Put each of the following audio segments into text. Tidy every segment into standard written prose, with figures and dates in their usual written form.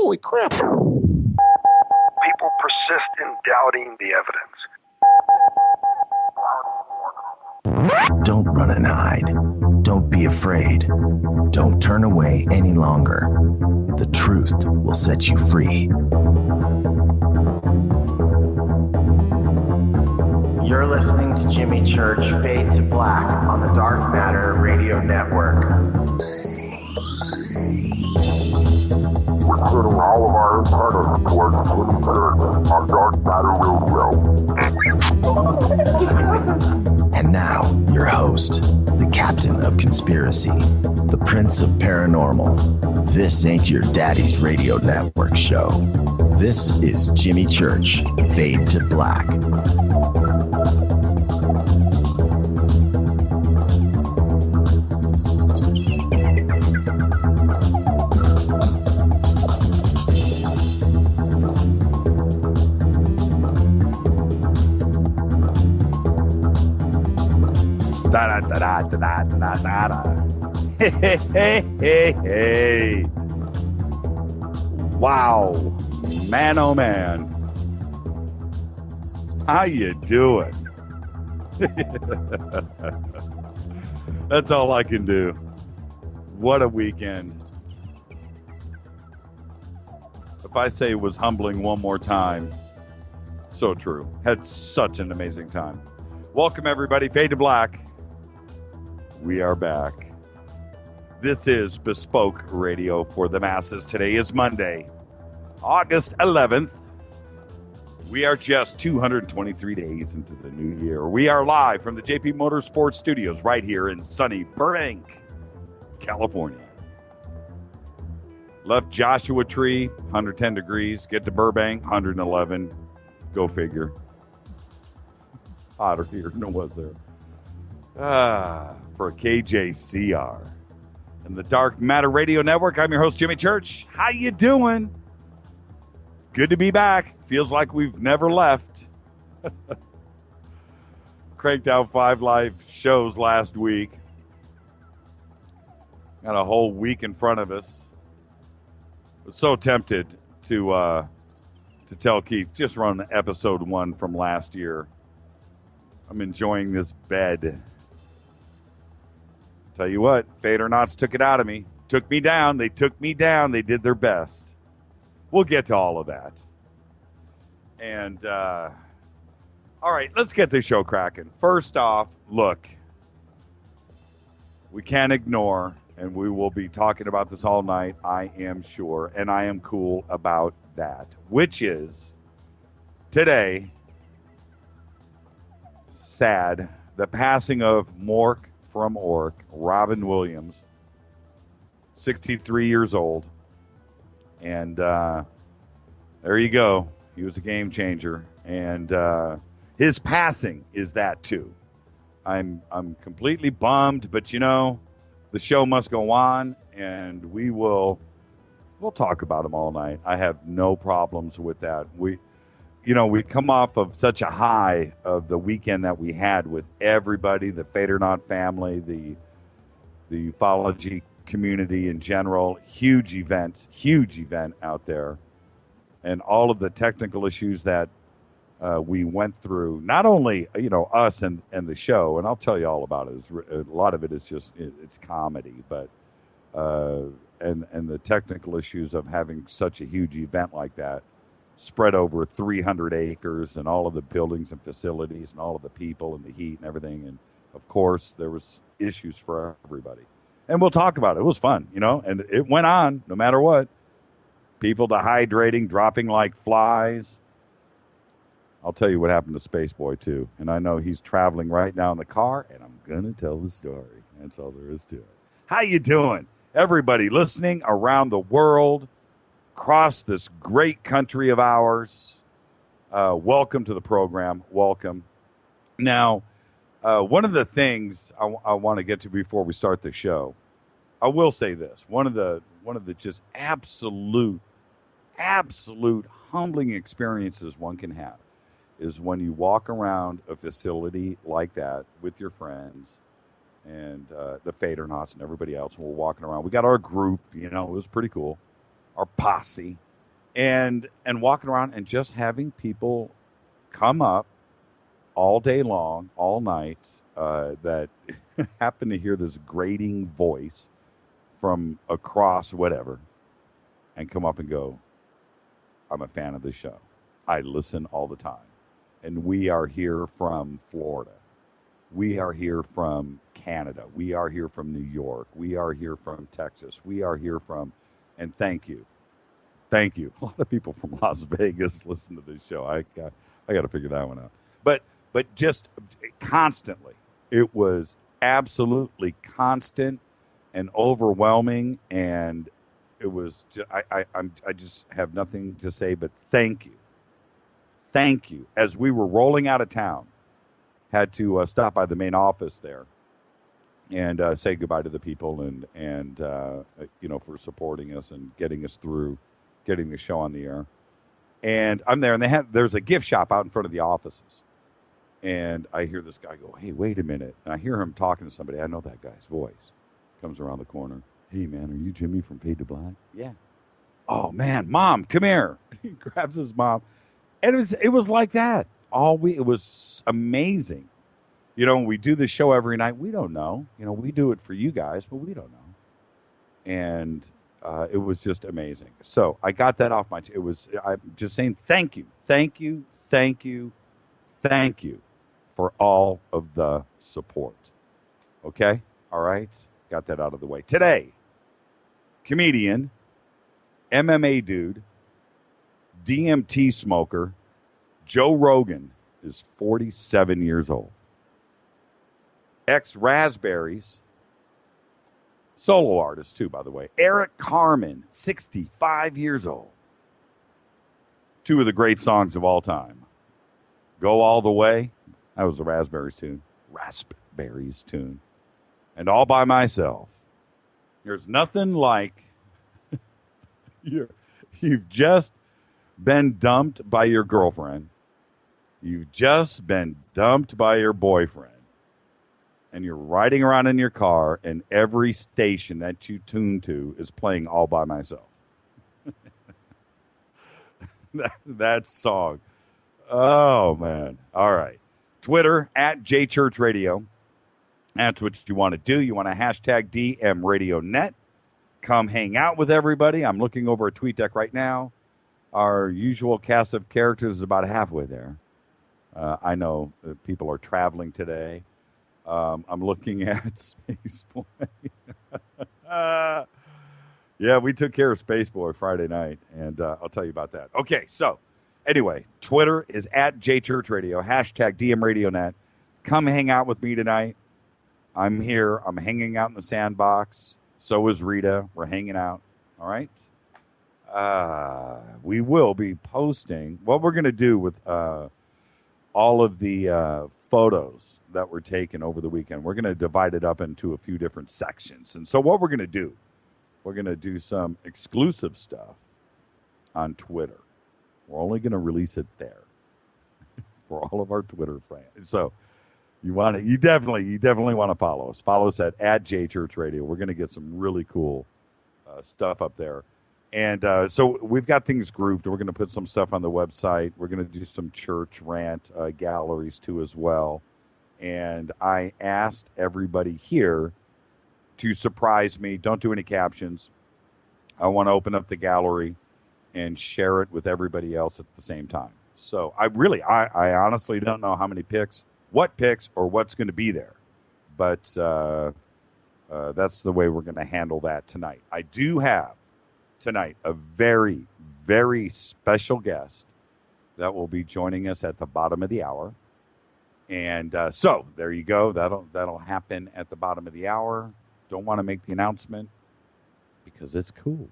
Holy crap. People persist in doubting the evidence. Don't run and hide. Don't be afraid. Don't turn away any longer. The truth will set you free. You're listening to Jimmy Church Fade to Black on the Dark Matter Radio Network. We're turning all of our antennas towards Jimmy Church on Dark Matter Radio. And now, your host, the captain of conspiracy, the prince of paranormal. This ain't your daddy's radio network show. This is Jimmy Church, Fade to Black. Hey. Wow. Man, oh man. How you doing? That's all I can do. What a weekend. If I say it was humbling one more time, so true. Had such an amazing time. Welcome, everybody. Fade to Black. We are back. This is Bespoke Radio for the Masses. Today is Monday, August 11th. We are just 223 days into the new year. We are live from the JP Motorsports Studios right here in sunny Burbank, California. Left Joshua Tree, 110 degrees. Get to Burbank, 111. Go figure. Hotter here than it was there. For KJCR and the Dark Matter Radio Network. I'm your host, Jimmy Church. How you doing? Good to be back. Feels like we've never left. Cranked out 5 live shows last week. Got a whole week in front of us. Was so tempted to tell Keith, just run episode 1 from last year. I'm enjoying this bed. Tell you what, Fadernauts took it out of me. Took me down. They took me down. They did their best. We'll get to all of that. And, all right, let's get this show cracking. First off, look, we can't ignore, and we will be talking about this all night, I am sure, and I am cool about that, which is today, sad, the passing of Mork from Ork, Robin Williams, 63 years old. And there you go. He was a game changer. And his passing is that too. I'm completely bummed, but you know, the show must go on, and we'll talk about him all night. I have no problems with that. We come off of such a high of the weekend that we had with everybody, the Fadernaut family, the ufology community in general. Huge event out there. And all of the technical issues that we went through, not only, us and the show, and I'll tell you all about it. A lot of it is just, it's comedy, but, and the technical issues of having such a huge event like that, spread over 300 acres and all of the buildings and facilities and all of the people and the heat and everything. And of course, there was issues for everybody. And we'll talk about it. It was fun, and it went on no matter what. People dehydrating, dropping like flies. I'll tell you what happened to Space Boy, too. And I know he's traveling right now in the car, and I'm going to tell the story. That's all there is to it. How you doing? Everybody listening around the world, across this great country of ours, welcome to the program. Welcome. Now, one of the things I want to get to before we start the show, I will say this: one of the just absolute humbling experiences one can have is when you walk around a facility like that with your friends and the Fadernauts and everybody else. We're walking around. We got our group. It was pretty cool. Our posse, and walking around and just having people come up all day long, all night, that happen to hear this grating voice from across whatever and come up and go, I'm a fan of the show. I listen all the time. And we are here from Florida. We are here from Canada. We are here from New York. We are here from Texas. We are here from, and thank you. Thank you. A lot of people from Las Vegas listen to this show. I got to figure that one out. But just constantly, it was absolutely constant and overwhelming, and it was. I just have nothing to say but thank you. Thank you. As we were rolling out of town, had to stop by the main office there and say goodbye to the people and for supporting us and getting us through getting the show on the air. And I'm there, and there's a gift shop out in front of the offices. And I hear this guy go, hey, wait a minute. And I hear him talking to somebody. I know that guy's voice. Comes around the corner. Hey, man, are you Jimmy from Fade to Black? Yeah. Oh, man, Mom, come here. He grabs his mom. And it was like that. It was amazing. We do the show every night. We don't know. We do it for you guys, but we don't know. And it was just amazing. So I got that off I'm just saying thank you, thank you, thank you, thank you for all of the support. Okay? All right? Got that out of the way. Today, comedian, MMA dude, DMT smoker, Joe Rogan is 47 years old. Ex-Raspberries, solo artist too, by the way. Eric Carmen, 65 years old. Two of the great songs of all time. Go All the Way, that was the Raspberries tune. And All by Myself. There's nothing like you've just been dumped by your girlfriend. You've just been dumped by your boyfriend. And you're riding around in your car, and every station that you tune to is playing All by Myself. that song. Oh, man. All right. Twitter, @JChurchRadio. That's what you want to do. You want to hashtag DMRadioNet. Come hang out with everybody. I'm looking over a tweet deck right now. Our usual cast of characters is about halfway there. I know that people are traveling today. I'm looking at Spaceboy. Yeah, we took care of Spaceboy Friday night, and I'll tell you about that. Okay, so anyway, Twitter is @JChurchRadio, hashtag DMRadioNet. Come hang out with me tonight. I'm here. I'm hanging out in the sandbox. So is Rita. We're hanging out. All right? We will be posting what we're going to do with all of the photos that were taken over the weekend. We're going to divide it up into a few different sections. And so what we're going to do, we're going to do some exclusive stuff on Twitter. We're only going to release it there for all of our Twitter fans. So you definitely want to follow us. Follow us at @JChurchRadio. We're going to get some really cool stuff up there. And so we've got things grouped. We're going to put some stuff on the website. We're going to do some church rant galleries too as well. And I asked everybody here to surprise me. Don't do any captions. I want to open up the gallery and share it with everybody else at the same time. So I honestly don't know how many pics, what pics, or what's going to be there. But that's the way we're going to handle that tonight. I do have tonight a very, very special guest that will be joining us at the bottom of the hour. And so there you go. That'll happen at the bottom of the hour. Don't want to make the announcement because it's cool.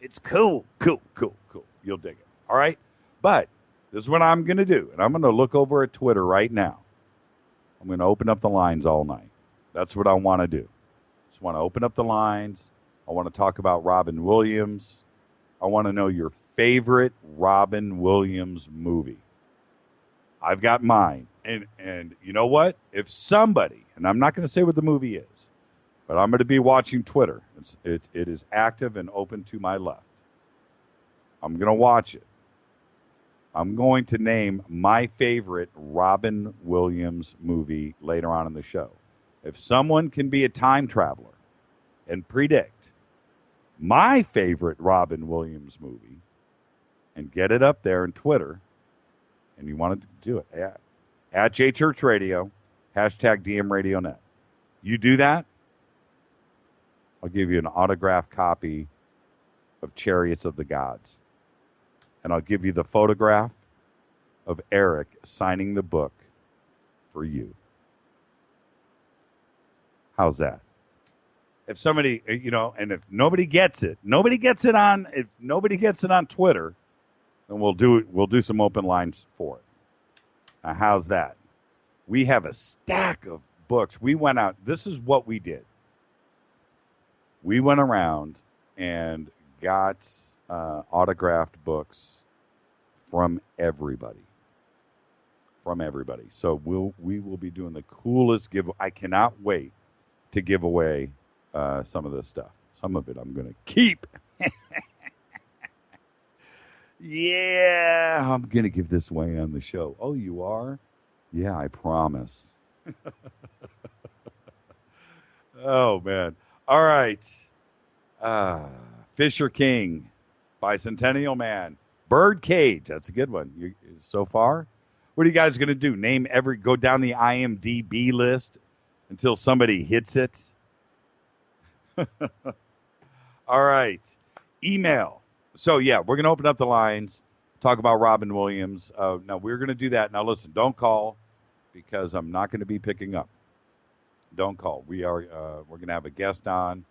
It's cool. You'll dig it. All right? But this is what I'm going to do. And I'm going to look over at Twitter right now. I'm going to open up the lines all night. That's what I want to do. Just want to open up the lines. I want to talk about Robin Williams. I want to know your favorite Robin Williams movie. I've got mine. And you know what? If somebody, and I'm not going to say what the movie is, but I'm going to be watching Twitter. It is active and open to my left. I'm going to watch it. I'm going to name my favorite Robin Williams movie later on in the show. If someone can be a time traveler and predict my favorite Robin Williams movie and get it up there in Twitter, and you want to do it, at JChurchRadio, hashtag DMRadioNet. You do that, I'll give you an autographed copy of Chariots of the Gods. And I'll give you the photograph of Eric signing the book for you. How's that? If somebody, and if nobody gets it on Twitter, then we'll do some open lines for it. Now, how's that? We have a stack of books. We went out. This is what we did. We went around and got autographed books from everybody. So we will be doing the coolest give. I cannot wait to give away some of this stuff. Some of it I'm going to keep. Yeah, I'm going to give this away on the show. Oh, you are? Yeah, I promise. Oh, man. All right. Fisher King, Bicentennial Man, Birdcage. That's a good one. So far, what are you guys going to do? Go down the IMDb list until somebody hits it? All right. Email. So, yeah, we're going to open up the lines, talk about Robin Williams. Now, we're going to do that. Now, listen, don't call because I'm not going to be picking up. Don't call. We're going to have a guest on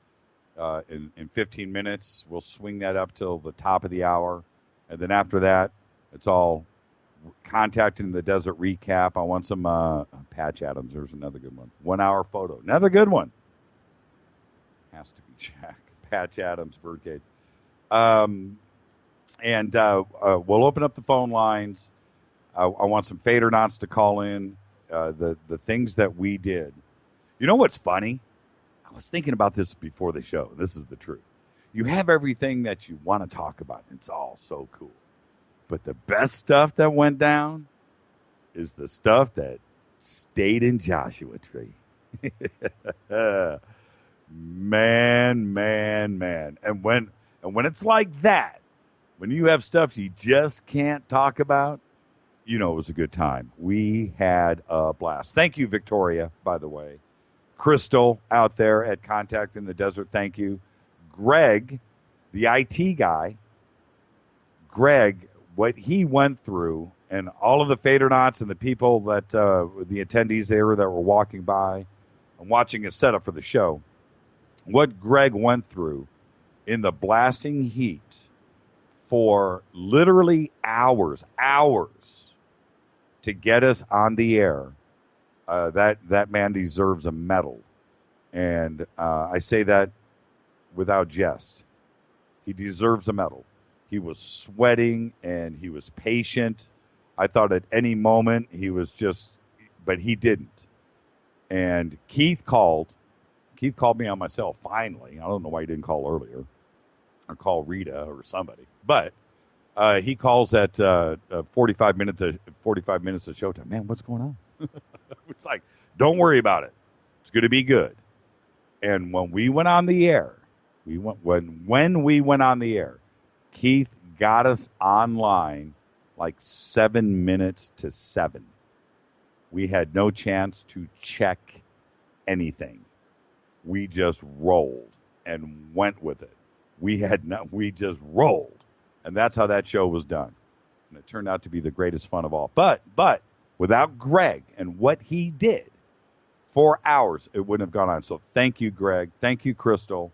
in 15 minutes. We'll swing that up till the top of the hour. And then after that, it's all contacting the desert recap. I want some Patch Adams. There's another good one. 1 hour photo. Another good one. Has to be Jack. Patch Adams, Birdcage. And we'll open up the phone lines. I want some Fadernauts to call in. The things that we did. You know what's funny? I was thinking about this before the show. This is the truth. You have everything that you want to talk about. It's all so cool. But the best stuff that went down is the stuff that stayed in Joshua Tree. Man. And when it's like that, when you have stuff you just can't talk about, it was a good time. We had a blast. Thank you, Victoria, by the way. Crystal out there at Contact in the Desert, thank you. Greg, the IT guy, what he went through, and all of the Fadernauts and the people that, the attendees there that were walking by and watching a setup for the show, what Greg went through in the blasting heat for literally hours to get us on the air. That man deserves a medal. And I say that without jest. He deserves a medal. He was sweating and he was patient. I thought at any moment he was but he didn't. And Keith called me on my cell finally. I don't know why he didn't call earlier or call Rita or somebody. But he calls at 45 minutes of showtime. Man, what's going on? It's like, don't worry about it. It's going to be good. And when we went on the air, when we went on the air, Keith got us online like 7 minutes to 7. We had no chance to check anything. We just rolled and went with it. We just rolled. And that's how that show was done. And it turned out to be the greatest fun of all. But without Greg and what he did for hours, it wouldn't have gone on. So thank you, Greg. Thank you, Crystal.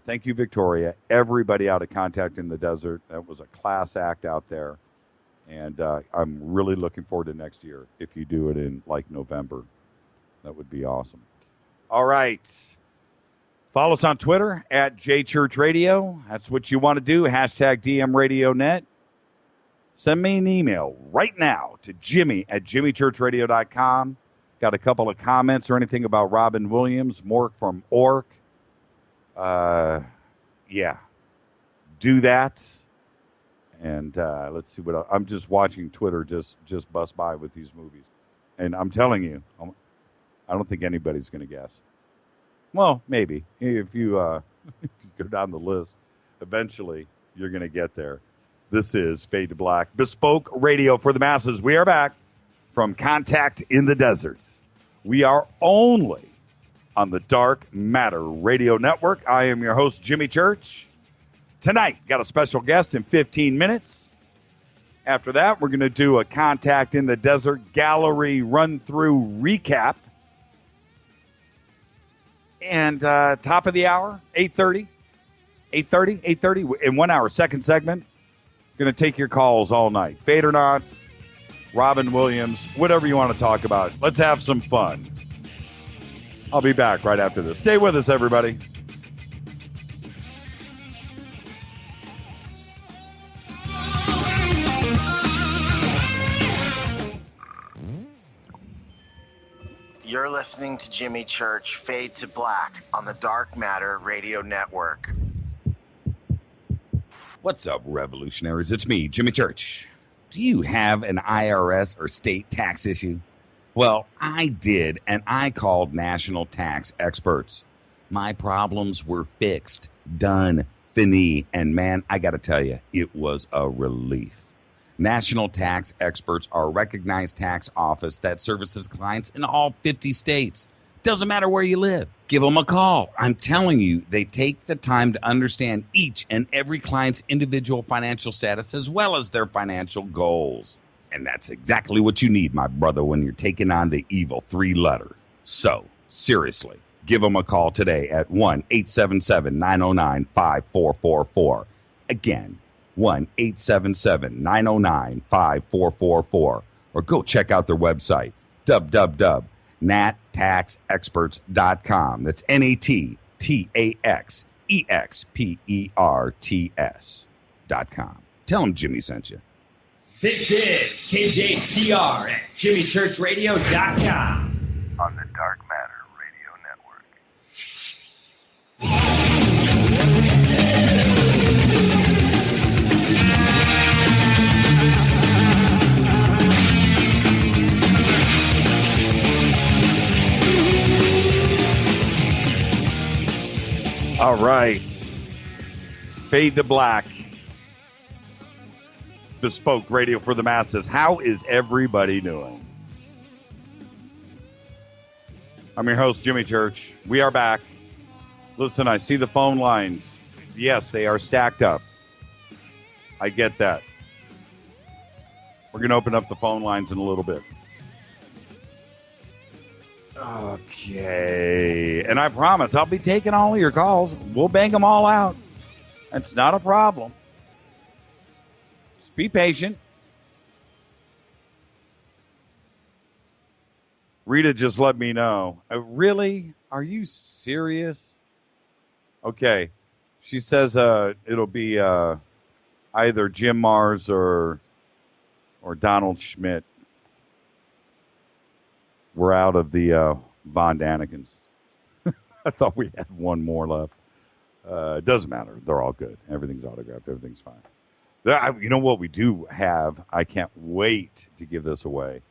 Thank you, Victoria. Everybody out of Contact in the Desert. That was a class act out there. And I'm really looking forward to next year. If you do it in like November, that would be awesome. All right. Follow us on Twitter at JChurchRadio. That's what you want to do. Hashtag DMRadioNet. Send me an email right now to Jimmy at jimmychurchradio.com. Got a couple of comments or anything about Robin Williams, Mork from Ork. Yeah. Do that. And let's see what else. I'm just watching Twitter just bust by with these movies. And I'm telling you, I don't think anybody's going to guess. Well, maybe. If you, if you go down the list, eventually you're going to get there. This is Fade to Black, bespoke radio for the masses. We are back from Contact in the Desert. We are only on the Dark Matter Radio Network. I am your host, Jimmy Church. Tonight, got a special guest in 15 minutes. After that, we're going to do a Contact in the Desert gallery run-through recap. And top of the hour, 8:30 in 1 hour, second segment. Going to take your calls all night. Fadernauts, Robin Williams, whatever you want to talk about. Let's have some fun. I'll be back right after this. Stay with us, everybody. You're listening to Jimmy Church, Fade to Black on the Dark Matter Radio Network. What's up, revolutionaries? It's me, Jimmy Church. Do you have an IRS or state tax issue? Well, I did, and I called national tax experts. My problems were fixed, done, fini, and man, I got to tell you, it was a relief. National tax experts are a recognized tax office that services clients in all 50 states. Doesn't matter where you live. Give them a call. I'm telling you, they take the time to understand each and every client's individual financial status as well as their financial goals. And that's exactly what you need, my brother, when you're taking on the evil three-letter. So, seriously, give them a call today at 1-877-909-5444. Again, 1-877-909-5444. Or go check out their website, www.nattaxexperts.com. That's NATTAXEXPERTS.com. Tell them Jimmy sent you. This is KJCR at JimmyChurchRadio.com. On the Dark Matter Radio Network. All right. Fade to Black. Bespoke radio for the masses. How is everybody doing? I'm your host, Jimmy Church. We are back. Listen, I see the phone lines. Yes, they are stacked up. I get that. We're going to open up the phone lines in a little bit. Okay. And I promise I'll be taking all of your calls. We'll bang them all out. That's not a problem. Just be patient. Rita just let me know. Really? Are you serious? Okay. She says it'll be either Jim Mars or Donald Schmidt. We're out of the Von Danikins. I thought we had one more left. It doesn't matter. They're all good. Everything's autographed. Everything's fine. You know what we do have? I can't wait to give this away.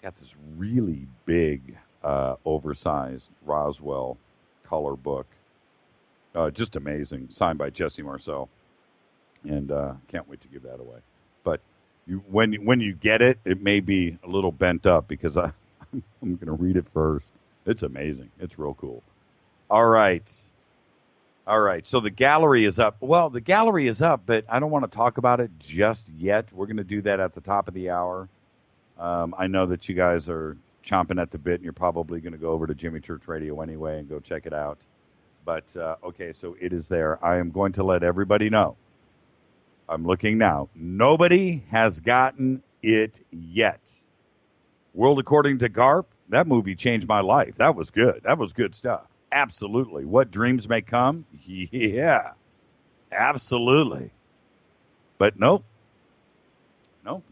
Got this really big, oversized Roswell color book. Just amazing. Signed by Jesse Marcel. And can't wait to give that away. But when you get it, it may be a little bent up because I'm going to read it first. It's amazing. It's real cool. All right. So the gallery is up. Well, the gallery is up, but I don't want to talk about it just yet. We're going to do that at the top of the hour. I know that you guys are chomping at the bit, and you're probably going to go over to Jimmy Church Radio anyway and go check it out. But, okay, so it is there. I am going to let everybody know. I'm looking now. Nobody has gotten it yet. World According to Garp, that movie changed my life. That was good. That was good stuff. Absolutely. What Dreams May Come? Yeah. Absolutely. But nope.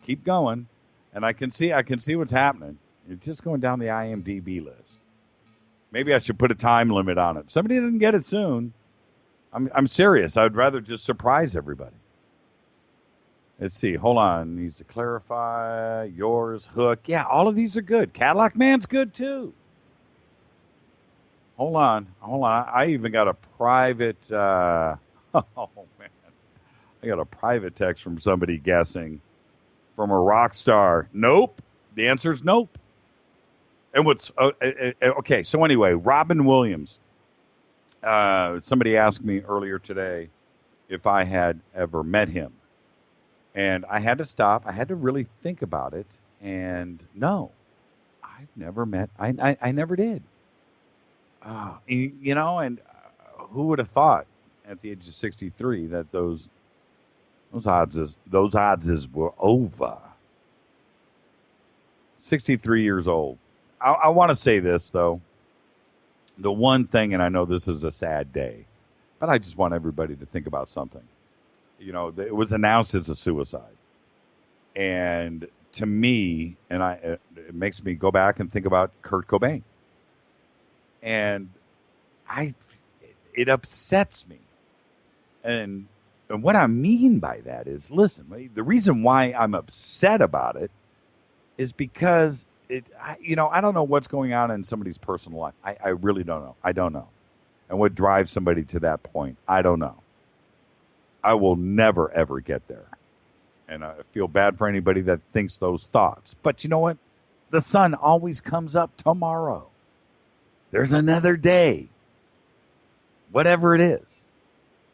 Keep going. And I can see what's happening. You're just going down the IMDb list. Maybe I should put a time limit on it. If somebody doesn't get it soon, I'm serious. I'd rather just surprise everybody. Let's see. Hold on. Needs to clarify. Yours, Hook. Yeah, all of these are good. Cadillac Man's good too. Hold on. I even got a private. Oh man, I got a private text from somebody guessing from a rock star. Nope. The answer is nope. And what's okay? So anyway, Robin Williams. Somebody asked me earlier today if I had ever met him. And I had to stop. I had to really think about it. And no, I've never met. I never did. You know, and who would have thought at the age of 63 that those odds were over. 63 years old. I want to say this though. The one thing, and I know this is a sad day, but I just want everybody to think about something. You know, it was announced as a suicide. And to me, it makes me go back and think about Kurt Cobain. And it upsets me. And what I mean by that is, listen, the reason why I'm upset about it is because I don't know what's going on in somebody's personal life. I really don't know. I don't know. And what drives somebody to that point, I don't know. I will never, ever get there. And I feel bad for anybody that thinks those thoughts. But you know what? The sun always comes up tomorrow. There's another day. Whatever it is.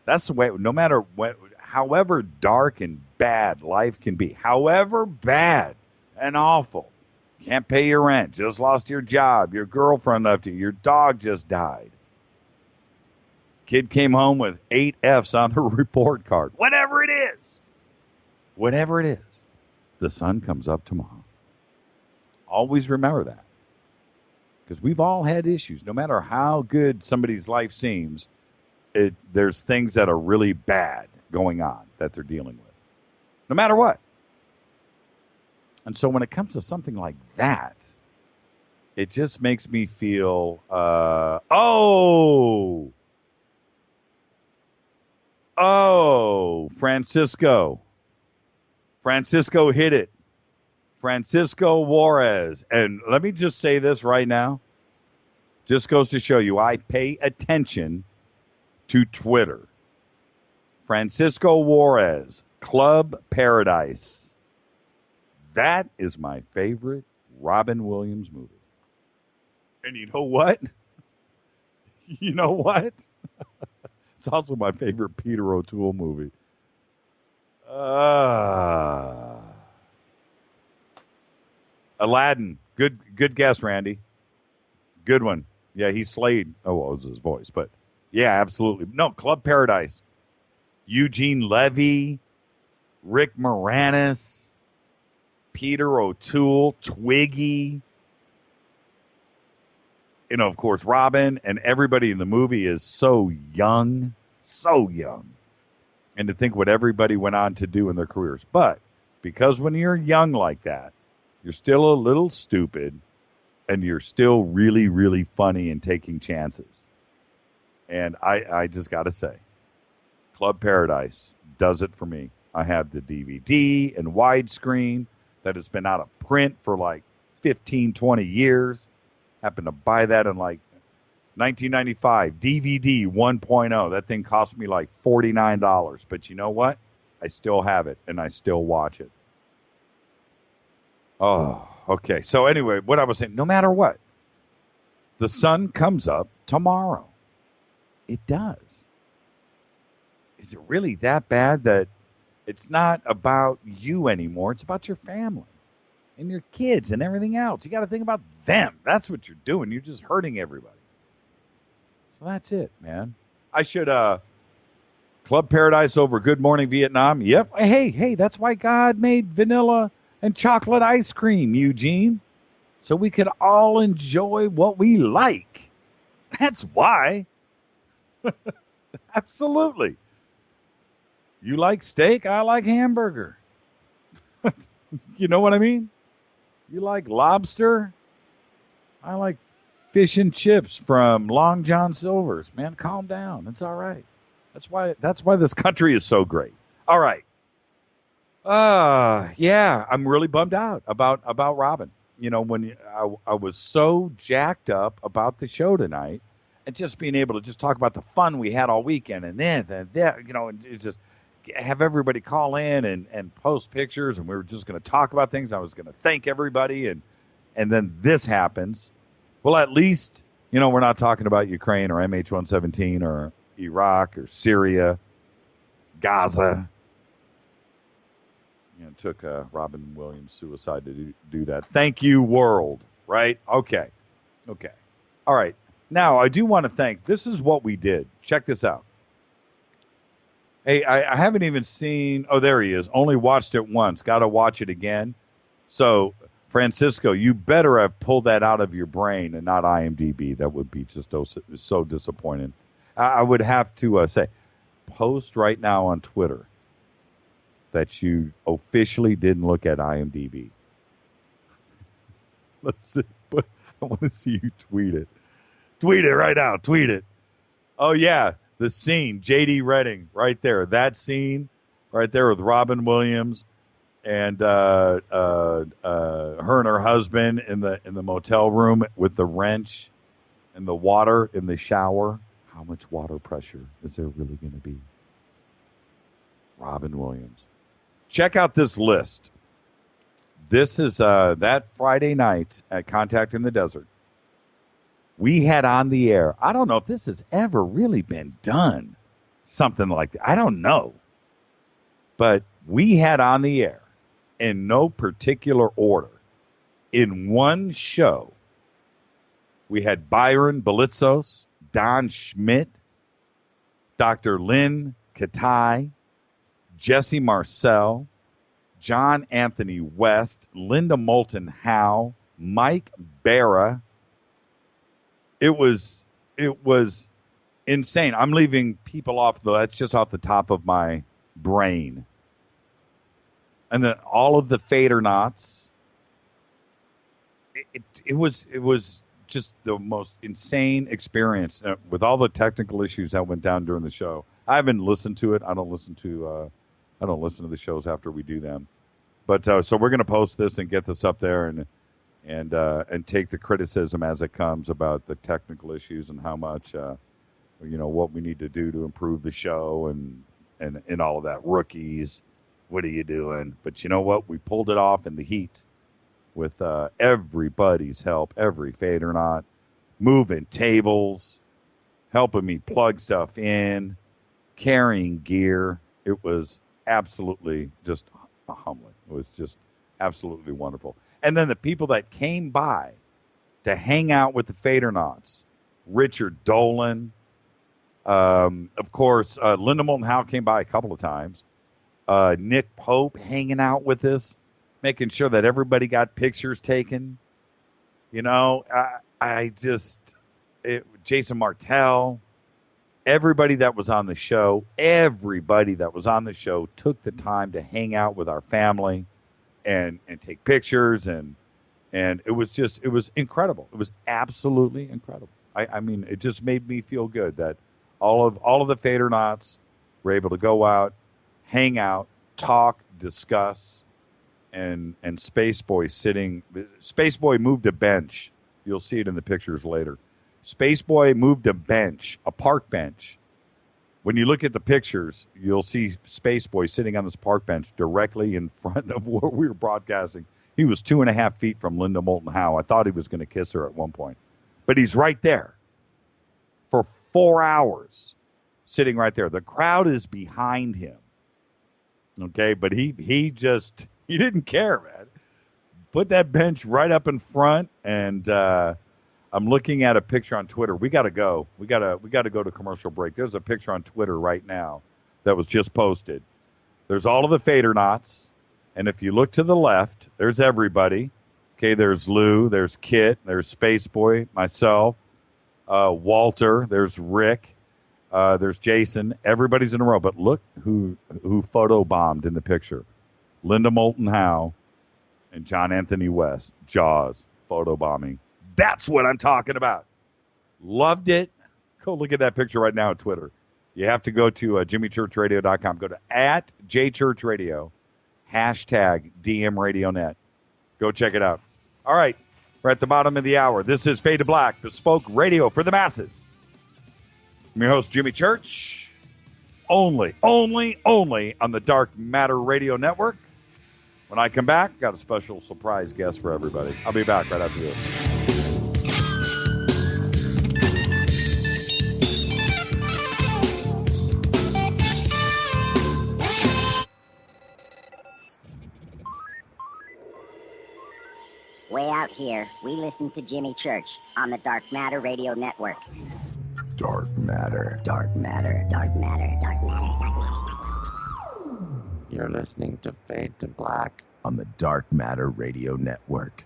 That's the way, no matter what, however dark and bad life can be, however bad and awful, can't pay your rent, just lost your job, your girlfriend left you, your dog just died. Kid came home with 8 F's on the report card. Whatever it is, the sun comes up tomorrow. Always remember that. Because we've all had issues. No matter how good somebody's life seems, there's things that are really bad going on that they're dealing with. No matter what. And so when it comes to something like that, it just makes me feel, Francisco hit it. Francisco Juarez. And let me just say this right now. Just goes to show you, I pay attention to Twitter. Francisco Juarez, Club Paradise. That is my favorite Robin Williams movie. And you know what? It's also my favorite Peter O'Toole movie. Aladdin. Good guess, Randy. Good one. Yeah, he slayed. Oh, well, it was his voice, but yeah, absolutely. No, Club Paradise. Eugene Levy, Rick Moranis, Peter O'Toole, Twiggy. You know, of course, Robin, and everybody in the movie is so young. And to think what everybody went on to do in their careers. But because when you're young like that, you're still a little stupid, and you're still really, really funny and taking chances. And I just got to say, Club Paradise does it for me. I have the DVD and widescreen that has been out of print for like 15, 20 years. Happened to buy that in like 1995, DVD 1.0. That thing cost me like $49. But you know what? I still have it, and I still watch it. Oh, okay. So anyway, what I was saying, no matter what, the sun comes up tomorrow. It does. Is it really that bad that it's not about you anymore? It's about your family and your kids and everything else. You got to think about them. That's what you're doing. You're just hurting everybody. So that's it, man. I should Club Paradise over Good Morning Vietnam. Yep. Hey, that's why God made vanilla and chocolate ice cream, Eugene. So we could all enjoy what we like. That's why. Absolutely. You like steak? I like hamburger. You know what I mean? You like lobster? I like fish and chips from Long John Silver's. Man, calm down. It's all right. That's why this country is so great. All right. Yeah, I'm really bummed out about Robin. You know, when I was so jacked up about the show tonight, and just being able to just talk about the fun we had all weekend, and then that, you know, and it just have everybody call in and post pictures, and we were just going to talk about things. I was going to thank everybody, and then this happens. Well, at least, you know, we're not talking about Ukraine or MH117 or Iraq or Syria, Gaza. You know, it took Robin Williams' suicide to do that. Thank you, world. Right? Okay. All right. Now, I do want to thank. This is what we did. Check this out. Hey, I haven't even seen. Oh, there he is. Only watched it once. Got to watch it again. So, Francisco, you better have pulled that out of your brain and not IMDb. That would be just so disappointing. I would have to say, post right now on Twitter that you officially didn't look at IMDb. Let's see. I want to see you tweet it. Tweet it right now. Tweet it. Oh, yeah. The scene, J.D. Redding, right there. That scene right there with Robin Williams and her and her husband in the motel room with the wrench and the water in the shower. How much water pressure is there really going to be? Robin Williams. Check out this list. This is that Friday night at Contact in the Desert. We had on the air. I don't know if this has ever really been done. Something like that. I don't know. But we had on the air, in no particular order, in one show, we had Byron Belitzos, Don Schmidt, Dr. Lynn Katai, Jesse Marcel, John Anthony West, Linda Moulton Howe, Mike Barra. It was insane. I'm leaving people off that's just off the top of my brain. And then all of the Fadernauts. It was just the most insane experience with all the technical issues that went down during the show. I haven't listened to it. I don't listen to the shows after we do them. But so we're going to post this and get this up there and take the criticism as it comes about the technical issues and how much what we need to do to improve the show and all of that. Rookies, what are you doing? But you know what? We pulled it off in the heat with everybody's help, every Fadernaut, moving tables, helping me plug stuff in, carrying gear. It was absolutely just humbling. It was just absolutely wonderful. And then the people that came by to hang out with the Fadernauts, Richard Dolan, of course, Linda Moulton Howe came by a couple of times. Nick Pope hanging out with us, making sure that everybody got pictures taken. You know, Jason Martell, everybody that was on the show took the time to hang out with our family and take pictures. And it was incredible. It was absolutely incredible. I mean, it just made me feel good that all of the Fadernauts were able to go out, hang out, talk, discuss, and Spaceboy Spaceboy moved a bench. You'll see it in the pictures later. Spaceboy moved a bench, a park bench. When you look at the pictures, you'll see Spaceboy sitting on this park bench directly in front of where we were broadcasting. He was 2.5 feet from Linda Moulton Howe. I thought he was going to kiss her at one point. But he's right there for 4 hours, sitting right there. The crowd is behind him. Okay, but he didn't care, man. Put that bench right up in front, and I'm looking at a picture on Twitter. We got to go. We got to go to commercial break. There's a picture on Twitter right now that was just posted. There's all of the Fadernauts, and if you look to the left, there's everybody. Okay, there's Lou, there's Kit, there's Spaceboy, myself, Walter, there's Rick, there's Jason. Everybody's in a row, but look who photobombed in the picture. Linda Moulton Howe and John Anthony West. Jaws photobombing. That's what I'm talking about. Loved it. Go look at that picture right now on Twitter. You have to go to jimmychurchradio.com. Go to @jchurchradio. Hashtag DMRadioNet. Go check it out. All right. We're at the bottom of the hour. This is Fade to Black, bespoke radio for the masses. I'm your host, Jimmy Church. Only on the Dark Matter Radio Network. When I come back, got a special surprise guest for everybody. I'll be back right after this. Way out here, we listen to Jimmy Church on the Dark Matter Radio Network. Dark matter. Dark Matter, Dark Matter, Dark Matter, Dark Matter. You're listening to Fade to Black On the Dark Matter Radio Network.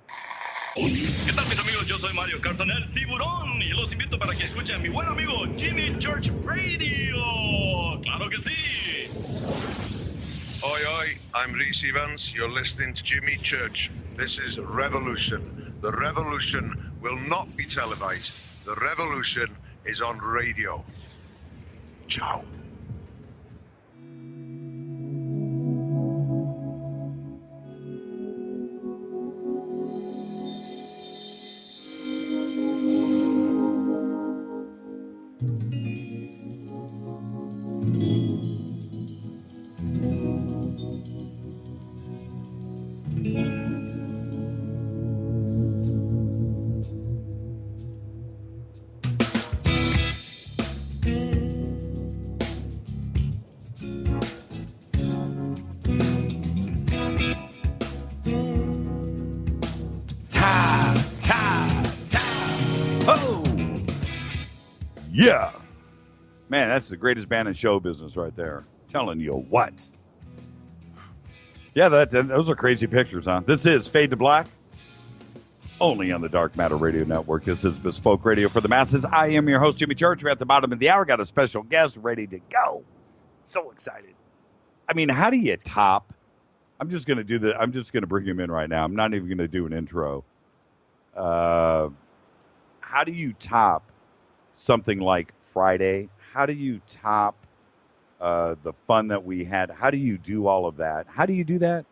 ¿Qué tal, mis amigos? Yo soy Mario Cansone, el tiburón, y los invito para que escuchen a mi buen amigo Jimmy Church Radio. ¡Claro que sí! Oi, oi, I'm Reese Evans. You're listening to Jimmy Church. This is Revolution. The revolution will not be televised. The revolution is on radio. Ciao. Yeah. Man, that's the greatest band in show business right there. Telling you what. Yeah, those are crazy pictures, huh? This is Fade to Black. Only on the Dark Matter Radio Network. This is bespoke radio for the masses. I am your host, Jimmy Church. We're at the bottom of the hour. Got a special guest ready to go. So excited. I mean, how do you top? I'm just going to bring him in right now. I'm not even going to do an intro. How do you top something like Friday? How do you top the fun that we had? How do you do all of that? How do you do that?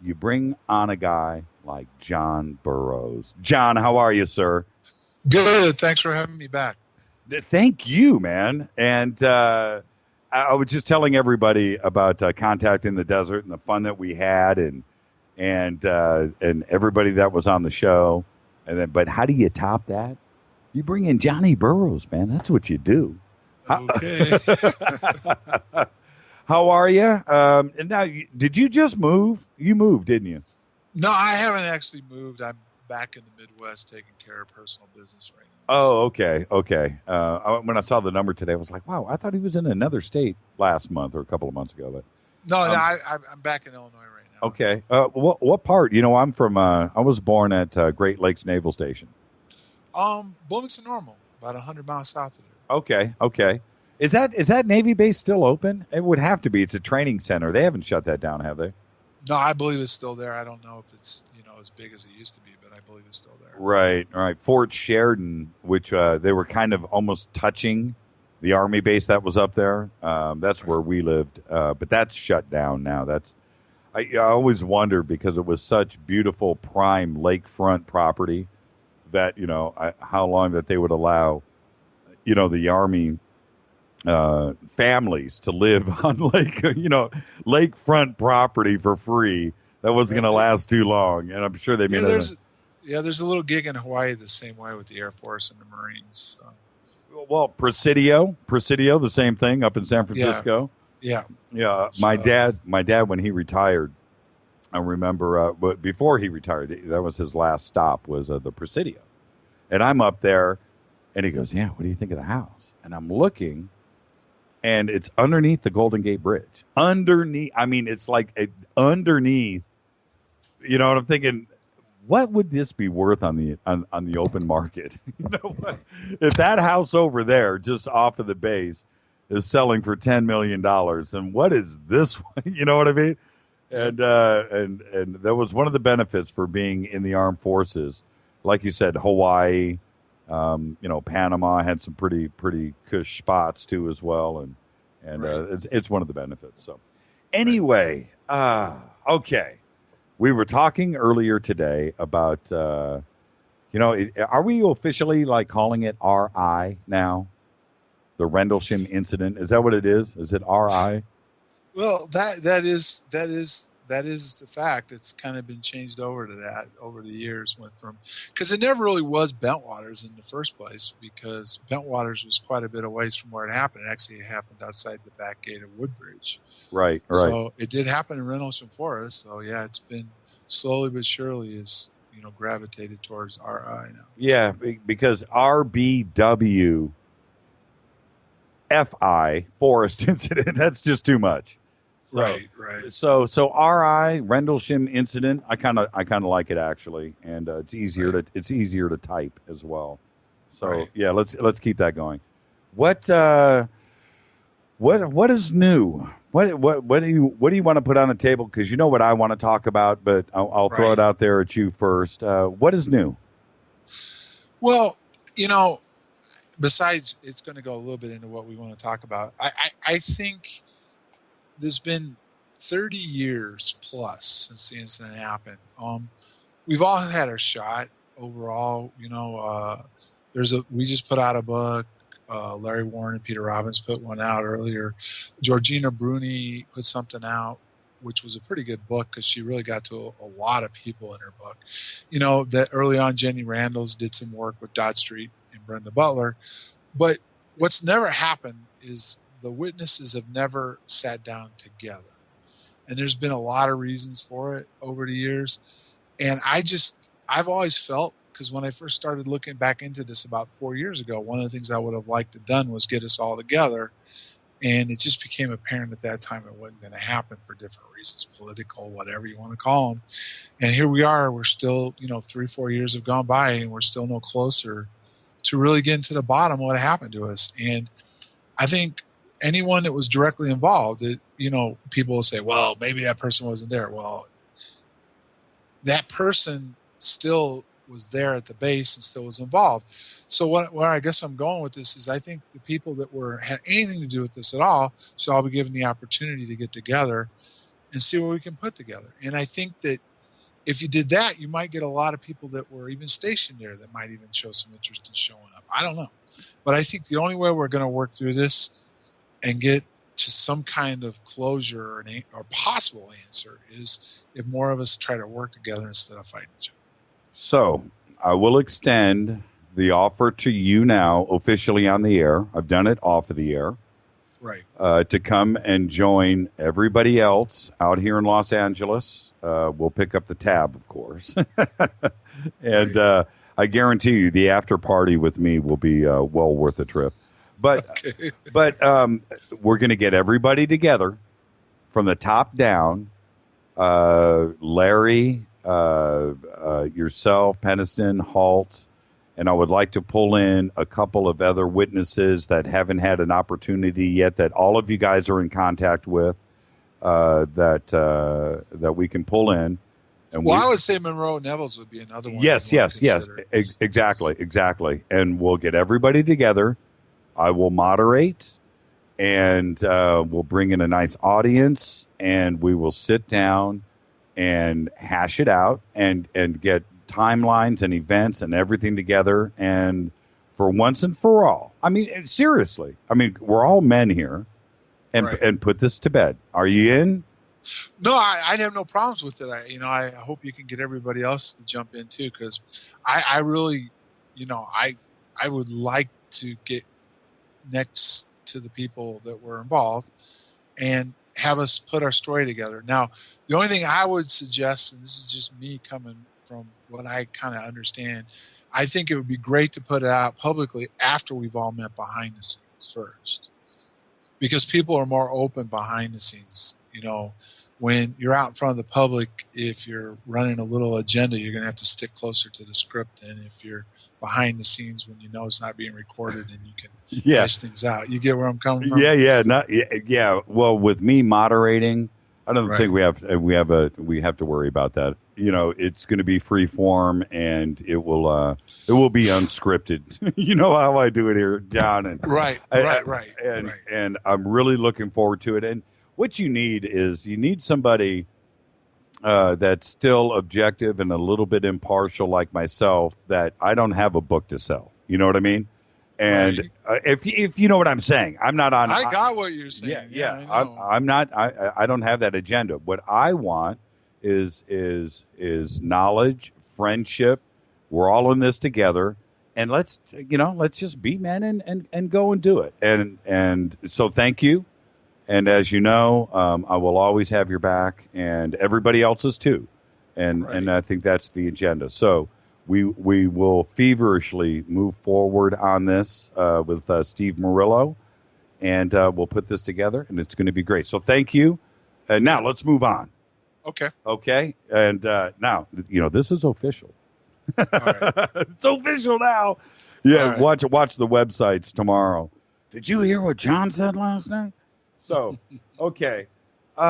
You bring on a guy like John Burroughs. John, how are you, sir? Good. Thanks for having me back. Thank you, man. And I was just telling everybody about Contact in the Desert and the fun that we had, and everybody that was on the show. But how do you top that? You bring in Johnny Burroughs, man. That's what you do. Okay. How are you? And now, did you just move? You moved, didn't you? No, I haven't actually moved. I'm back in the Midwest taking care of personal business right now. Oh, okay. When I saw the number today, I was like, wow, I thought he was in another state last month or a couple of months ago. But No, I'm back in Illinois right now. Okay. What part? I'm from, I was born at Great Lakes Naval Station. Bloomington Normal, about 100 miles south of there. Okay. Is that Navy base still open? It would have to be. It's a training center. They haven't shut that down, have they? No, I believe it's still there. I don't know if it's as big as it used to be, but I believe it's still there. Right. Fort Sheridan, which they were kind of almost touching the Army base that was up there. That's where we lived, but that's shut down now. I always wonder, because it was such beautiful prime lakefront property, that how long that they would allow the Army families to live on lakefront property for free. That wasn't going to last too long, and I'm sure they made there's a little gig in Hawaii the same way with the Air Force and the Marines. So. Well, Presidio, the same thing up in San Francisco. Yeah. My dad, when he retired, I remember, but before he retired, that was his last stop, was the Presidio. And I'm up there, and he goes, yeah, what do you think of the house? And I'm looking, and it's underneath the Golden Gate Bridge. It's like underneath, and I'm thinking, what would this be worth on the open market? If that house over there, just off of the base, is selling for $10 million, and what is this one? You know what I mean? And that was one of the benefits for being in the armed forces. Like you said, Hawaii, Panama had some pretty cush spots too as well, and right. It's one of the benefits. So anyway, Okay. We were talking earlier today about, are we officially like calling it RI now? The Rendlesham incident. Is that what it is? Is it RI? Well, that is the fact. It's kind of been changed over to that over the years. Went from, because it never really was Bentwaters in the first place, because Bentwaters was quite a bit away from where it happened. It actually happened outside the back gate of Woodbridge. Right. So it did happen in Renlesham Forest. So yeah, it's been slowly but surely is gravitated towards RI now. Yeah, because RBW FI Forest incident. That's just too much. So, right. So RI Rendlesham incident. I kind of like it actually, and it's easier to type as well. So yeah, let's keep that going. What is new? What do you want to put on the table? Because you know what I want to talk about, but I'll throw it out there at you first. What is new? Well, besides, it's going to go a little bit into what we want to talk about. I think there's been 30 years plus since the incident happened. We've all had our shot overall. We just put out a book. Larry Warren and Peter Robbins put one out earlier. Georgina Bruni put something out, which was a pretty good book because she really got to a lot of people in her book. That early on, Jenny Randalls did some work with Dot Street and Brenda Butler. But what's never happened is the witnesses have never sat down together. And there's been a lot of reasons for it over the years. And I've always felt, because when I first started looking back into this about 4 years ago, one of the things I would have liked to done was get us all together. And it just became apparent at that time it wasn't going to happen for different reasons, political, whatever you want to call them. And here we are. We're still, 3-4 years have gone by, and we're still no closer to really getting to the bottom of what happened to us. And I think anyone that was directly involved, people will say, well, maybe that person wasn't there. Well, that person still was there at the base and still was involved. So where I guess I'm going with this is I think the people that had anything to do with this at all should all be given the opportunity to get together and see what we can put together. And I think that if you did that, you might get a lot of people that were even stationed there that might even show some interest in showing up. I don't know. But I think the only way we're going to work through this and get to some kind of closure or possible answer is if more of us try to work together instead of fighting each other. So I will extend the offer to you now officially on the air. I've done it off of the air. Right. To come and join everybody else out here in Los Angeles. We'll pick up the tab, of course. And I guarantee you the after party with me will be well worth the trip. But we're going to get everybody together from the top down. Larry, yourself, Peniston, Halt, and I would like to pull in a couple of other witnesses that haven't had an opportunity yet that all of you guys are in contact with that we can pull in. And I would say Monroe Neville's would be another one. Yes. Exactly. And we'll get everybody together. I will moderate, and we'll bring in a nice audience, and we will sit down and hash it out and get timelines and events and everything together. And for once and for all, I mean, seriously, we're all men here, and put this to bed. Are you in? No, I'd have no problems with it. I hope you can get everybody else to jump in too, because I really, I would like to get next to the people that were involved and have us put our story together. Now, the only thing I would suggest, and this is just me coming from what I kind of understand, I think it would be great to put it out publicly after we've all met behind the scenes first, because people are more open behind the scenes. When you're out in front of the public, if you're running a little agenda, you're going to have to stick closer to the script than if you're behind the scenes when you know it's not being recorded and you can hash things out. You get where I'm coming from? Yeah. Well, with me moderating, I don't think we have to worry about that. It's going to be free form, and it will be unscripted. You know how I do it here, John. And right. And I'm really looking forward to it. And what you need is somebody that's still objective and a little bit impartial like myself, that I don't have a book to sell. You know what I mean? And if you know what I'm saying, I'm not on. I got what you're saying. Yeah. I know. I'm not. I don't have that agenda. What I want is knowledge, friendship. We're all in this together, and let's just be men and go and do it. And so thank you. And as you know, I will always have your back, and everybody else's too. And I think that's the agenda. So we will feverishly move forward on this with Steve Murillo, and we'll put this together, and it's going to be great. So thank you. And now let's move on. Okay. And now, this is official. All right. It's official now. Yeah, right. watch the websites tomorrow. Did you hear what John said last night? So, okay. What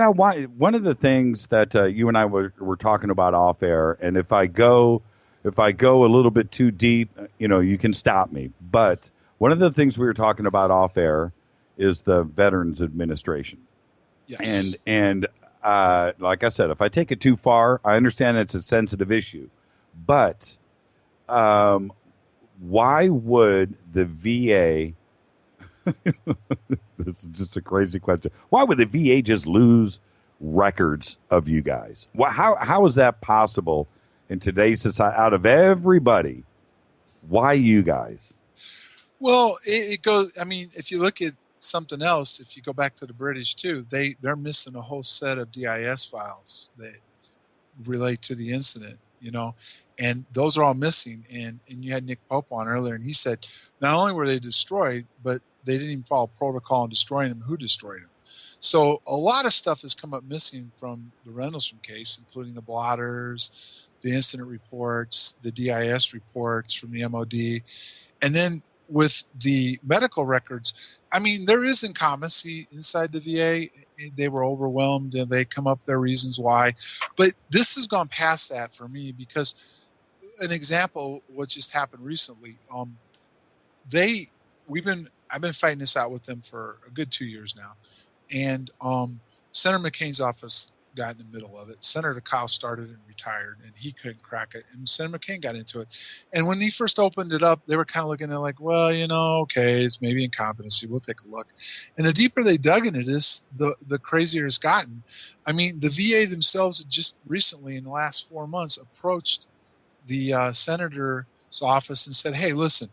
I want, one of the things that you and I were talking about off air, and if I go a little bit too deep, you can stop me. But one of the things we were talking about off air is the Veterans Administration. Yes. And like I said, if I take it too far, I understand it's a sensitive issue. But why would the VA... This is just a crazy question. Why would the VA just lose records of you guys? How is that possible in today's society? Out of everybody, why you guys? Well, it goes. I mean, if you look at something else, if you go back to the British too, they're missing a whole set of DIS files that relate to the incident. And those are all missing. And you had Nick Pope on earlier, and he said not only were they destroyed, but they didn't even follow protocol in destroying them. Who destroyed them? So a lot of stuff has come up missing from the Rendlesham case, including the blotters, the incident reports, the DIS reports from the MOD. And then with the medical records, I mean, there is incompetency inside the VA. They were overwhelmed, and they come up with their reasons why. But this has gone past that for me, because an example, what just happened recently, I've been fighting this out with them for a good 2 years now. And Senator McCain's office got in the middle of it. Senator Kyle started and retired, and he couldn't crack it. And Senator McCain got into it. And when he first opened it up, they were kind of looking at it like, well, okay, it's maybe incompetency. We'll take a look. And the deeper they dug into this, the crazier it's gotten. I mean, the VA themselves just recently, in the last 4 months, approached the senator's office and said, hey, listen,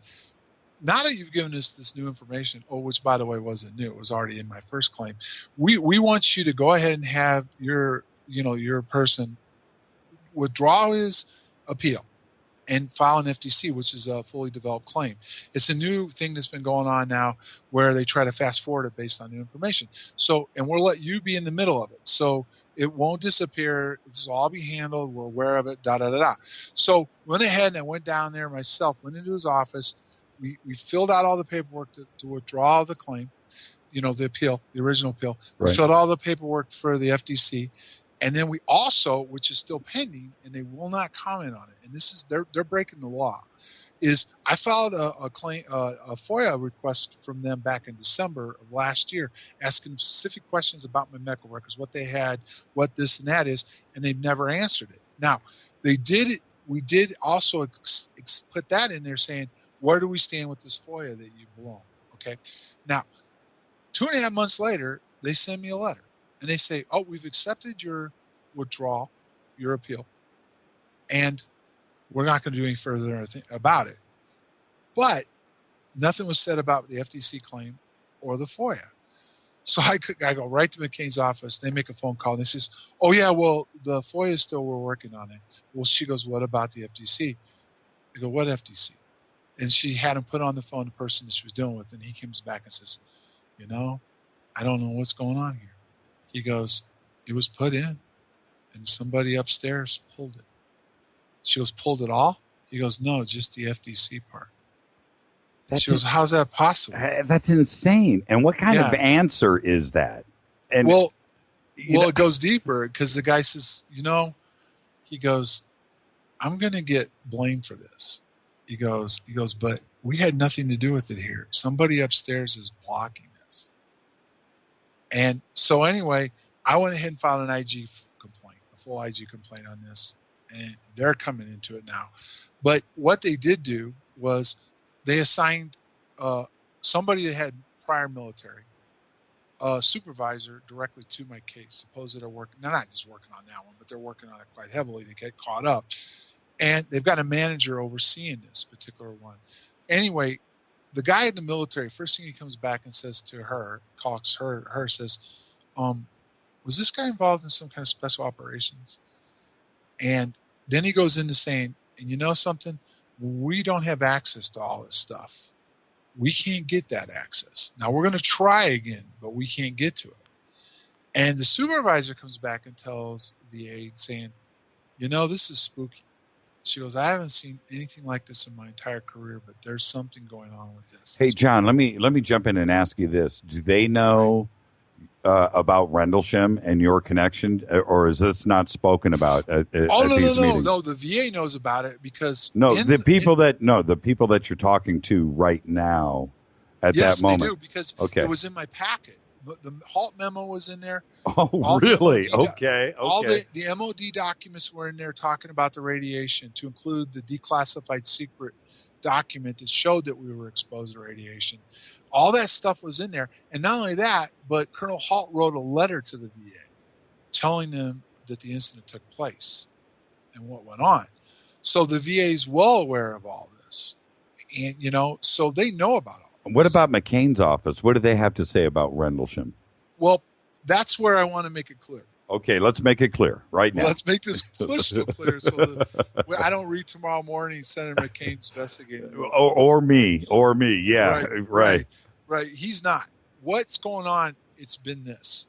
now that you've given us this new information, which by the way wasn't new, it was already in my first claim, we want you to go ahead and have your person withdraw his appeal and file an FTC, which is a fully developed claim. It's a new thing that's been going on now where they try to fast forward it based on new information. So, and we'll let you be in the middle of it. So it won't disappear. This will all be handled. We're aware of it, So went ahead and I went down there myself, went into his office. We filled out all the paperwork to withdraw the claim, the appeal, the original appeal. We filled out all the paperwork for the FTC. And then we also, which is still pending, and they will not comment on it, and this is they're breaking the law, is I filed a FOIA request from them back in December of last year, asking specific questions about my medical records, what they had, what this and that is, and they've never answered it. Now, we did also put that in there saying, where do we stand with this FOIA that you've blown? Okay. Now, 2.5 months later, they send me a letter. And they say, we've accepted your withdrawal, your appeal, and we're not going to do any further about it. But nothing was said about the FTC claim or the FOIA. So I go right to McCain's office. They make a phone call, and they says, oh, yeah, well, the FOIA is still, we're working on it. Well, she goes, what about the FTC? I go, what FTC? And she had him put on the phone the person that she was dealing with, and he comes back and says, I don't know what's going on here. He goes, it was put in, and somebody upstairs pulled it. She goes, pulled it all? He goes, no, just the FTC part. She goes, how's that possible? That's insane. And what kind of answer is that? And it goes deeper, because the guy says, he goes, I'm going to get blamed for this. He goes, but we had nothing to do with it here. Somebody upstairs is blocking this. And so anyway, I went ahead and filed an IG complaint, a full IG complaint on this, and they're coming into it now. But what they did do was they assigned somebody that had prior military, a supervisor directly to my case. Suppose that they're working, they're not just working on that one, but they're working on it quite heavily to get caught up. And they've got a manager overseeing this particular one. Anyway, the guy in the military, first thing he comes back and says to her, calls her says, was this guy involved in some kind of special operations? And then he goes into saying, and you know something? We don't have access to all this stuff. We can't get that access. Now, we're going to try again, but we can't get to it. And the supervisor comes back and tells the aide saying, you know, this is spooky. She goes, I haven't seen anything like this in my entire career, but there's something going on with this. Hey, John, let me jump in and ask you this. Do they know about Rendlesham and your connection, or is this not spoken about at these meetings? No. The VA knows about it because the people that you're talking to right now at that moment. Yes, they do, because it was in my packet. The halt memo was in there. Oh, really? Okay. All the MOD documents were in there talking about the radiation, to include the declassified secret document that showed that we were exposed to radiation. All that stuff was in there. And not only that, but Colonel Halt wrote a letter to the VA telling them that the incident took place and what went on. So the VA is well aware of all this. And, you know, so they know about all. What about McCain's office? What do they have to say about Rendlesham? Well, that's where I want to make it clear. Okay, let's make it clear right now. Let's make this crystal clear so that I don't read tomorrow morning Senator McCain's investigating. Or me. Yeah, right. He's not. What's going on, it's been this.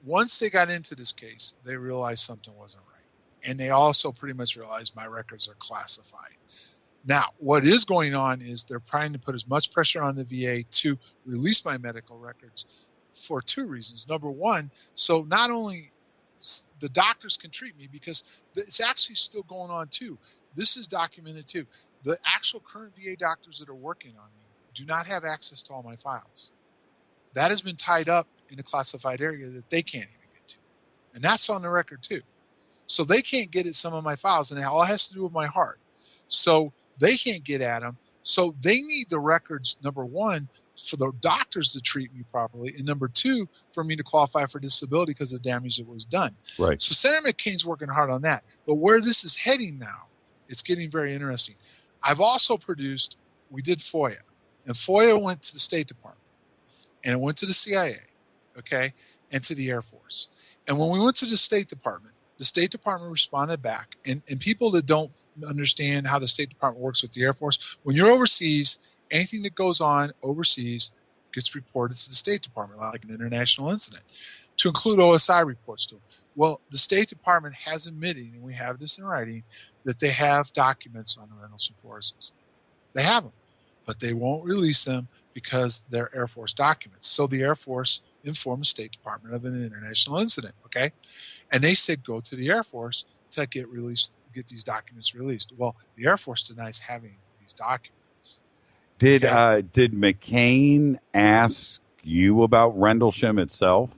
Once they got into this case, they realized something wasn't right. And they also pretty much realized my records are classified. Now, what is going on is they're trying to put as much pressure on the VA to release my medical records for two reasons. Number one, so not only the doctors can treat me, because it's actually still going on too. This is documented too. The actual current VA doctors that are working on me do not have access to all my files. That has been tied up in a classified area that they can't even get to. And that's on the record too. So they can't get at some of my files, and it all has to do with my heart. So they can't get at them. So they need the records, number one, for the doctors to treat me properly, and number two, for me to qualify for disability because of the damage that was done. Right. So Senator McCain's working hard on that. But where this is heading now, it's getting very interesting. I've also produced, we did FOIA, and FOIA went to the State Department, and it went to the CIA, okay, and to the Air Force. And when we went to the State Department responded back, and people that don't understand how the State Department works with the Air Force, when you're overseas, anything that goes on overseas gets reported to the State Department, like an international incident, to include OSI reports to them. Well, the State Department has admitted, and we have this in writing, that they have documents on the Renlesham Forest incident. They have them, but they won't release them because they're Air Force documents. So the Air Force informed the State Department of an international incident, okay? And they said go to the Air Force to get these documents released. Well, the Air Force denies having these documents. Did McCain ask you about Rendlesham itself?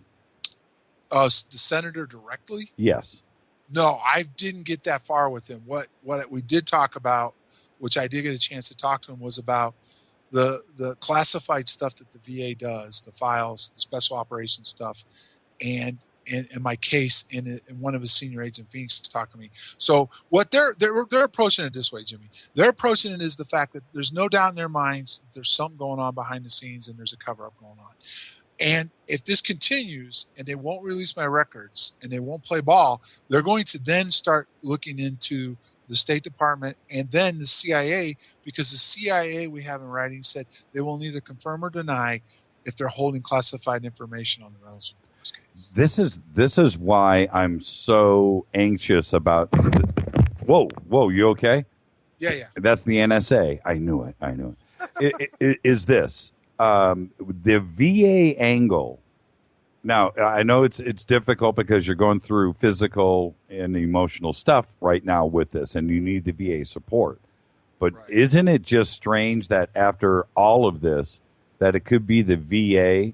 The senator directly? Yes. No, I didn't get that far with him. What we did talk about, which I did get a chance to talk to him, was about the classified stuff that the VA does, the files, the special operations stuff, and in my case, in one of his senior aides in Phoenix talked to me. So what they're approaching it this way, Jimmy. They're approaching it is the fact that there's no doubt in their minds that there's something going on behind the scenes and there's a cover-up going on. And if this continues and they won't release my records and they won't play ball, they're going to then start looking into the State Department and then the CIA, because the CIA, we have in writing, said they will neither confirm or deny if they're holding classified information on the Renlesham Forest case. This is why I'm so anxious about. Whoa, you okay? Yeah. That's the NSA. I knew it. Is this the VA angle? Now, I know it's difficult because you're going through physical and emotional stuff right now with this, and you need the VA support. But Isn't it just strange that after all of this, that it could be the VA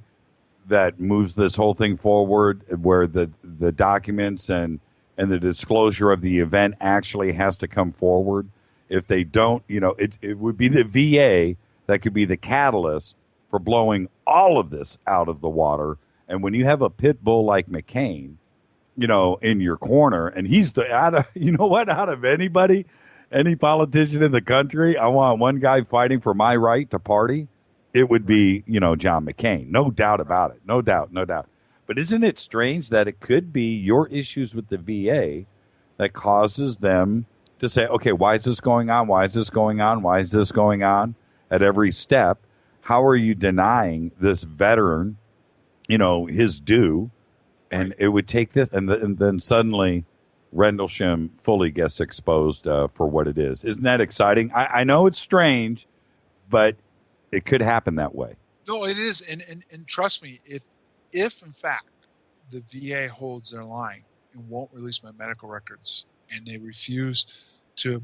that moves this whole thing forward, where the documents and the disclosure of the event actually has to come forward. If they don't, it would be the VA that could be the catalyst for blowing all of this out of the water. And when you have a pit bull like McCain, in your corner, and he's out of anybody, any politician in the country, I want one guy fighting for my right to party, it would be, John McCain. No doubt about it. No doubt. But isn't it strange that it could be your issues with the VA that causes them to say, okay, why is this going on? Why is this going on? Why is this going on at every step? How are you denying this veteran, his due? And it would take this, and then suddenly Rendlesham fully gets exposed for what it is. Isn't that exciting? I know it's strange, but it could happen that way. No, it is. And trust me, if in fact the VA holds their line and won't release my medical records, and they refuse to,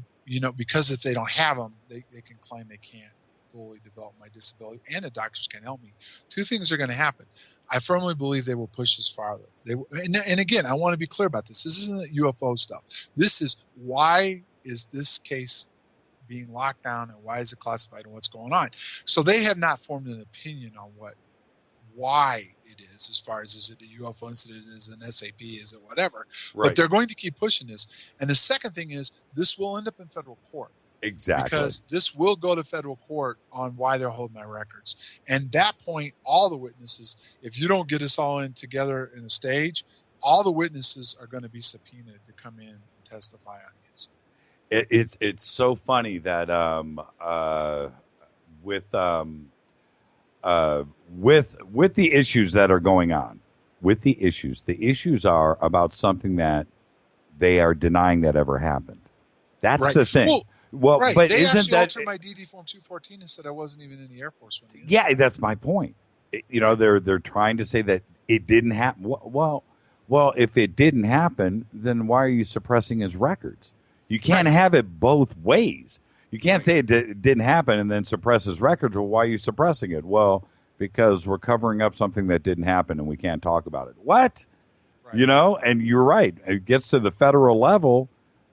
because if they don't have them, they can claim they can't fully develop my disability, and the doctors can't help me. Two things are going to happen. I firmly believe they will push this farther. And again, I want to be clear about this. This isn't UFO stuff. This is, why is this case being locked down, and why is it classified, and what's going on? So they have not formed an opinion on why it is, as far as, is it a UFO incident, is it an SAP, is it whatever. Right. But they're going to keep pushing this. And the second thing is, this will end up in federal court. Exactly. Because this will go to federal court on why they're holding my records. And at that point, all the witnesses, if you don't get us all in together in a stage, all the witnesses are going to be subpoenaed to come in and testify on these. It's so funny that with the issues that are going on, the issues are about something that they are denying that ever happened. That's right. The thing. Well, right. But they isn't actually that altered my DD form 214 and said I wasn't even in the Air Force when yeah, that's my point. They're trying to say that it didn't happen. Well, if it didn't happen, then why are you suppressing his records? You can't have it both ways. You can't say it didn't happen and then suppress his records. Well, why are you suppressing it? Well, because we're covering up something that didn't happen and we can't talk about it. What? Right. And you're right. It gets to the federal level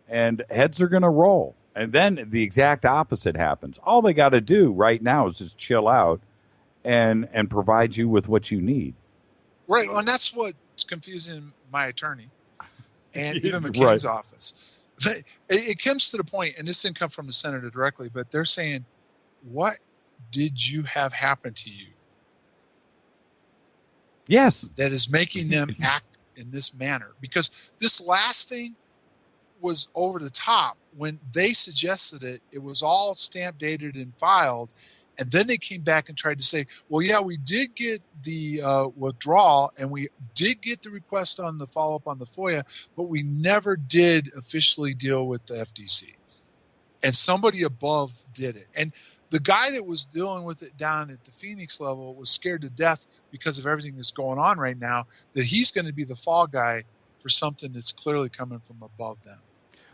and heads are going to roll. And then the exact opposite happens. All they got to do right now is just chill out and provide you with what you need. Right. And that's what's confusing my attorney and even McCain's office. It comes to the point, and this didn't come from the senator directly, but they're saying, what did you have happen to you? Yes. That is making them act in this manner. Because this last thing was over the top. When they suggested it, it was all stamped, dated, and filed. And then they came back and tried to say, well, yeah, we did get the withdrawal, and we did get the request on the follow-up on the FOIA, but we never did officially deal with the FDC. And somebody above did it. And the guy that was dealing with it down at the Phoenix level was scared to death because of everything that's going on right now, that he's going to be the fall guy for something that's clearly coming from above them.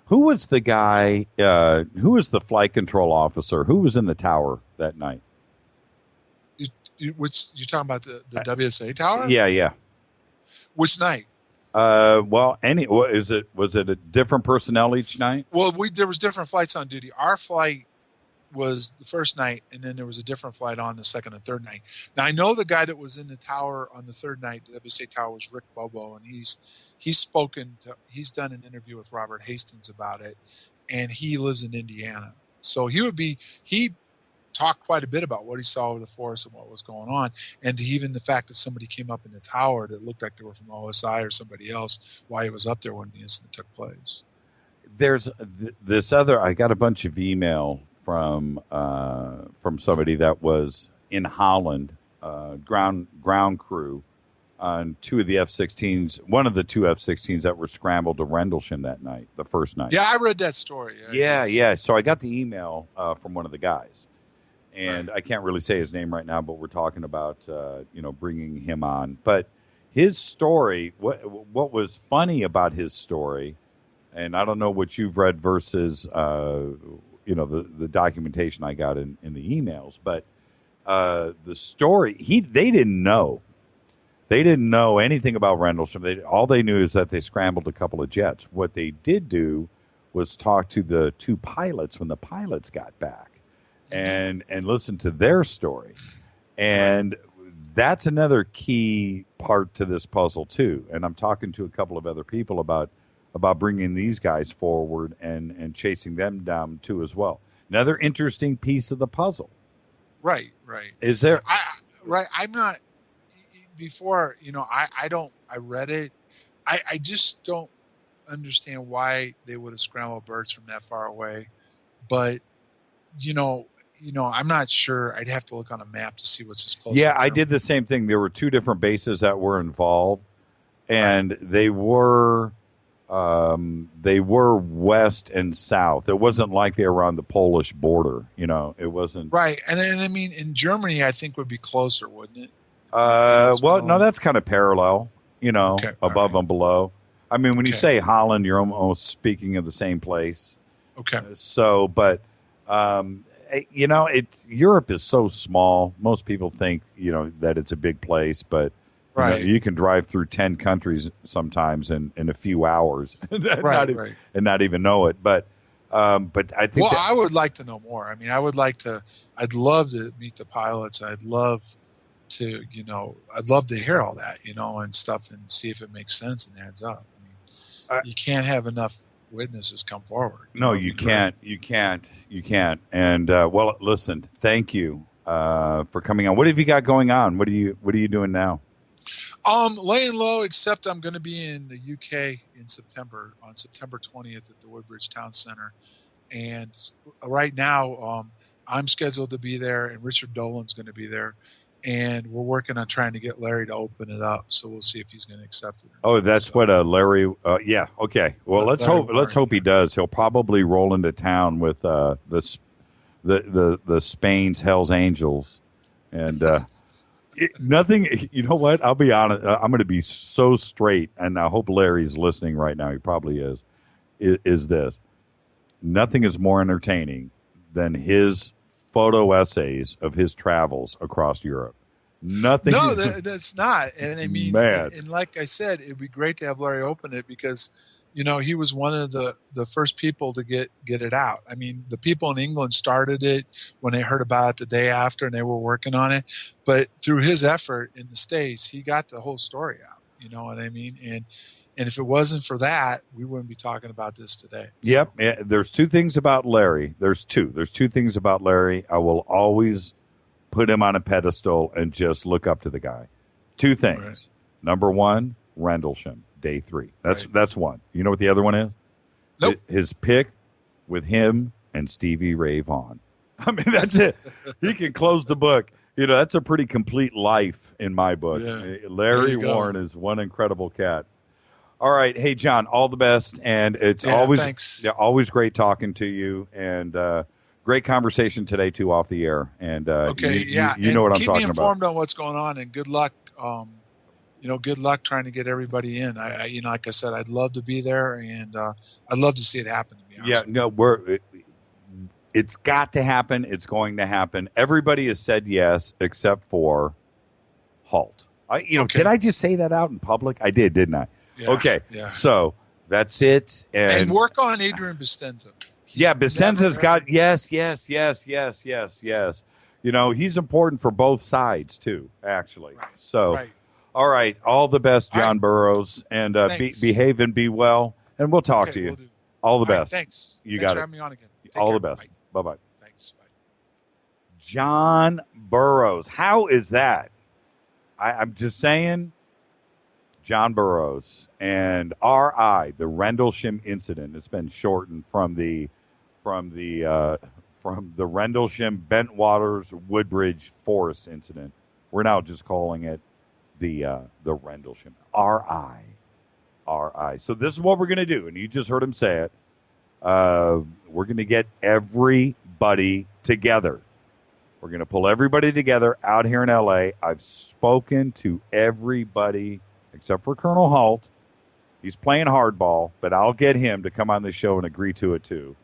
Who was the guy, who was the flight control officer? Who was in the tower that night? You're talking about the WSA tower? Yeah. Which night? Was it a different personnel each night? Well, there was different flights on duty. Our flight was the first night, and then there was a different flight on the second and third night. Now, I know the guy that was in the tower on the third night, the WSA tower, was Rick Bobo, and he's done an interview with Robert Hastings about it, and he lives in Indiana. So he talked quite a bit about what he saw over the forest and what was going on, and even the fact that somebody came up in the tower that looked like they were from OSI or somebody else while he was up there when the incident took place. There's this other, I got a bunch of email from somebody that was in Holland, ground crew on two of the F-16s, one of the two F-16s that were scrambled to Rendlesham that night, the first night. Yeah, I read that story. Yeah. So I got the email from one of the guys, and I can't really say his name right now, but we're talking about bringing him on. But his story, what was funny about his story, and I don't know what you've read versus the documentation I got in the emails, but the story, they didn't know They didn't know anything about Rendlesham. All they knew is that they scrambled a couple of jets. What they did do was talk to the two pilots when the pilots got back and listen to their story. And that's another key part to this puzzle, too. And I'm talking to a couple of other people about bringing these guys forward and chasing them down, too, as well. Another interesting piece of the puzzle. Right. Is there... I'm not... Before, I read it. I just don't understand why they would have scrambled birds from that far away. But, I'm not sure. I'd have to look on a map to see what's as close. Yeah, I did the same thing. There were two different bases that were involved, and they were west and south. It wasn't like they were on the Polish border. It wasn't. Right, and I mean, in Germany, I think would be closer, wouldn't it? No, that's kind of parallel, above and below. I mean, when you say Holland, you're almost speaking of the same place. Okay. Europe is so small. Most people think, that it's a big place, but you can drive through 10 countries sometimes in a few hours and not even know it. But I think. Well, I would like to know more. I mean, I'd love to meet the pilots. I'd love to hear all that, and stuff, and see if it makes sense and adds up. I mean, you can't have enough witnesses come forward. No, you can't. You can't. And well, listen, thank you for coming on. What have you got going on? What are you doing now? Laying low, except I'm going to be in the UK in September, on September 20th at the Woodbridge Town Center. And right now, I'm scheduled to be there, and Richard Dolan's going to be there. And we're working on trying to get Larry to open it up, so we'll see if he's going to accept it. Oh, that's what Larry. Yeah, okay. Well, let's hope he does. He'll probably roll into town with the Spain's Hell's Angels, and nothing. You know what? I'll be honest. I'm going to be so straight, and I hope Larry's listening right now. He probably is. Is this? Nothing is more entertaining than his photo essays of his travels across Europe. Nothing. No, that's not. And I mean, and like I said, it'd be great to have Larry open it because, he was one of the first people to get it out. I mean, the people in England started it when they heard about it the day after and they were working on it. But through his effort in the States, he got the whole story out. You know what I mean? And if it wasn't for that, we wouldn't be talking about this today. Yep. Yeah, there's two things about Larry. There's two things about Larry. I will always put him on a pedestal and just look up to the guy. Two things. Right. Number one, Rendlesham, day 3. That's one. You know what the other one is? Nope. His pick with him and Stevie Ray Vaughan. I mean, that's it. He can close the book. That's a pretty complete life in my book. Yeah. Larry Warren is one incredible cat. All right. Hey, John, all the best. And it's always great talking to you. And great conversation today, too, off the air. And you know what I'm talking about. Keep me informed on what's going on, and good luck. Good luck trying to get everybody in. Like I said, I'd love to be there, and I'd love to see it happen, to be honest. Yeah, no, it's got to happen. It's going to happen. Everybody has said yes, except for Halt. Did I just say that out in public? I did, didn't I? Yeah, okay, so that's it. And work on Adrian Bestenza. Bestenza's got yes. He's important for both sides too, actually. Right. So, all right, all the best, John Burroughs, and behave and be well, and we'll talk to you. All the best. Thanks. You got it. For having me on again. All the best. Bye-bye. Thanks. Bye. John Burroughs. How is that? I'm just saying. John Burroughs and R.I., the Rendlesham incident. It's been shortened from the Rendlesham Bentwaters Woodbridge Forest incident. We're now just calling it the Rendlesham. R.I. So this is what we're going to do, and you just heard him say it. We're going to get everybody together. We're going to pull everybody together out here in L.A. I've spoken to everybody except for Colonel Halt. He's playing hardball, but I'll get him to come on the show and agree to it too.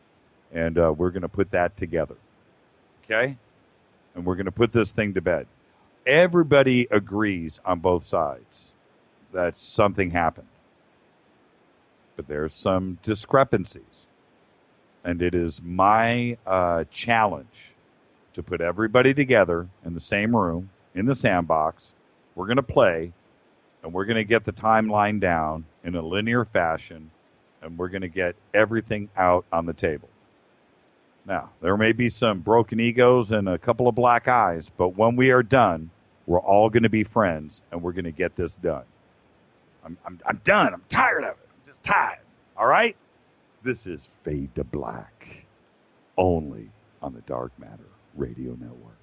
And we're going to put that together. Okay? And we're going to put this thing to bed. everybody agrees on both sides that something happened. But there's some discrepancies. And it is my challenge to put everybody together in the same room, in the sandbox. We're going to play, and we're going to get the timeline down in a linear fashion, and we're going to get everything out on the table. Now, there may be some broken egos and a couple of black eyes, but when we are done, we're all going to be friends, and we're going to get this done. I'm done. I'm tired of it. I'm just tired. All right? This is Fade to Black, only on the Dark Matter Radio Network.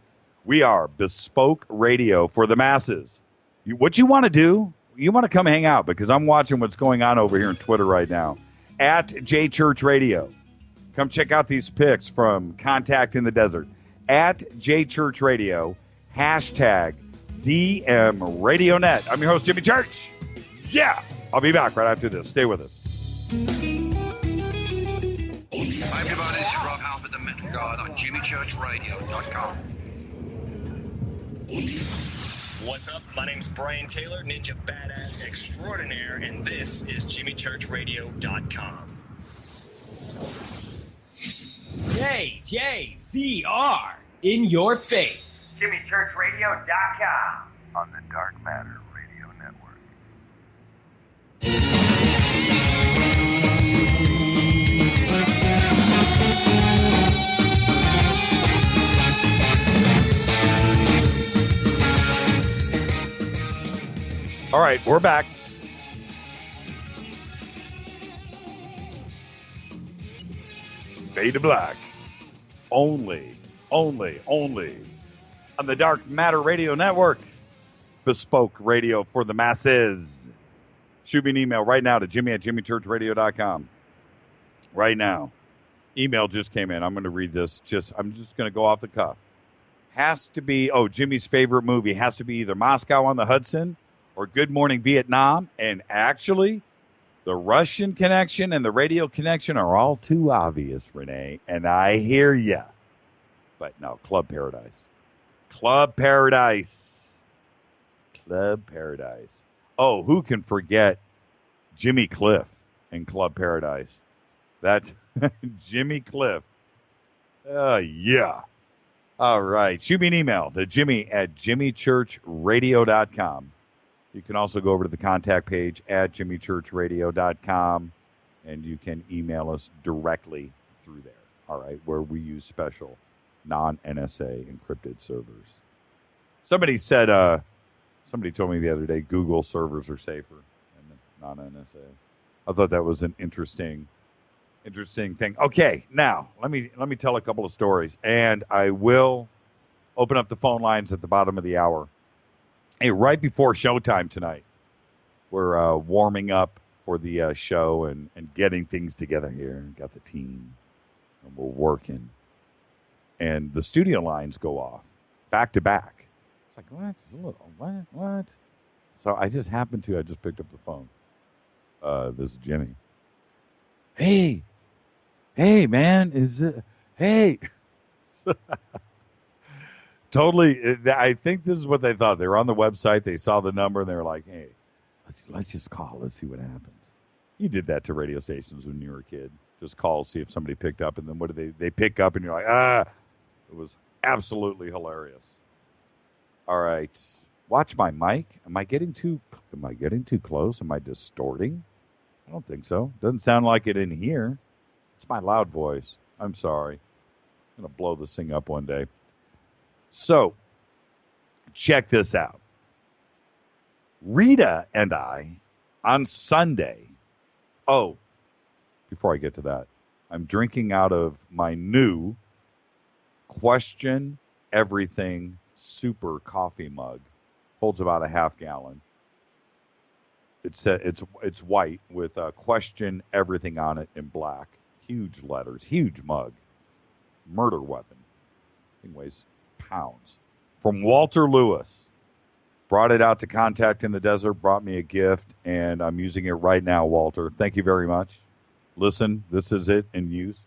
We are bespoke radio for the masses. What you want to do, you want to come hang out, because I'm watching what's going on over here on Twitter right now. At JChurch Radio. Come check out these pics from Contact in the Desert. At JChurch Radio, hashtag DM RadioNet. I'm your host, Jimmy Church. Yeah, I'll be back right after this. Stay with us. Hi everybody, this is Rob Halford, the Metal God on JimmyChurchRadio.com. What's up? My name's Brian Taylor, Ninja Badass Extraordinaire, and this is JimmyChurchRadio.com. JJZR in your face. JimmyChurchRadio.com on the Dark Matter Radio Network. All right, we're back. Fade to Black. Only on the Dark Matter Radio Network. Bespoke radio for the masses. Shoot me an email right now to Jimmy@JimmyChurchRadio.com. Right now. Email just came in. I'm going to read this. I'm just going to go off the cuff. Has to be, Jimmy's favorite movie has to be either Moscow on the Hudson or Good Morning Vietnam. And actually, the Russian connection and the radio connection are all too obvious, Renee. And I hear ya. But no, Club Paradise. Club Paradise. Club Paradise. Oh, who can forget Jimmy Cliff in Club Paradise? That Jimmy Cliff. Yeah. All right. Shoot me an email to Jimmy@JimmyChurchRadio.com. You can also go over to the contact page at JimmyChurchRadio.com, and you can email us directly through there, all right, where we use special non-NSA encrypted servers. Somebody said, somebody told me the other day, Google servers are safer than non-NSA. I thought that was an interesting thing. Okay, now, let me tell a couple of stories, and I will open up the phone lines at the bottom of the hour. Hey, right before showtime tonight, we're warming up for the show and getting things together here. Got the team, and we're working. And the studio lines go off back to back. It's like, what? So I just picked up the phone. This is Jimmy. Hey, man, hey. Totally, I think this is what they thought. They were on the website, they saw the number, and they were like, hey, let's just call. Let's see what happens. You did that to radio stations when you were a kid. Just call, see if somebody picked up, and then what do they pick up, and you're like, It was absolutely hilarious. All right. Watch my mic. Am I getting too close? Am I distorting? I don't think so. Doesn't sound like it in here. It's my loud voice. I'm sorry. I'm going to blow this thing up one day. So, check this out. Rita and I, on Sunday, before I get to that, I'm drinking out of my new Question Everything Super Coffee mug. Holds about a half gallon. It's white with Question Everything on it in black. Huge letters, huge mug. Murder weapon. Thing weighs pounds. From Walter Lewis. Brought it out to Contact in the Desert, brought me a gift, and I'm using it right now, Walter. Thank you very much. Listen, this is it in use.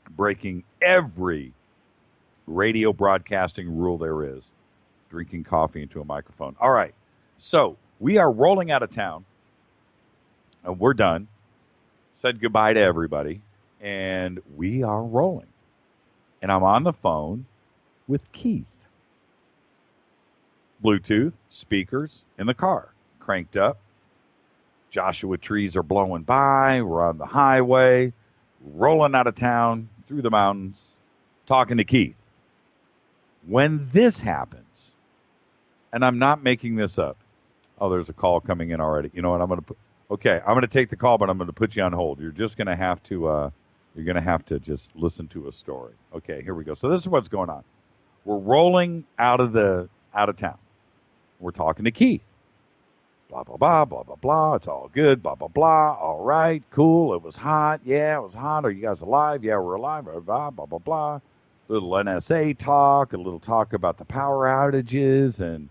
Breaking every radio broadcasting rule there is. Drinking coffee into a microphone. All right. So we are rolling out of town. We're done. Said goodbye to everybody. And we are rolling. And I'm on the phone with Keith. Bluetooth, speakers in the car, cranked up. Joshua trees are blowing by. We're on the highway, rolling out of town, through the mountains, talking to Keith. When this happens, and I'm not making this up. Oh, there's a call coming in already. You know what? I'm going to take the call, but I'm going to put you on hold. You're just going to have to, just listen to a story. Okay, here we go. So this is what's going on. We're rolling out of town. We're talking to Keith. Blah, blah, blah, blah, blah, blah. It's all good. Blah, blah, blah. All right, cool. It was hot. Yeah, it was hot. Are you guys alive? Yeah, we're alive. Blah, blah, blah, blah, blah. Little NSA talk, a little talk about the power outages and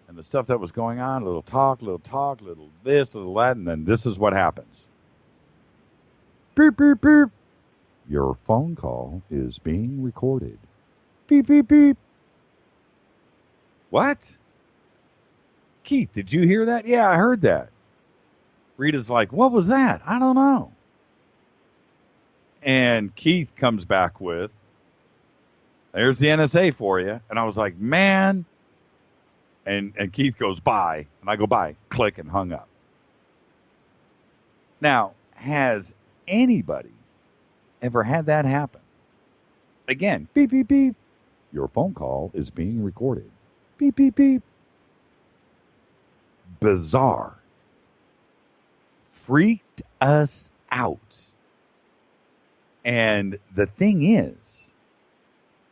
the stuff that was going on. A little talk, little this, little that. And then this is what happens. Beep, beep, beep. Your phone call is being recorded. Beep, beep, beep. What? Keith, did you hear that? Yeah, I heard that. Rita's like, what was that? I don't know. And Keith comes back with, there's the NSA for you. And I was like, man. And Keith goes, bye. And I go, bye. Click, and hung up. Now, has anybody ever had that happen? Again, beep, beep, beep. Your phone call is being recorded. Beep, beep, beep. Bizarre. Freaked us out. And the thing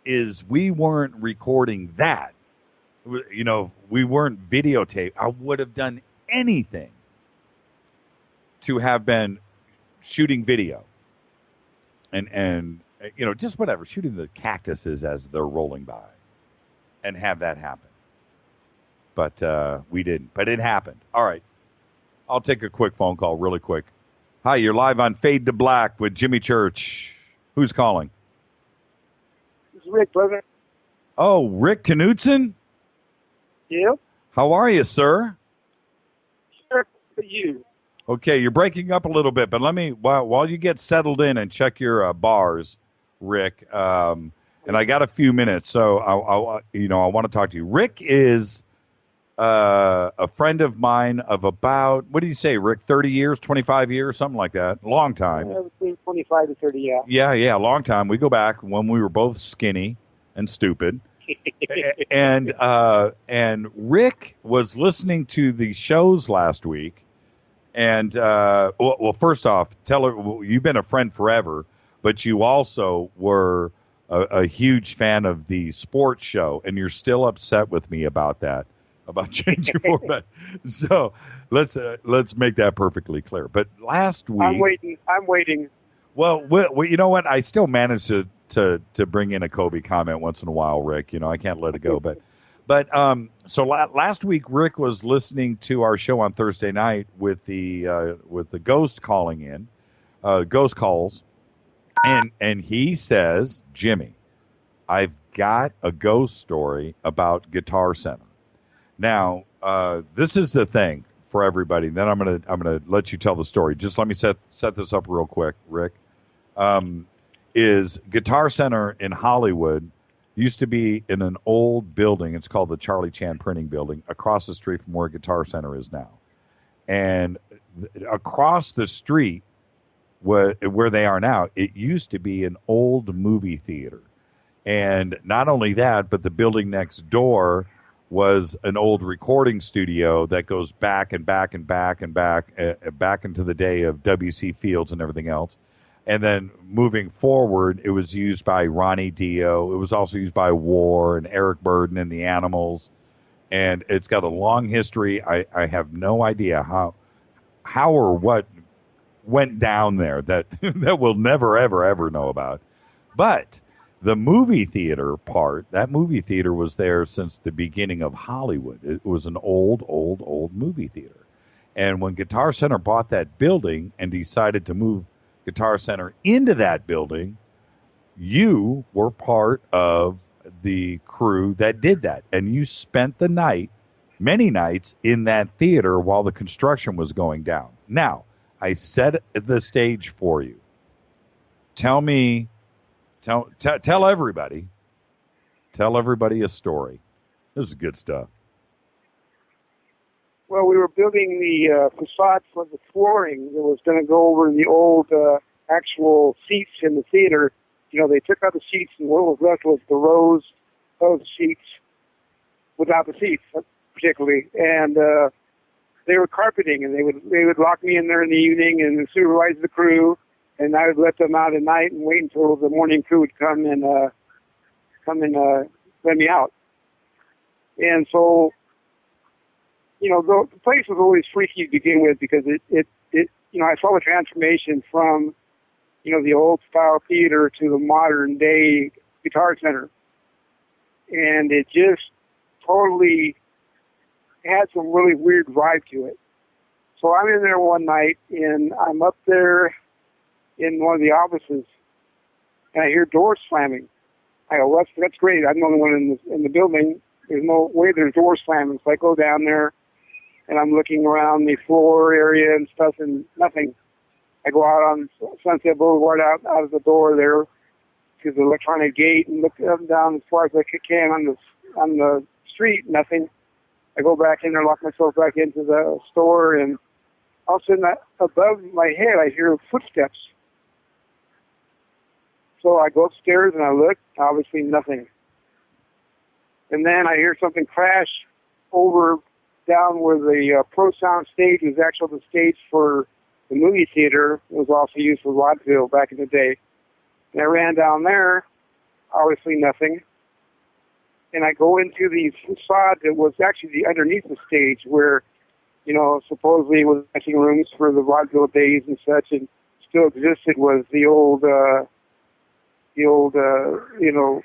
is we weren't recording that. You know, we weren't videotaped. I would have done anything to have been shooting video. And you know, just whatever, shooting the cactuses as they're rolling by and have that happen. But we didn't. But it happened. All right. I'll take a quick phone call really quick. Hi, you're live on Fade to Black with Jimmy Church. Who's calling? This is Rick, brother. Oh, Rick Knudsen? Yep. How are you, sir? Sure, for you. Okay, you're breaking up a little bit, but let me, while you get settled in and check your bars, Rick, and I got a few minutes, so I want to talk to you. Rick is a friend of mine of about, what do you say, Rick, 30 years, 25 years, something like that. Long time. Between 25 to 30, yeah. Yeah, long time. We go back when we were both skinny and stupid. and Rick was listening to the shows last week. And, well, first off, tell her, you've been a friend forever, but you also were a huge fan of the sports show, and you're still upset with me about that, about changing format. So let's make that perfectly clear. But last week... I'm waiting. Well, you know what? I still managed to bring in a Kobe comment once in a while, Rick. You know, I can't let it go, But so last week, Rick was listening to our show on Thursday night with the ghost calling in, ghost calls, and he says, Jimmy, I've got a ghost story about Guitar Center. Now, this is the thing for everybody. Then I'm gonna let you tell the story. Just let me set this up real quick, Rick. Is Guitar Center in Hollywood used to be in an old building. It's called the Charlie Chan Printing Building, across the street from where Guitar Center is now. And across the street, where they are now, it used to be an old movie theater. And not only that, but the building next door was an old recording studio that goes back and back and back and back into the day of W.C. Fields and everything else. And then moving forward, it was used by Ronnie Dio. It was also used by War and Eric Burden and the Animals. And it's got a long history. I have no idea how or what went down there that we'll never, ever know about. But the movie theater part, that movie theater was there since the beginning of Hollywood. It was an old movie theater. And when Guitar Center bought that building and decided to move Guitar Center into that building, you were part of the crew that did that, and you spent the night, many nights, in that theater while the construction was going down. Now, I set the stage for you. Tell everybody a story. This is good stuff. Well, we were building the facade for the flooring that was going to go over the old actual seats in the theater. You know, they took out the seats, and what was left was the rows of seats without the seats, particularly. And they were carpeting, and they would lock me in there in the evening and supervise the crew, and I would let them out at night and wait until the morning crew would come and let me out. And so, you know, the place was always freaky to begin with because it you know, I saw the transformation from, you know, the old style theater to the modern day Guitar Center. And it just totally had some really weird vibe to it. So I'm in there one night, and I'm up there in one of the offices, and I hear doors slamming. I go, well, that's great. I'm the only one in the building. There's no way there's doors slamming. So I go down there, and I'm looking around the floor area and stuff, and nothing. I go out on Sunset Boulevard, out of the door there to the electronic gate, and look up and down as far as I can on the street. Nothing. I go back in there, lock myself back into the store, and all of a sudden, above my head, I hear footsteps. So I go upstairs and I look, obviously nothing. And then I hear something crash over down where the Pro Sound stage is actually the stage for the movie theater. It was also used for vaudeville back in the day. And I ran down there, obviously nothing. And I go into the facade that was actually underneath the stage where, you know, supposedly was acting rooms for the vaudeville days and such, and still existed was the old you know,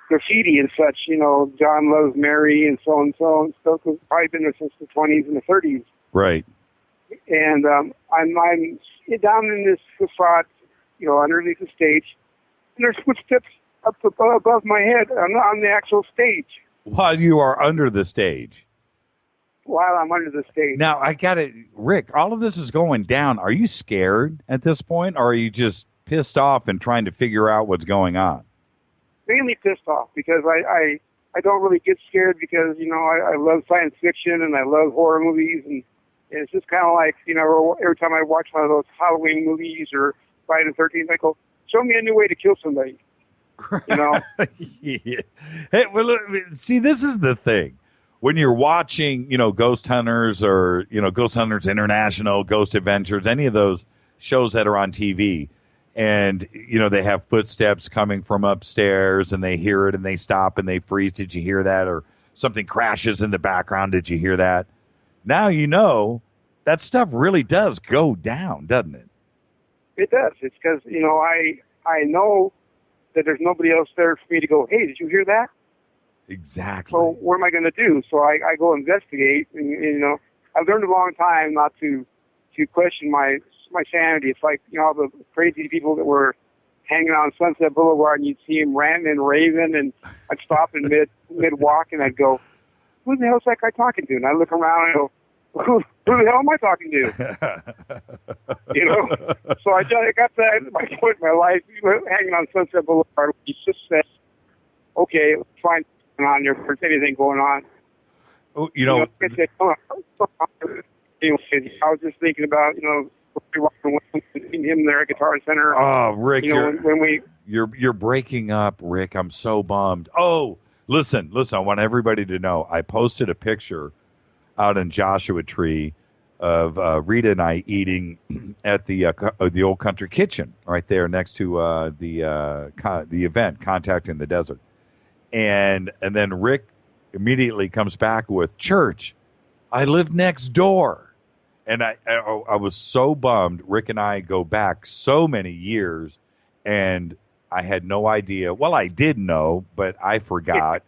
graffiti and such, you know, John Loves Mary and so on and so on. Stuff has probably been there since the 20s and the 30s. Right. And I'm down in this facade, you know, underneath the stage, and there's footsteps up above my head on the actual stage. While you are under the stage. While I'm under the stage. Now, I got it. Rick, all of this is going down. Are you scared at this point, or are you just pissed off and trying to figure out what's going on? Mainly pissed off because I don't really get scared because, you know, I love science fiction and I love horror movies, and it's just kind of like, you know, every time I watch one of those Halloween movies or Friday the 13th, I go, show me a new way to kill somebody. You know? Yeah. Hey, well, look, see, this is the thing. When you're watching, you know, Ghost Hunters or, you know, Ghost Hunters International, Ghost Adventures, any of those shows that are on TV, and, you know, they have footsteps coming from upstairs and they hear it and they stop and they freeze. Did you hear that? Or something crashes in the background. Did you hear that? Now you know that stuff really does go down, doesn't it? It does. It's because, you know, I know that there's nobody else there for me to go, hey, did you hear that? Exactly. So what am I going to do? So I go investigate. And, you know, I've learned a long time not to question my sanity. It's like, you know, all the crazy people that were hanging on Sunset Boulevard, and you'd see them ranting and raving, and I'd stop in mid walk, and I'd go, who the hell's that guy talking to? And I look around and I go, who the hell am I talking to? You know? So I got that at my point in my life, hanging on Sunset Boulevard. You just said, okay, let's find something on there if there's anything going on. Oh, you know, I was just thinking about, you know, him there at Guitar Center. Oh, Rick, you know, you're breaking up, Rick. I'm so bummed. Oh, listen. I want everybody to know. I posted a picture out in Joshua Tree of Rita and I eating at the old country kitchen right there next to the event Contact in the Desert, and then Rick immediately comes back with, church, I live next door. And I was so bummed. Rick and I go back so many years, and I had no idea. Well, I did know, but I forgot.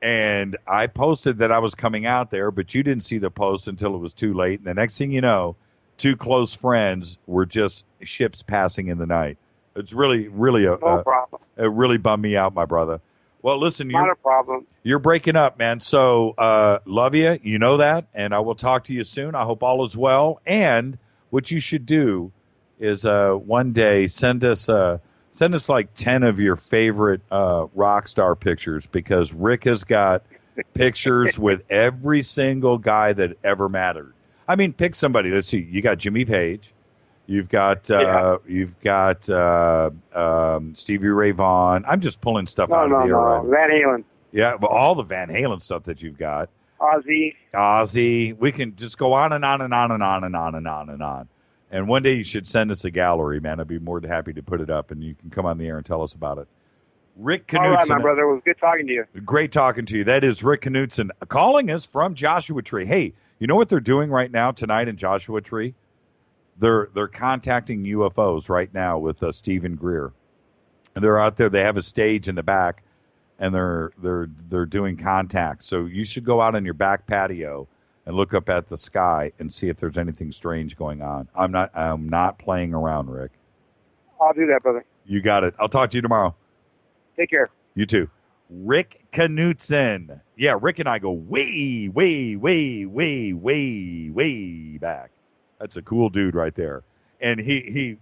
And I posted that I was coming out there, but you didn't see the post until it was too late. And the next thing you know, two close friends were just ships passing in the night. It's really, really no problem. It really bummed me out, my brother. Well, listen, Not a problem. You're breaking up, man. So love you. You know that. And I will talk to you soon. I hope all is well. And what you should do is one day send us like 10 of your favorite rock star pictures, because Rick has got pictures with every single guy that ever mattered. I mean, pick somebody. Let's see. You got Jimmy Page. You've got Stevie Ray Vaughan. I'm just pulling stuff out of the air. Right? Van Halen. Yeah, but all the Van Halen stuff that you've got. Ozzy. We can just go on and on and on and on and on and on and on. And one day you should send us a gallery, man. I'd be more than happy to put it up, and you can come on the air and tell us about it. Rick Knutson. All right, my brother. It was good talking to you. Great talking to you. That is Rick Knutson calling us from Joshua Tree. Hey, you know what they're doing right now tonight in Joshua Tree? They're contacting UFOs right now with Stephen Greer. And they're out there. They have a stage in the back, and they're doing contacts. So you should go out on your back patio and look up at the sky and see if there's anything strange going on. I'm not playing around, Rick. I'll do that, brother. You got it. I'll talk to you tomorrow. Take care. You too. Rick Knutson. Yeah, Rick and I go way, way, way, way, way, way back. That's a cool dude right there. And he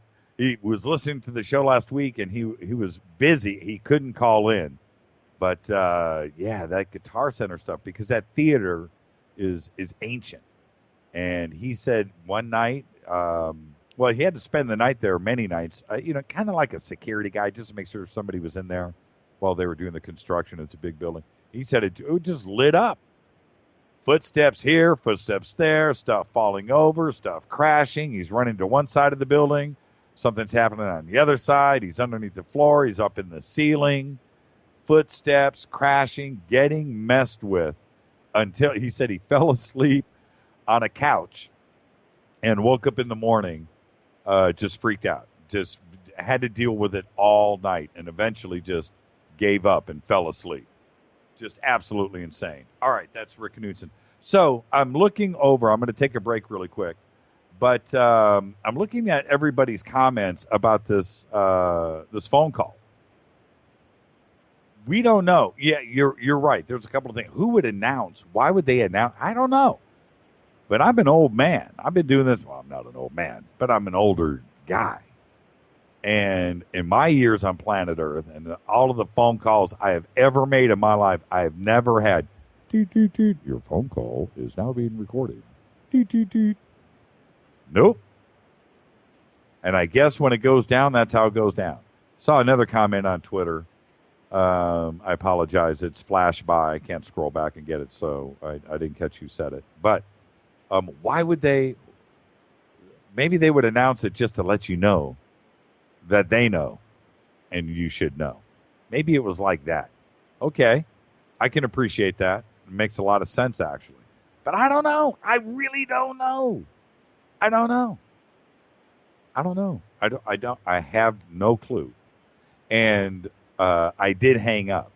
was listening to the show last week, and he was busy. He couldn't call in. But, yeah, that Guitar Center stuff, because that theater is ancient. And he said one night, well, he had to spend the night there many nights, kind of like a security guy, just to make sure somebody was in there while they were doing the construction. It's a big building. He said it just lit up. Footsteps here, footsteps there, stuff falling over, stuff crashing. He's running to one side of the building. Something's happening on the other side. He's underneath the floor. He's up in the ceiling. Footsteps crashing, getting messed with, until he said he fell asleep on a couch and woke up in the morning just freaked out. Just had to deal with it all night, and eventually just gave up and fell asleep. Just absolutely insane. All right, that's Rick Knutson. So I'm looking over. I'm going to take a break really quick. But I'm looking at everybody's comments about this this phone call. We don't know. Yeah, you're right. There's a couple of things. Who would announce? Why would they announce? I don't know. But I'm an old man. I've been doing this. Well, I'm not an old man, but I'm an older guy. And in my years on planet Earth, and all of the phone calls I have ever made in my life, I have never had, toot, toot, toot, your phone call is now being recorded. Toot, toot, toot. Nope. And I guess when it goes down, that's how it goes down. Saw another comment on Twitter. I apologize. It's flashed by. I can't scroll back and get it, so I didn't catch who said it. But why would they? Maybe they would announce it just to let you know that they know, and you should know. Maybe it was like that. Okay, I can appreciate that. It makes a lot of sense, actually. But I don't know. I really don't know. I don't know. I have no clue. And I did hang up.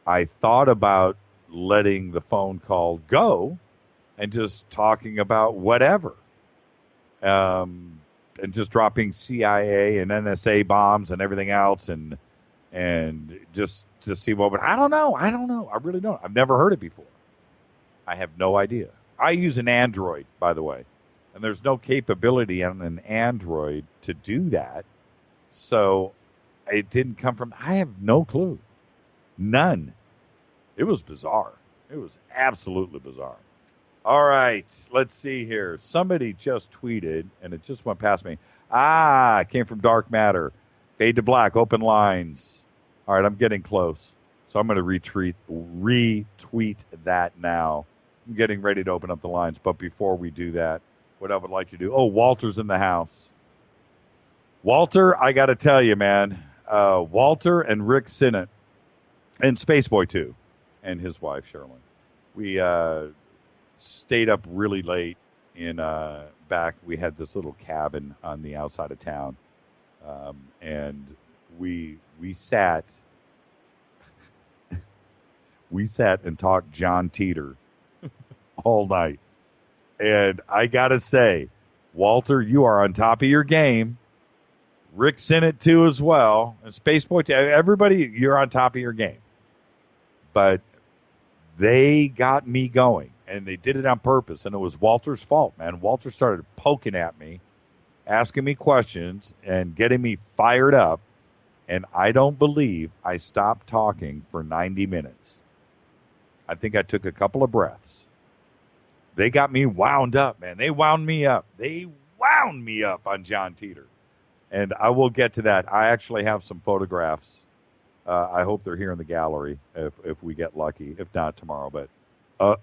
I thought about letting the phone call go and just talking about whatever. And just dropping CIA and NSA bombs and everything else, and just to see what would. I don't know. I really don't. I've never heard it before. I have no idea. I use an Android, by the way, and there's no capability on an Android to do that. So it didn't come from. I have no clue. None. It was bizarre. It was absolutely bizarre. All right, let's see here. Somebody just tweeted, and it just went past me. It came from Dark Matter. Fade to Black, open lines. All right, I'm getting close. So I'm going to retweet that now. I'm getting ready to open up the lines. But before we do that, what I would like to do. Oh, Walter's in the house. Walter, I got to tell you, man. Walter and Rick Sinnott, and Spaceboy, too, and his wife, Sherlyn. We stayed up really late in back. We had this little cabin on the outside of town, and we sat and talked John Teeter all night. And I gotta say, Walter, you are on top of your game. Rick Sinnott too as well, and Spaceboy too. Everybody, you're on top of your game. But they got me going, and they did it on purpose, and it was Walter's fault, man. Walter started poking at me, asking me questions, and getting me fired up, and I don't believe I stopped talking for 90 minutes. I think I took a couple of breaths. They got me wound up, man. They wound me up. They wound me up on John Teeter. And I will get to that. I actually have some photographs. I hope they're here in the gallery if we get lucky. If not, tomorrow. But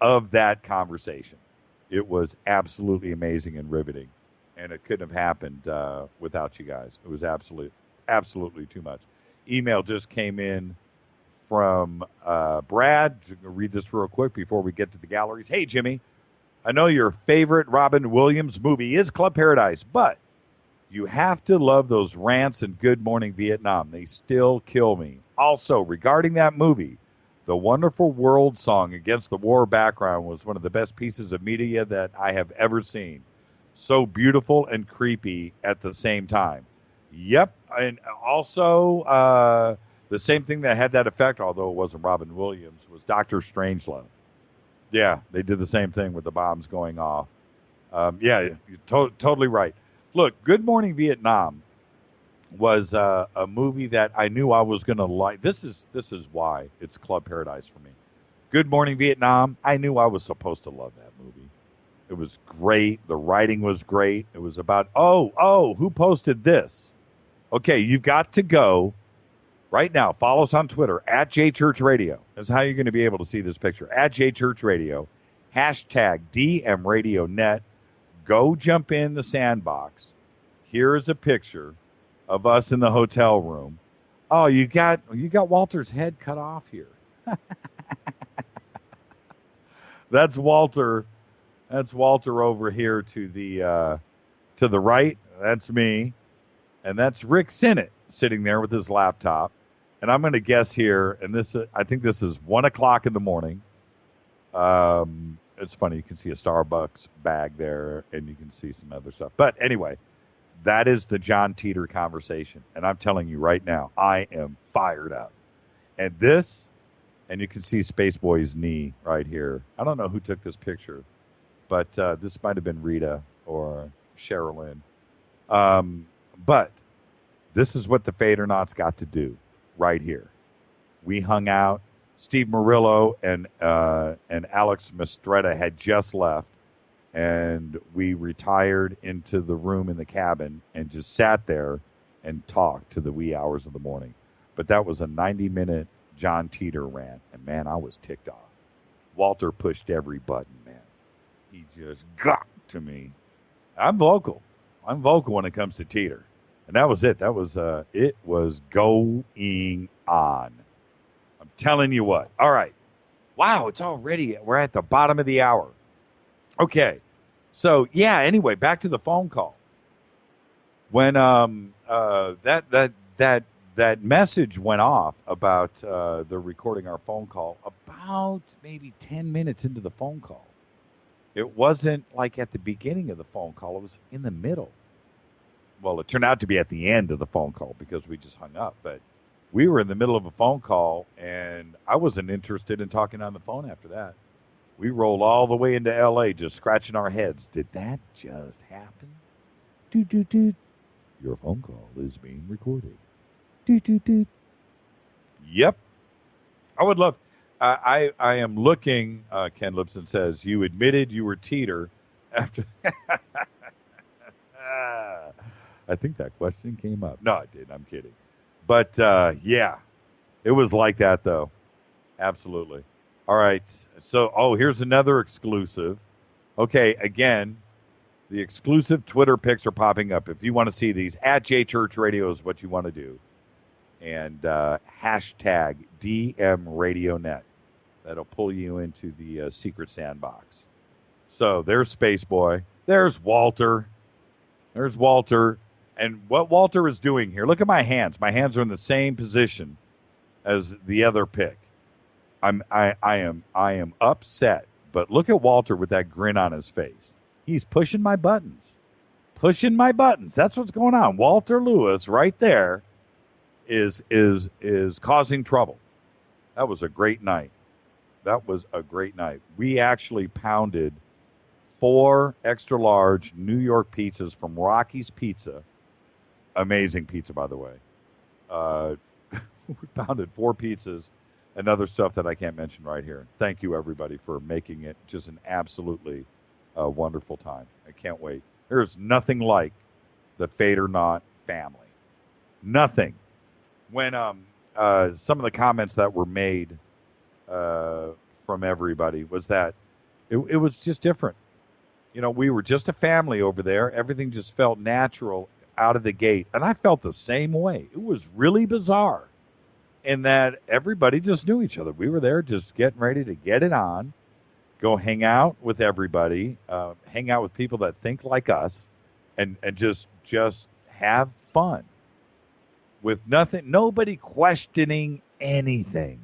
of that conversation. It was absolutely amazing and riveting. And it couldn't have happened without you guys. It was absolutely too much. Email just came in from Brad. I'll read this real quick before we get to the galleries. Hey, Jimmy. I know your favorite Robin Williams movie is Club Paradise, but you have to love those rants in Good Morning Vietnam. They still kill me. Also, regarding that movie, the Wonderful World song Against the War background was one of the best pieces of media that I have ever seen. So beautiful and creepy at the same time. Yep, and also the same thing that had that effect, although it wasn't Robin Williams, was Dr. Strangelove. Yeah, they did the same thing with the bombs going off. Yeah, you're totally right. Look, Good Morning Vietnam was a movie that I knew I was going to like. This is why it's Club Paradise for me. Good Morning Vietnam, I knew I was supposed to love that movie. It was great. The writing was great. It was about, who posted this? Okay, you've got to go right now. Follow us on Twitter, @JChurchRadio. That's how you're going to be able to see this picture. @JChurchRadio, #DMRadioNet. Go jump in the sandbox. Here is a picture of us in the hotel room. Oh, you got Walter's head cut off here. That's Walter. That's Walter over here to the right. That's me. And that's Rick Sinnott sitting there with his laptop. And I'm going to guess here, and I think this is 1 o'clock in the morning. It's funny. You can see a Starbucks bag there, and you can see some other stuff. But anyway, that is the John Teeter conversation. And I'm telling you right now, I am fired up. And and you can see Spaceboy's knee right here. I don't know who took this picture, but this might have been Rita or Sherilyn. But this is what the Fadernauts got to do right here. We hung out. Steve Murillo and Alex Mastretta had just left, and we retired into the room in the cabin and just sat there and talked to the wee hours of the morning. But that was a 90-minute John Teeter rant, and, man, I was ticked off. Walter pushed every button, man. He just got to me. I'm vocal. I'm vocal when it comes to Teeter. And that was it. That was it was going on. I'm telling you what. All right. Wow, it's already, we're at the bottom of the hour. Okay. So, yeah, anyway, back to the phone call. When that message went off about the recording our phone call about maybe 10 minutes into the phone call. It wasn't like at the beginning of the phone call. It was in the middle. Well, it turned out to be at the end of the phone call because we just hung up. But we were in the middle of a phone call, and I wasn't interested in talking on the phone after that. We rolled all the way into L.A. just scratching our heads. Did that just happen? Doot, doot, doot. Your phone call is being recorded. Doot, doot, doot. Yep. I would love... I am looking, Ken Lipson says, you admitted you were Teeter after... I think that question came up. No, it didn't. I'm kidding. But, yeah, it was like that, though. Absolutely. All right. So, here's another exclusive. Okay, again, the exclusive Twitter pics are popping up. If you want to see these, @JChurchRadio is what you want to do. And hashtag DMRadioNet. That'll pull you into the secret sandbox. So there's Spaceboy. There's Walter. There's Walter. And what Walter is doing here, look at my hands. My hands are in the same position as the other pic. I am upset. But look at Walter with that grin on his face. He's pushing my buttons. Pushing my buttons. That's what's going on. Walter Lewis right there is causing trouble. That was a great night. That was a great night. We actually pounded 4 extra large New York pizzas from Rocky's Pizza. Amazing pizza, by the way. We pounded 4 pizzas and other stuff that I can't mention right here. Thank you, everybody, for making it just an absolutely wonderful time. I can't wait. There's nothing like the Fadernauts family. Nothing. When some of the comments that were made from everybody was that it was just different. You know, we were just a family over there. Everything just felt natural out of the gate. And I felt the same way. It was really bizarre in that everybody just knew each other. We were there just getting ready to get it on, go hang out with everybody, hang out with people that think like us, and just have fun with nobody questioning anything.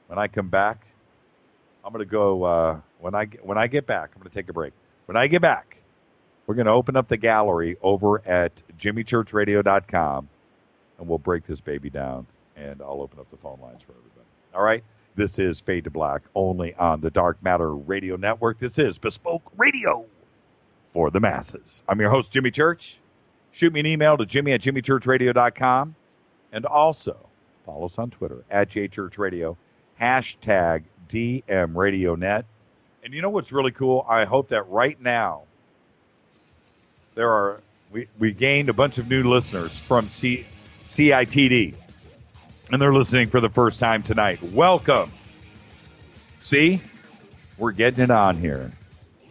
When I come back, I'm going to go, when I get back, I'm going to take a break. When I get back, we're going to open up the gallery over at jimmychurchradio.com, and we'll break this baby down, and I'll open up the phone lines for everybody. All right? This is Fade to Black, only on the Dark Matter Radio Network. This is Bespoke Radio for the masses. I'm your host, Jimmy Church. Shoot me an email to jimmy@jimmychurchradio.com, and also follow us on Twitter, @jchurchradio, #DMRadioNet. And you know what's really cool? I hope that right now we gained a bunch of new listeners from CITD, and they're listening for the first time tonight. Welcome. See, we're getting it on here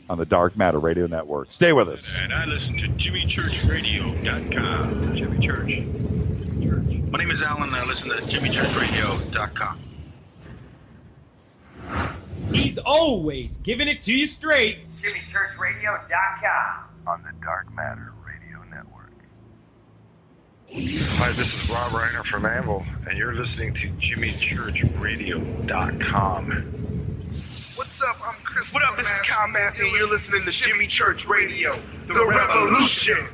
on the Dark Matter Radio Network. Stay with us. And I listen to jimmychurchradio.com. Jimmy Church. My name is Alan, and I listen to jimmychurchradio.com. He's always giving it to you straight. jimmychurchradio.com. On the Dark Matter Radio Network. Hi, this is Rob Reiner from Anvil, and you're listening to jimmychurchradio.com. What's up? I'm Chris. What up? This is Kyle Massey, and you're listening to Jimmy Church Radio, the Revolution.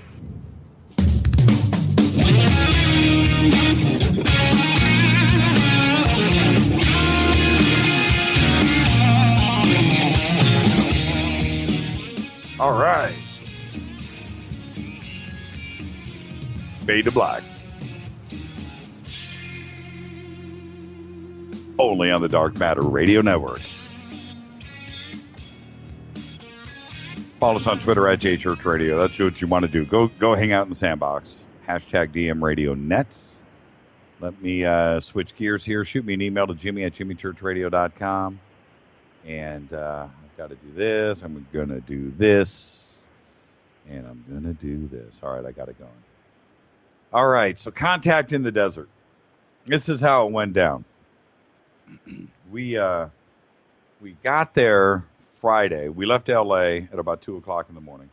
All right. Fade to Black. Only on the Dark Matter Radio Network. Follow us on Twitter @JChurchRadio. That's what you want to do. Go hang out in the sandbox. #DMRadioNets. Let me switch gears here. Shoot me an email to jimmy@jimmychurchradio.com. And I've got to do this. I'm going to do this. And I'm going to do this. All right, I got it going. All right, so contact in the desert. This is how it went down. We got there Friday. We left L.A. at about 2 o'clock in the morning.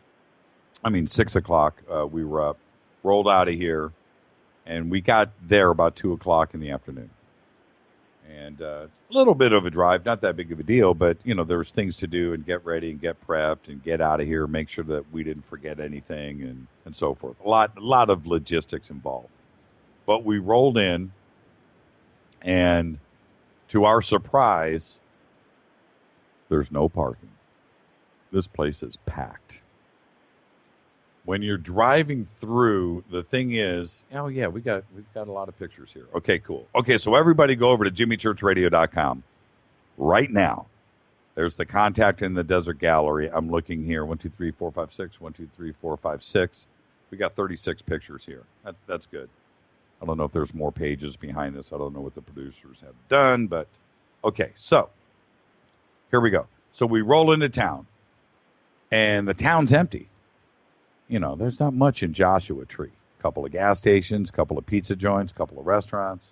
6 o'clock. We were up, rolled out of here, and we got there about 2 o'clock in the afternoon. And a little bit of a drive, not that big of a deal, but, there was things to do and get ready and get prepped and get out of here, make sure that we didn't forget anything and so forth. A lot of logistics involved. But we rolled in, and to our surprise, there's no parking. This place is packed. When you're driving through, the thing is, we've got a lot of pictures here. Okay, cool. Okay, so everybody go over to jimmychurchradio.com right now. There's the contact in the desert gallery. I'm looking here. 1, 2, 3, 4, 5, 6. 1, 2, 3, 4, 5, 6. We got 36 pictures here. That's good. I don't know if there's more pages behind this. I don't know what the producers have done, but okay. So here we go. So we roll into town, and the town's empty. There's not much in Joshua Tree. A couple of gas stations, a couple of pizza joints, a couple of restaurants,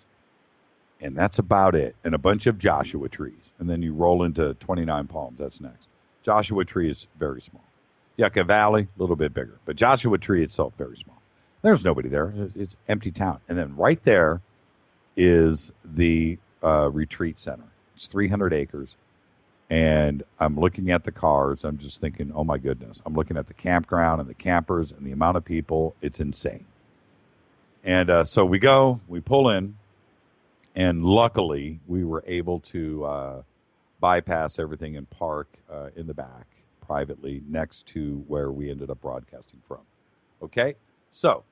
and that's about it. And a bunch of Joshua trees. And then you roll into 29 Palms. That's next. Joshua Tree is very small. Yucca Valley, a little bit bigger. But Joshua Tree itself, very small. There's nobody there. It's empty town. And then right there is the retreat center. It's 300 acres. And I'm looking at the cars. I'm just thinking, oh, my goodness. I'm looking at the campground and the campers and the amount of people. It's insane. And so we pull in, And luckily, we were able to bypass everything and park in the back privately next to where we ended up broadcasting from. Okay? So,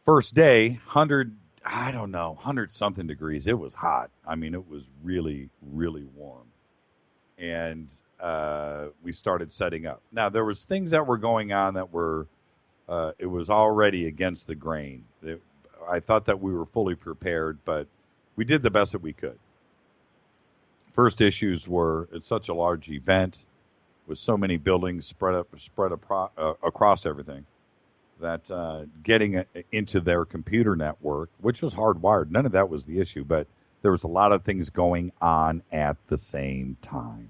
first day, 100-something degrees. It was hot. I mean, it was really, really warm. And we started setting up. Now, there was things that were going on that were, it was already against the grain. I thought that we were fully prepared, but we did the best that we could. First issues were, it's such a large event with so many buildings spread across everything, that getting into their computer network, which was hardwired, none of that was the issue, but there was a lot of things going on at the same time.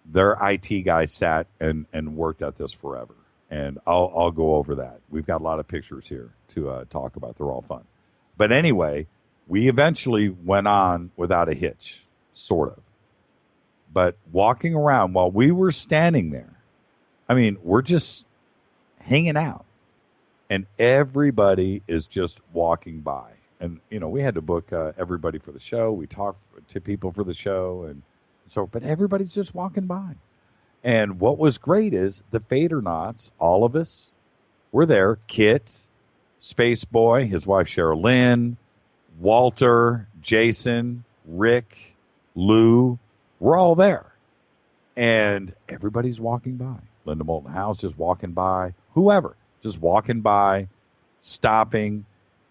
Their IT guy sat and worked at this forever, and I'll go over that. We've got a lot of pictures here to talk about. They're all fun. But anyway, we eventually went on without a hitch, sort of. But walking around while we were standing there, I mean, we're just hanging out, and everybody is just walking by. And, you know, we had to book everybody for the show. We talked to people for the show, and so, but everybody's just walking by. And what was great is the Fadernauts, all of us, were there. Kit, Space Boy, his wife Cheryl Lynn, Walter, Jason, Rick, Lou, we're all there. And everybody's walking by. Linda Moulton House just walking by. Whoever, just walking by, stopping,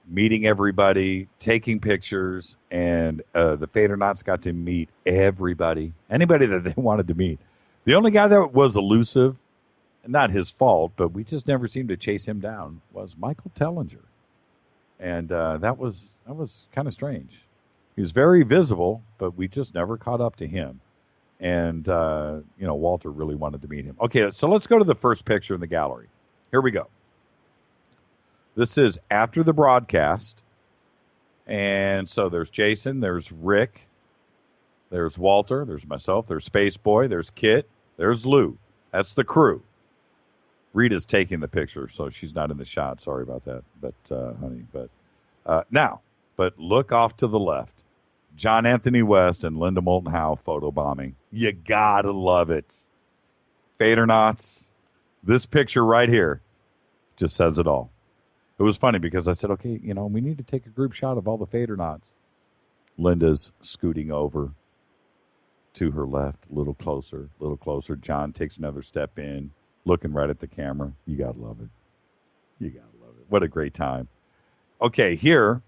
meeting everybody, taking pictures, and the Fadernauts got to meet everybody, anybody that they wanted to meet. The only guy that was elusive, not his fault, but we just never seemed to chase him down, was Michael Tellinger. And that was kind of strange. He was very visible, but we just never caught up to him. And, Walter really wanted to meet him. Okay, so let's go to the first picture in the gallery. Here we go. This is after the broadcast. And so there's Jason, there's Rick, there's Walter, there's myself, there's Space Boy, there's Kit, there's Lou. That's the crew. Rita's taking the picture, so she's not in the shot. Sorry about that, honey. But look off to the left. John Anthony West and Linda Moulton Howe photobombing. You gotta love it. Fadernauts. This picture right here just says it all. It was funny because I said, okay, we need to take a group shot of all the Fadernauts. Linda's scooting over to her left, a little closer. John takes another step in, looking right at the camera. You gotta love it. What a great time. Okay, here,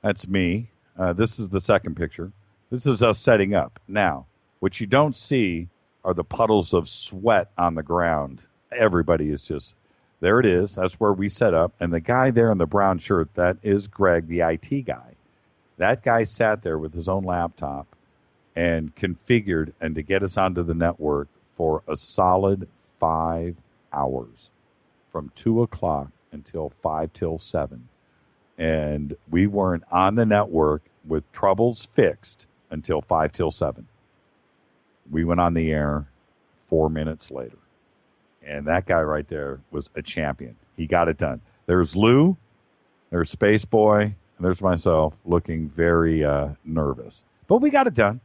that's me. This is the second picture. This is us setting up. Now, what you don't see are the puddles of sweat on the ground. Everybody is just, there it is. That's where we set up. And the guy there in the brown shirt, that is Greg, the IT guy. That guy sat there with his own laptop and configured and to get us onto the network for a solid 5 hours from 2 o'clock until 5 till 7. And we weren't on the network with troubles fixed until 5 till 7. We went on the air 4 minutes later. And that guy right there was a champion. He got it done. There's Lou, there's Space Boy, and there's myself looking very nervous. But we got it done.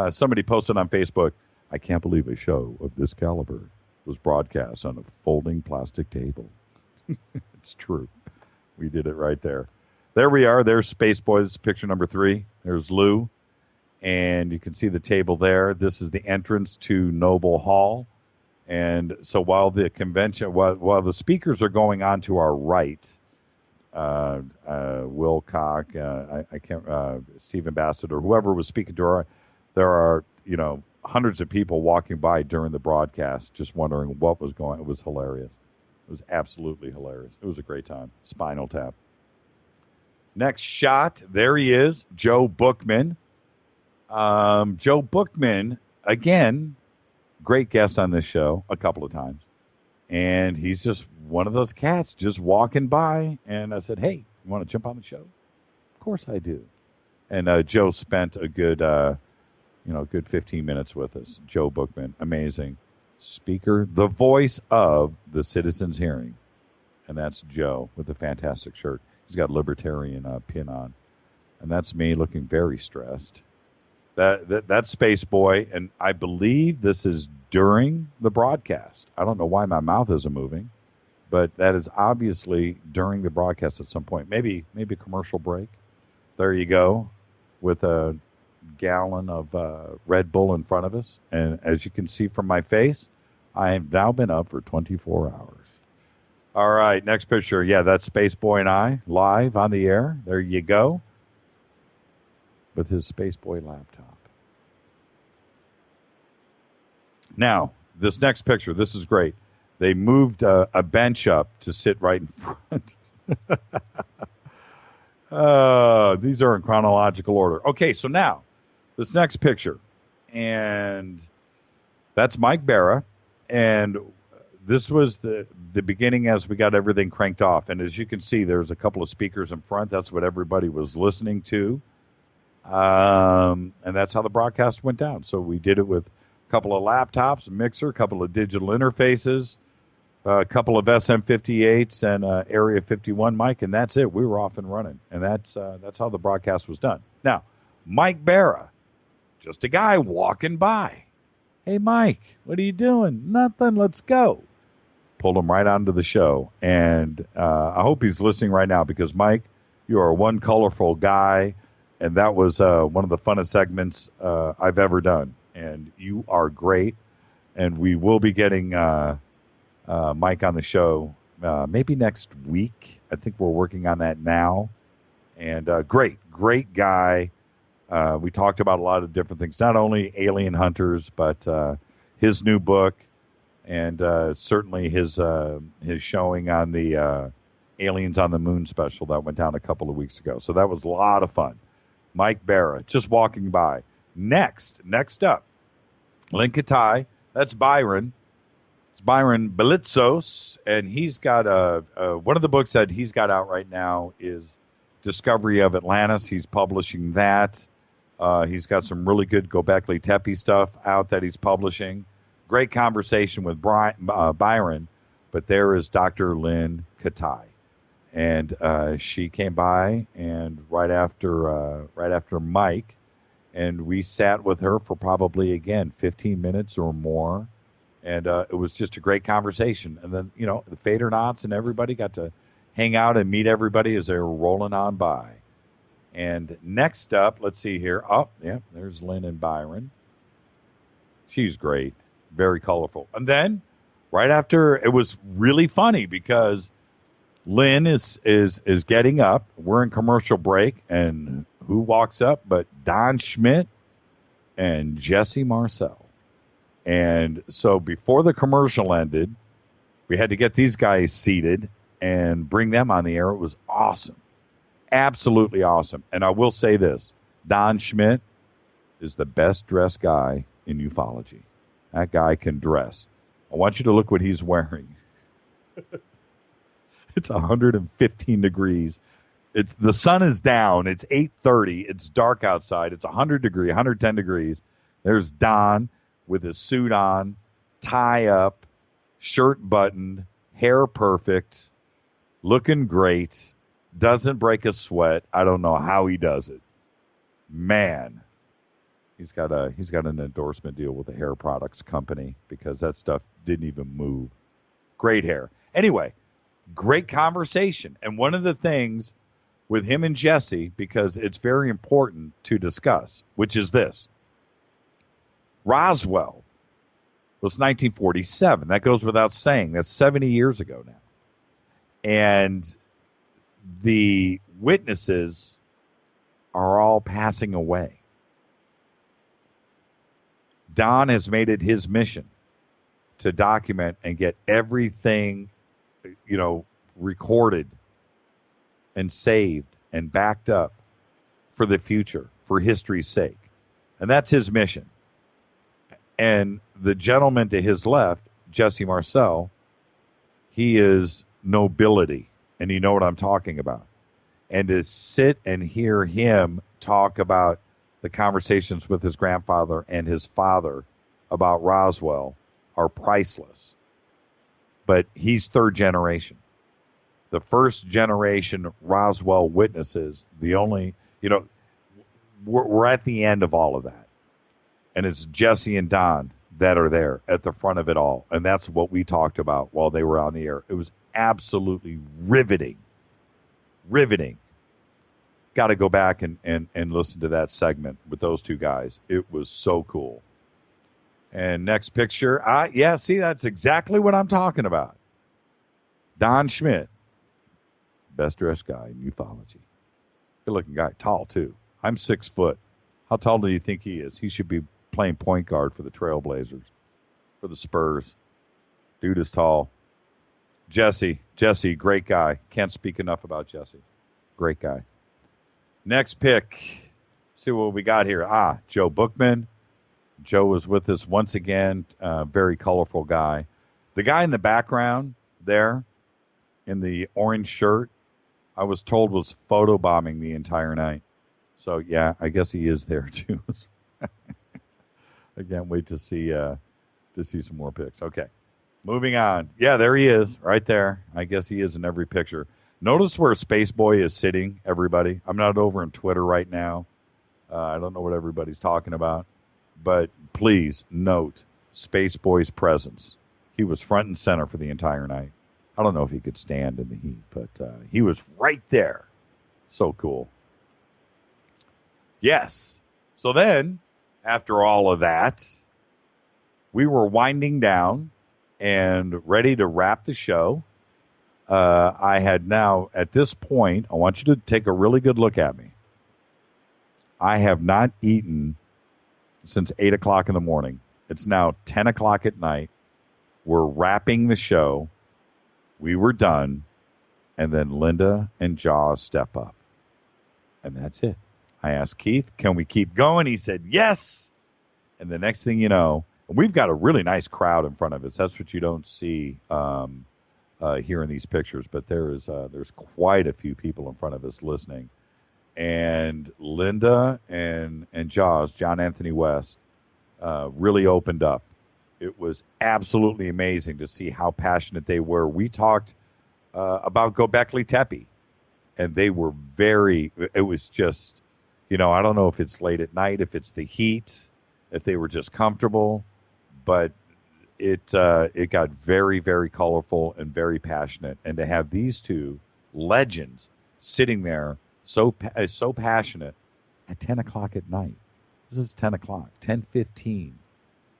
Somebody posted on Facebook, I can't believe a show of this caliber was broadcast on a folding plastic table. It's true. We did it right there. There we are. There's Space Boy. This is picture number 3. There's Lou. And you can see the table there. This is the entrance to Noble Hall. And so while the convention, while the speakers are going on to our right, Will Cock, Stephen Bassett, or whoever was speaking to our, there are, hundreds of people walking by during the broadcast just wondering what was going on. It was hilarious. It was absolutely hilarious. It was a great time. Spinal Tap. Next shot, there he is, Joe Bookman. Joe Bookman, again, great guest on this show a couple of times. And he's just one of those cats just walking by. And I said, hey, you want to jump on the show? Of course I do. And Joe spent a good 15 minutes with us. Joe Bookman, amazing speaker, the voice of the Citizens Hearing. And that's Joe with a fantastic shirt. He's got libertarian pin on. And that's me looking very stressed. That's Space Boy, and I believe this is during the broadcast. I don't know why my mouth isn't moving, but that is obviously during the broadcast at some point. Maybe a commercial break. There you go, with a gallon of Red Bull in front of us. And as you can see from my face, I have now been up for 24 hours. All right, next picture. Yeah, that's Space Boy and I live on the air. There you go. With his Space Boy laptop. Now, this next picture, this is great. They moved a bench up to sit right in front. These are in chronological order. Okay, so now, this next picture. And that's Mike Barra. And this was the beginning as we got everything cranked off. And as you can see, there's a couple of speakers in front. That's what everybody was listening to. And that's how the broadcast went down. So we did it with a couple of laptops, a mixer, a couple of digital interfaces, a couple of SM58s, and Area 51 mic, and that's it. We were off and running, and that's how the broadcast was done. Now, Mike Barra, just a guy walking by. Hey, Mike, what are you doing? Nothing. Let's go. Pulled him right onto the show, and I hope he's listening right now because, Mike, you are one colorful guy. And that was one of the funnest segments I've ever done. And you are great. And we will be getting Mike on the show maybe next week. I think we're working on that now. And great guy. We talked about a lot of different things, not only alien hunters, but his new book and certainly his showing on the Aliens on the Moon special that went down a couple of weeks ago. So that was a lot of fun. Mike Barra, just walking by. Next up, Linkatai. That's Byron. It's Byron Belitzos, and he's got one of the books that he's got out right now is Discovery of Atlantis. He's publishing that. He's got some really good Gobekli Tepe stuff out that he's publishing. Great conversation with Byron, but there is Dr. Lynn Katai. And she came by, and right after Mike, and we sat with her for probably, again, 15 minutes or more, and it was just a great conversation. And then, the Fadernauts and everybody got to hang out and meet everybody as they were rolling on by. And next up, let's see here. Oh, yeah, there's Lynn and Byron. She's great, very colorful. And then, right after, it was really funny because Lynn is getting up. We're in commercial break, and who walks up but Don Schmidt and Jesse Marcel. And so before the commercial ended, we had to get these guys seated and bring them on the air. It was awesome. Absolutely awesome. And I will say this, Don Schmidt is the best dressed guy in ufology. That guy can dress. I want you to look what he's wearing. It's 115 degrees. The sun is down. It's 8:30. It's dark outside. It's 110 degrees. There's Don with his suit on, tie up, shirt buttoned, hair perfect, looking great, doesn't break a sweat. I don't know how he does it. Man, he's got an endorsement deal with a hair products company because that stuff didn't even move. Great hair. Anyway, great conversation. And one of the things with him and Jesse, because it's very important to discuss, which is this. Roswell was 1947. That goes without saying. That's 70 years ago now. And the witnesses are all passing away. Don has made it his mission to document and get everything, recorded and saved and backed up for the future, for history's sake. And that's his mission. And the gentleman to his left, Jesse Marcel, he is nobility. And you know what I'm talking about. And to sit and hear him talk about the conversations with his grandfather and his father about Roswell are priceless. But he's third generation. the first generation Roswell witnesses, the only, we're at the end of all of that. And it's Jesse and Don that are there at the front of it all. And that's what we talked about while they were on the air. It was absolutely riveting. Riveting. Got to go back and listen to that segment with those two guys. It was so cool. And next picture. Yeah, see, that's exactly what I'm talking about. Don Schmidt. Best dressed guy in ufology. Good looking guy. Tall, too. I'm 6 foot. How tall do you think he is? He should be playing point guard for the Trailblazers, for the Spurs. Dude is tall. Jesse, great guy. Can't speak enough about Jesse. Great guy. Next pick. See what we got here. Joe Bookman. Joe was with us once again. Very colorful guy. The guy in the background there in the orange shirt, I was told was photobombing the entire night. So, yeah, I guess he is there, too. I can't wait to see some more pics. Okay, moving on. Yeah, there he is, right there. I guess he is in every picture. Notice where Space Boy is sitting, everybody. I'm not over on Twitter right now. I don't know what everybody's talking about. But please note Space Boy's presence. He was front and center for the entire night. I don't know if he could stand in the heat, but he was right there. So cool. Yes. So then, after all of that, we were winding down and ready to wrap the show. I had now, at this point, I want you to take a really good look at me. I have not eaten since 8 o'clock in the morning. It's now 10 o'clock at night. We're wrapping the show. We were done. And then Linda and Jaws step up. And that's it. I asked Keith, can we keep going? He said, yes. And the next thing you know, we've got a really nice crowd in front of us. That's what you don't see here in these pictures. But there's quite a few people in front of us listening. And Linda and Jaws, John Anthony West, really opened up. It was absolutely amazing to see how passionate they were. We talked about Göbekli Tepe, and they were it was just, I don't know if it's late at night, if it's the heat, if they were just comfortable, but it got very, very colorful and very passionate. And to have these two legends sitting there so passionate at 10 o'clock at night. This is 10 o'clock, 10:15,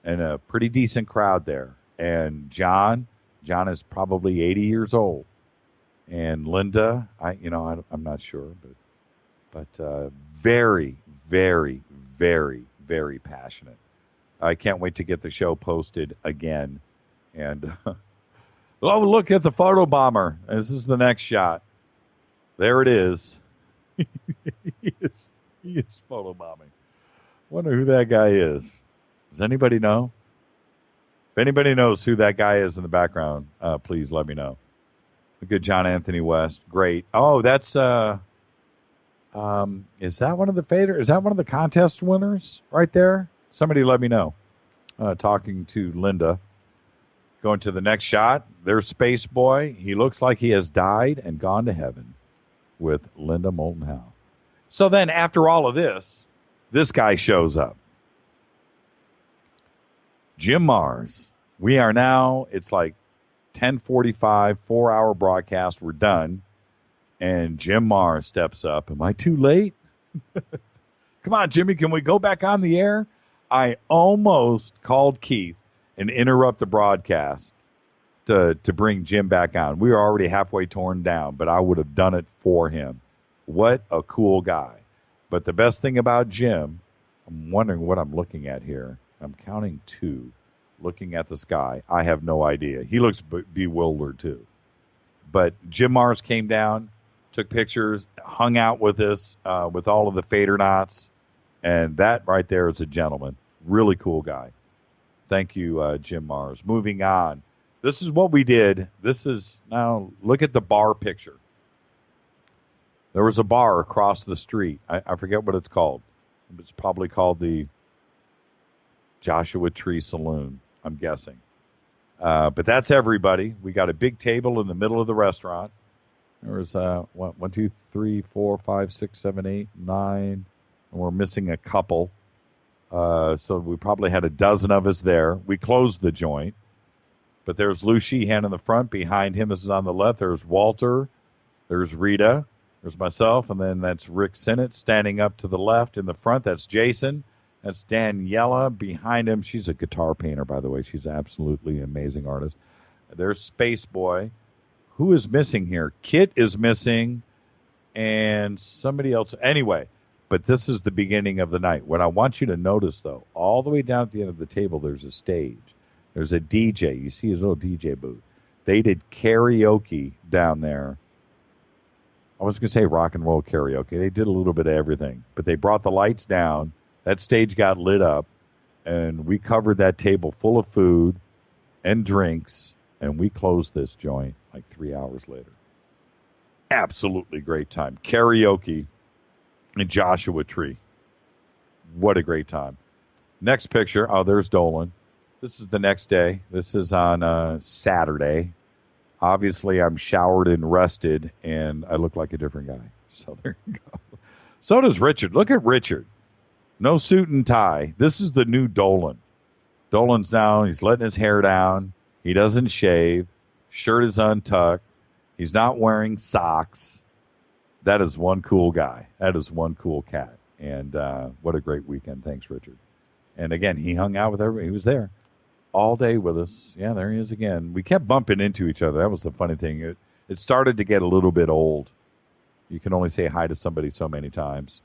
and a pretty decent crowd there. And John is probably 80 years old. And Linda, I'm not sure, but very, very, very, very passionate. I can't wait to get the show posted again. And look at the photo bomber. This is the next shot. There it is. He is photobombing. Wonder who that guy is. Does anybody know? If anybody knows who that guy is in the background, please let me know. Look at John Anthony West. Great. Oh, that's is that one of the Is that one of the contest winners right there? Somebody let me know. Talking to Linda. Going to the next shot. There's Space Boy. He looks like he has died and gone to heaven with Linda Moulton Howe. So then after all of this guy shows up. Jim Mars. We are now, it's like 10:45, 4-hour broadcast. We're done. And Jim Mars steps up. Am I too late? Come on, Jimmy, can we go back on the air? I almost called Keith and interrupt the broadcast to bring Jim back on. We were already halfway torn down, but I would have done it for him. What a cool guy. But the best thing about Jim, I'm wondering what I'm looking at here. I'm counting 2, looking at the sky. I have no idea. He looks bewildered, too. But Jim Mars came down, took pictures, hung out with us, with all of the Fadernauts, and that right there is a gentleman. Really cool guy. Thank you, Jim Mars. Moving on. This is what we did. Now, look at the bar picture. There was a bar across the street. I forget what it's called. It's probably called the Joshua Tree Saloon, I'm guessing. But that's everybody. We got a big table in the middle of the restaurant. There was 1, 2, 3, 4, 5, 6, 7, 8, 9, and we're missing a couple. So we probably had a dozen of us there. We closed the joint. But there's Lou Sheehan in the front. Behind him, this is on the left. There's Walter. There's Rita. There's myself. And then that's Rick Sinnott standing up to the left. In the front, that's Jason. That's Daniela. Behind him, she's a guitar painter, by the way. She's absolutely an amazing artist. There's Space Boy. Who is missing here? Kit is missing. And somebody else. Anyway, but this is the beginning of the night. What I want you to notice, though, all the way down at the end of the table, there's a stage. There's a DJ. You see his little DJ booth. They did karaoke down there. I was going to say rock and roll karaoke. They did a little bit of everything. But they brought the lights down. That stage got lit up. And we covered that table full of food and drinks. And we closed this joint like 3 hours later. Absolutely great time. Karaoke in Joshua Tree. What a great time. Next picture. Oh, there's Dolan. This is the next day. This is on Saturday. Obviously, I'm showered and rested, and I look like a different guy. So there you go. So does Richard. Look at Richard. No suit and tie. This is the new Dolan. Dolan's down. He's letting his hair down. He doesn't shave. Shirt is untucked. He's not wearing socks. That is one cool guy. That is one cool cat. And what a great weekend. Thanks, Richard. And again, he hung out with everybody. He was there all day with us. Yeah, there he is again. We kept bumping into each other. That was the funny thing. It started to get a little bit old. You can only say hi to somebody so many times.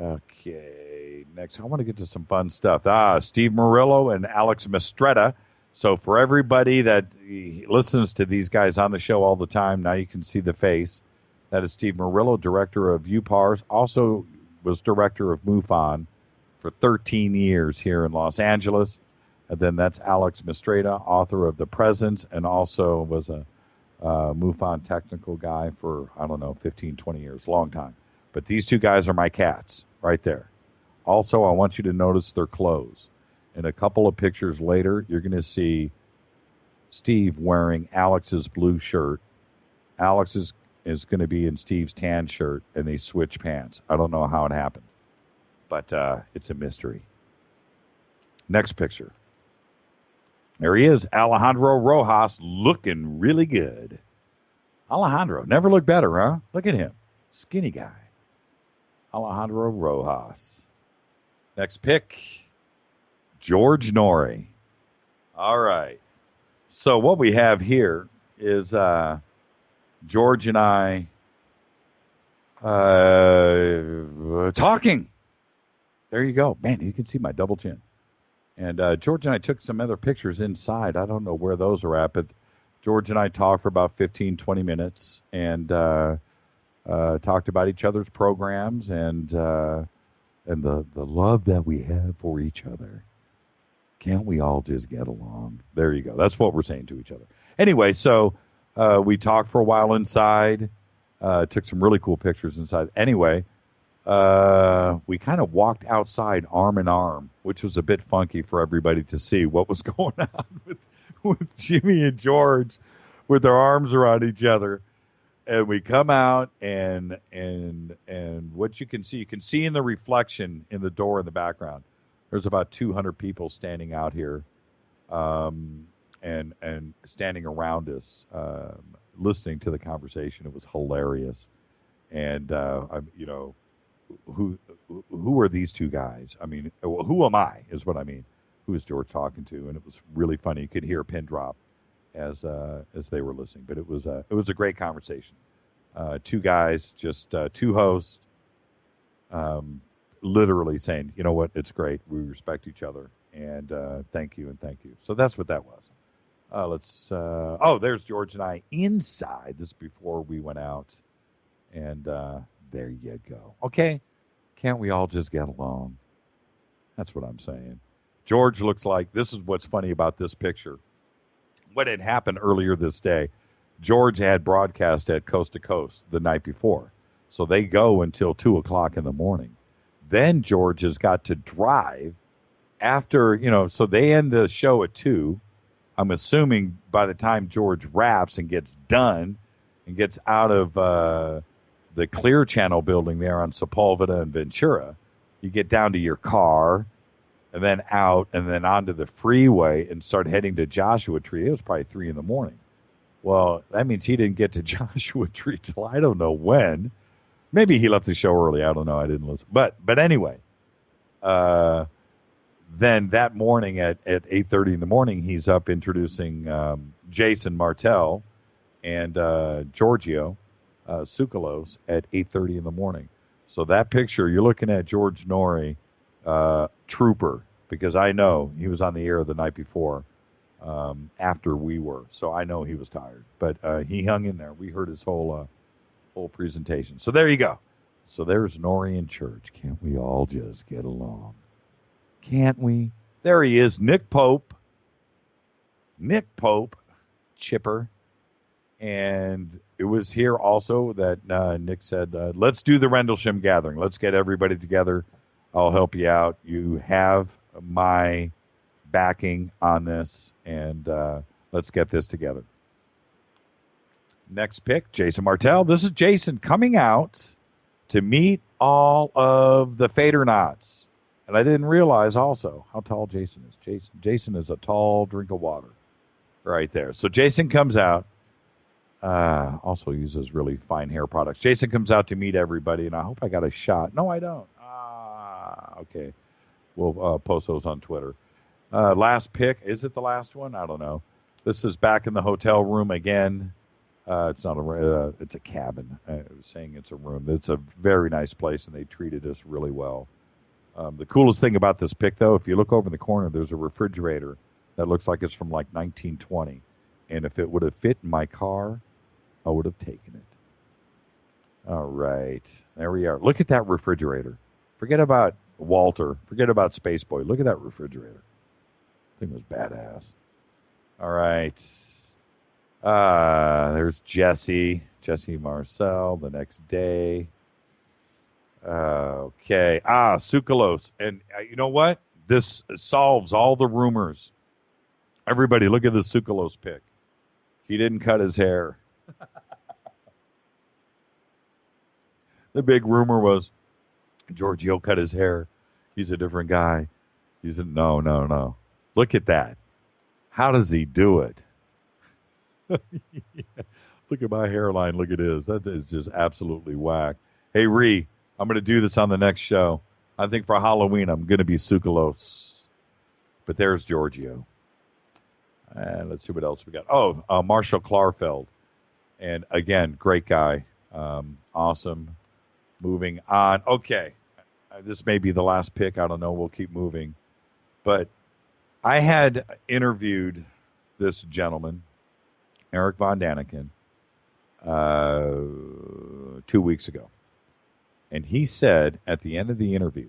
Okay, next. I want to get to some fun stuff. Steve Murillo and Alex Mistretta. So for everybody that listens to these guys on the show all the time, now you can see the face. That is Steve Murillo, director of UPARS. Also was director of MUFON for 13 years here in Los Angeles. And then that's Alex Mistretta, author of The Presence, and also was a MUFON technical guy for, 15, 20 years, long time. But these two guys are my cats right there. Also, I want you to notice their clothes. In a couple of pictures later, you're going to see Steve wearing Alex's blue shirt. Alex is going to be in Steve's tan shirt, and they switch pants. I don't know how it happened, but it's a mystery. Next picture. There he is, Alejandro Rojas, looking really good. Alejandro, never looked better, huh? Look at him. Skinny guy. Alejandro Rojas. Next pick, George Norrie. All right. So what we have here is George and I talking. There you go. Man, you can see my double chin. And George and I took some other pictures inside. I don't know where those are at, but George and I talked for about 15, 20 minutes and talked about each other's programs and the love that we have for each other. Can't we all just get along? There you go. That's what we're saying to each other. Anyway, so we talked for a while inside, took some really cool pictures inside. Anyway, we kind of walked outside arm in arm, which was a bit funky for everybody to see what was going on with Jimmy and George with their arms around each other. And we come out and what you can see in the reflection in the door in the background, there's about 200 people standing out here and standing around us, listening to the conversation. It was hilarious. And, who are these two guys? I mean, who am I is what I mean. Who is George talking to? And it was really funny. You could hear a pin drop as they were listening. But it was a great conversation. Two guys, just two hosts, literally saying, you know what, it's great. We respect each other. And thank you and thank you. So that's what that was. There's George and I inside. This is before we went out. And there you go. Okay. Can't we all just get along? That's what I'm saying. George looks like, this is what's funny about this picture. What had happened earlier this day, George had broadcast at Coast to Coast the night before. So they go until 2 o'clock in the morning. Then George has got to drive after, so they end the show at 2. I'm assuming by the time George wraps and gets done and gets out of the Clear Channel building there on Sepulveda and Ventura, you get down to your car and then out and then onto the freeway and start heading to Joshua Tree. It was probably 3 in the morning. Well, that means he didn't get to Joshua Tree till I don't know when. Maybe he left the show early. I don't know. I didn't listen. But anyway, then that morning at 8:30 in the morning, he's up introducing Jason Martell and Giorgio Tsoukalos at 8:30 in the morning. So that picture, you're looking at George Norrie, trooper, because I know he was on the air the night before after we were. So I know he was tired. But he hung in there. We heard his whole presentation. So there you go. So there's Norrie in church. Can't we all just get along? Can't we? There he is, Nick Pope. Nick Pope, Chipper. And it was here also that Nick said, let's do the Rendlesham gathering. Let's get everybody together. I'll help you out. You have my backing on this, and let's get this together. Next pick, Jason Martell. This is Jason coming out to meet all of the Fadernauts. And I didn't realize also how tall Jason is. Jason is a tall drink of water right there. So Jason comes out, also uses really fine hair products. Jason comes out to meet everybody, and I hope I got a shot. No, I don't. Okay. We'll post those on Twitter. Last pick. Is it the last one? I don't know. This is back in the hotel room again. It's not it's a cabin. I was saying it's a room. It's a very nice place, and they treated us really well. The coolest thing about this pic, though, if you look over in the corner, there's a refrigerator that looks like it's from like 1920. And if it would have fit in my car, I would have taken it. All right. There we are. Look at that refrigerator. Forget about Walter. Forget about Space Boy. Look at that refrigerator. Thing was badass. All right. There's Jesse Marcel the next day. Okay. Tsoukalos. And you know what? This solves all the rumors. Everybody, look at the Tsoukalos pic. He didn't cut his hair. The big rumor was Giorgio cut his hair. He's a different guy. He said, no. Look at that. How does he do it? Look at my hairline. Look at his. That is just absolutely whack. Hey, Ree, I'm going to do this on the next show. I think for Halloween, I'm going to be Tsoukalos. But there's Giorgio. And let's see what else we got. Marshall Klarfeld. And again, great guy. Awesome. Moving on. Okay. This may be the last pick. I don't know. We'll keep moving. But I had interviewed this gentleman, Eric Von Daniken, 2 weeks ago. And he said at the end of the interview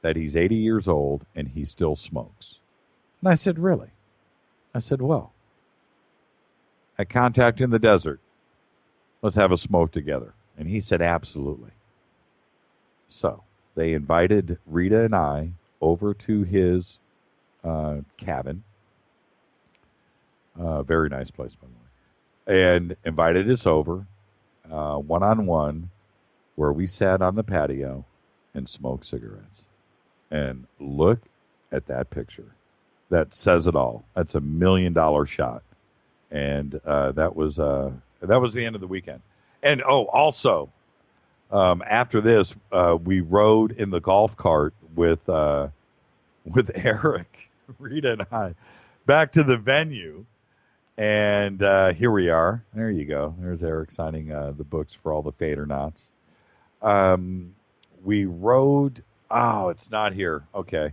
that he's 80 years old and he still smokes. And I said, really? I said, well, at Contact in the Desert, let's have a smoke together. And he said, absolutely. So they invited Rita and I over to his cabin. Very nice place, by the way. And invited us over one-on-one where we sat on the patio and smoked cigarettes. And look at that picture. That says it all. That's $1 million shot. And that was the end of the weekend. And also, after this, we rode in the golf cart with Eric, Rita, and I back to the venue. And here we are. There you go. There's Eric signing the books for all the Fadernauts. We rode. Oh, it's not here. Okay.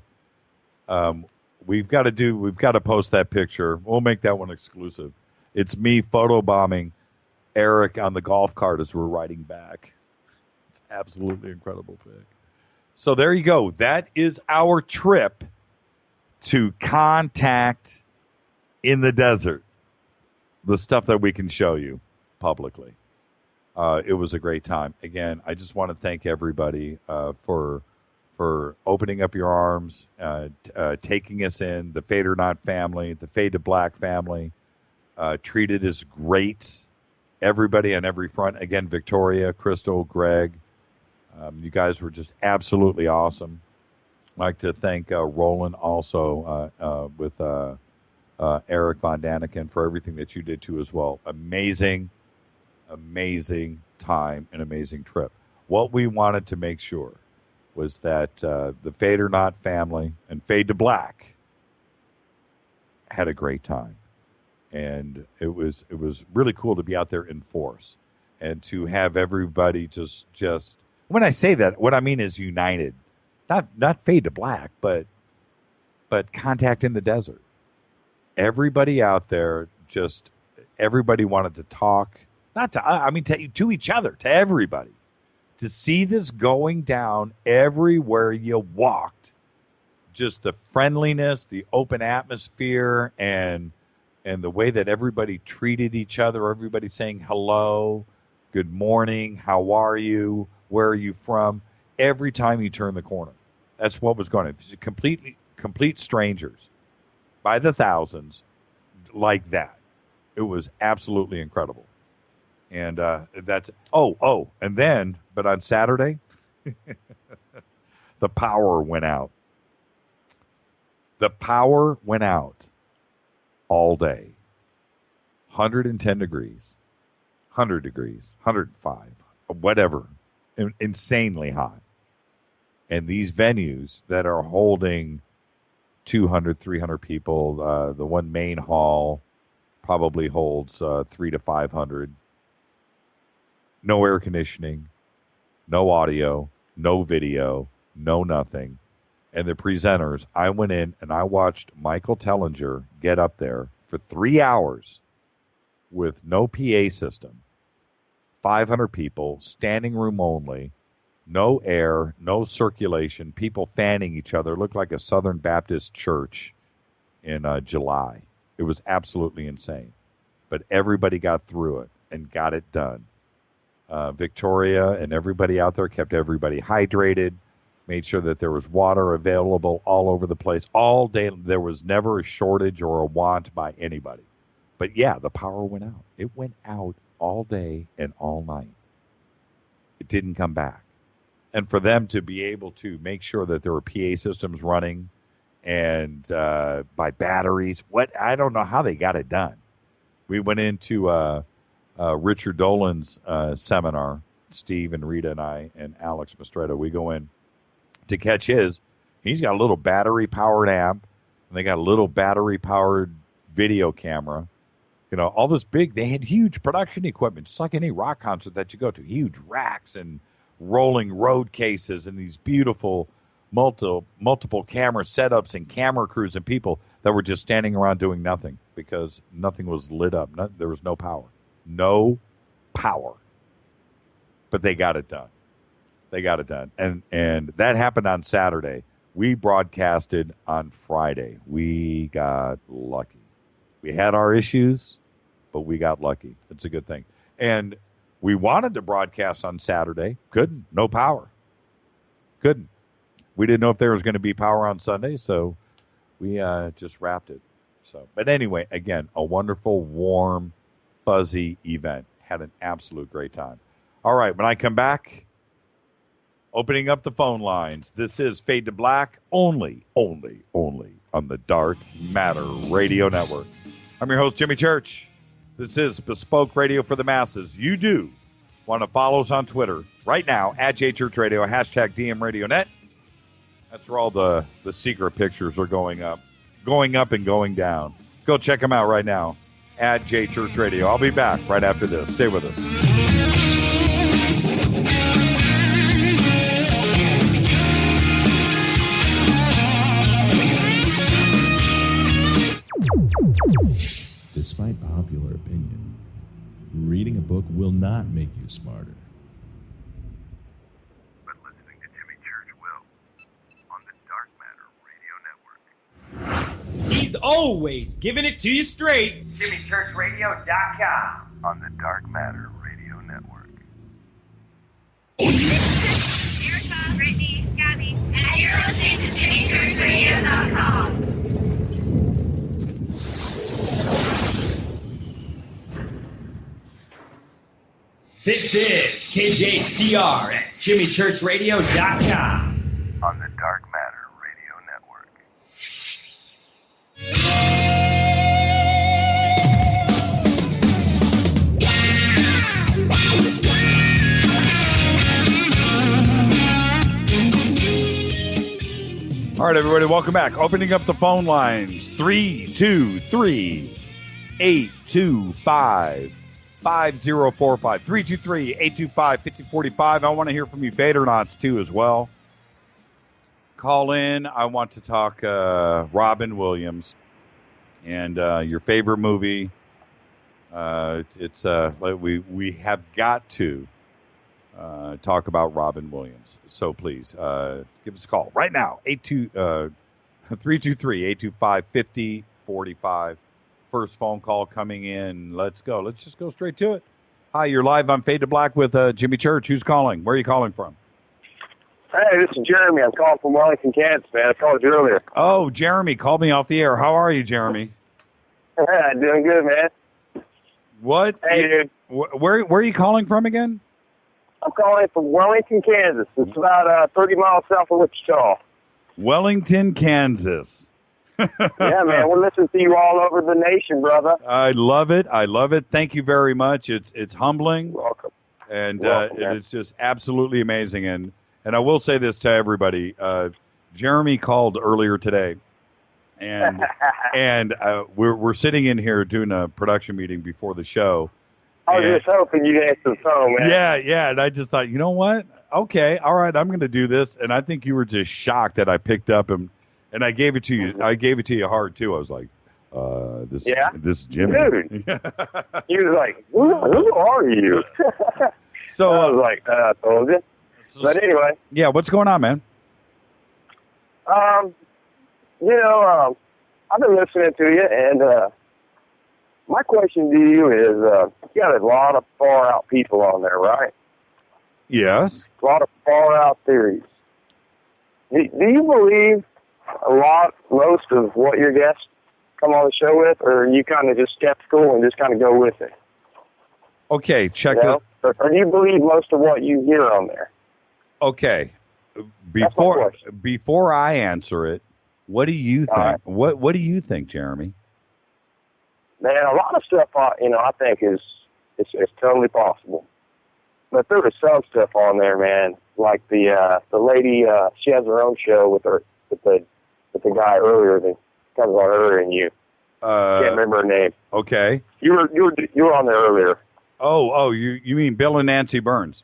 We've got to post that picture. We'll make that one exclusive. It's me photobombing Eric on the golf cart as we're riding back. It's absolutely incredible pic. So there you go. That is our trip to Contact in the Desert. The stuff that we can show you publicly. It was a great time. Again, I just want to thank everybody for opening up your arms, taking us in. The Fadernaut family, the Fade to Black family treated us great. everybody on every front. Again, Victoria, Crystal, Greg, you guys were just absolutely awesome. I'd like to thank Roland also with Eric Von Daniken for everything that you did too as well. Amazing time and amazing trip. What we wanted to make sure was that the Fadernaut family and Fade to Black had a great time. And it was really cool to be out there in force and to have everybody just when I say that, what I mean is united. Not Fade to Black, but Contact in the Desert. Everybody out there, everybody wanted to talk, to each other, to everybody. To see this going down everywhere you walked, just the friendliness, the open atmosphere, and the way that everybody treated each other, everybody saying hello, good morning, how are you, where are you from, every time you turn the corner. That's what was going on. Complete strangers by the thousands like that. It was absolutely incredible. And but on Saturday, the power went out. The power went out all day. 110 degrees, 100 degrees, 105, whatever. Insanely hot. And these venues that are holding 200, 300 people, the one main hall probably holds 300 to 500. No air conditioning, no audio, no video, no nothing. And the presenters, I went in and I watched Michael Tellinger get up there for 3 hours with no PA system, 500 people, standing room only, no air, no circulation, people fanning each other. It looked like a Southern Baptist church in July. It was absolutely insane. But everybody got through it and got it done. Victoria and everybody out there kept everybody hydrated, made sure that there was water available all over the place. All day, there was never a shortage or a want by anybody. But yeah, the power went out. It went out all day and all night. It didn't come back. And for them to be able to make sure that there were PA systems running and by batteries, I don't know how they got it done. We went into Richard Dolan's seminar, Steve and Rita and I and Alex Mastretta. We go in to catch his. He's got a little battery-powered amp, and they got a little battery-powered video camera. You know, all this big, they had huge production equipment, just like any rock concert that you go to. Huge racks and rolling road cases and these beautiful multiple camera setups and camera crews and people that were just standing around doing nothing because nothing was lit up. There was no power. No power. But they got it done. They got it done. And that happened on Saturday. We broadcasted on Friday. We got lucky. We had our issues, but we got lucky. It's a good thing. And we wanted to broadcast on Saturday. Couldn't. No power. Couldn't. We didn't know if there was going to be power on Sunday, so we just wrapped it. But anyway, again, a wonderful, warm, fuzzy event. Had an absolute great time. All right, when I come back, opening up the phone lines. This is Fade to Black only on the Dark Matter Radio Network. I'm your host, Jimmy Church. This is Bespoke Radio for the Masses. You do want to follow us on Twitter right now, at JChurchRadio, hashtag DMRadioNet. That's where all the secret pictures are going up and going down. Go check them out right now, at JChurchRadio. I'll be back right after this. Stay with us. Despite popular opinion, reading a book will not make you smarter. But listening to Jimmy Church will, on the Dark Matter Radio Network. He's always giving it to you straight. JimmyChurchRadio.com. On the Dark Matter Radio Network. Erica, Brittany, Gabby, and you're listening to JimmyChurchRadio.com. This is KJCR at JimmyChurchRadio.com. On the Dark Matter Radio Network. All right, everybody, welcome back. Opening up the phone lines, 323-825-5045. 323-825-5045. I want to hear from you Fadernauts, too, as well. Call in. I want to talk Robin Williams and your favorite movie. We have got to talk about Robin Williams. So please give us a call right now. 323-825-5045. First phone call coming in. Let's go. Let's just go straight to it. Hi, you're live on Fade to Black with Jimmy Church. Who's calling? Where are you calling from? Hey, this is Jeremy. I'm calling from Wellington, Kansas, man. I called you earlier. Oh, Jeremy called me off the air. How are you, Jeremy? Doing good, man. What? Hey, dude. Where are you calling from again? I'm calling from Wellington, Kansas. It's about 30 miles south of Wichita. Wellington, Kansas. Yeah, man. We're listening to you all over the nation, brother. I love it. I love it. Thank you very much. It's humbling. You're welcome. And welcome, it's just absolutely amazing. And I will say this to everybody. Jeremy called earlier today, and we're sitting in here doing a production meeting before the show. I was just hoping you'd answer the phone, man. Yeah. And I just thought, you know what? Okay, all right, I'm going to do this. And I think you were just shocked that I picked up and I gave it to you. I gave it to you hard too. I was like, this is Jimmy. Dude. He was like, who are you? So I was like, I told you. But anyway. Yeah, what's going on, man? I've been listening to you, and my question to you is, you got a lot of far-out people on there, right? Yes. A lot of far-out theories. Do you believe most of what your guests come on the show with, or are you kind of just skeptical and just kind of go with it? Okay, check it. Or do you believe most of what you hear on there? Okay. Before I answer it, what do you think? Right. What do you think, Jeremy? Man, a lot of stuff, I think is totally possible. But there was some stuff on there, man, like the lady. She has her own show with the guy earlier that comes on earlier than you. Can't remember her name. Okay. You were on there earlier. Oh, you mean Bill and Nancy Burns?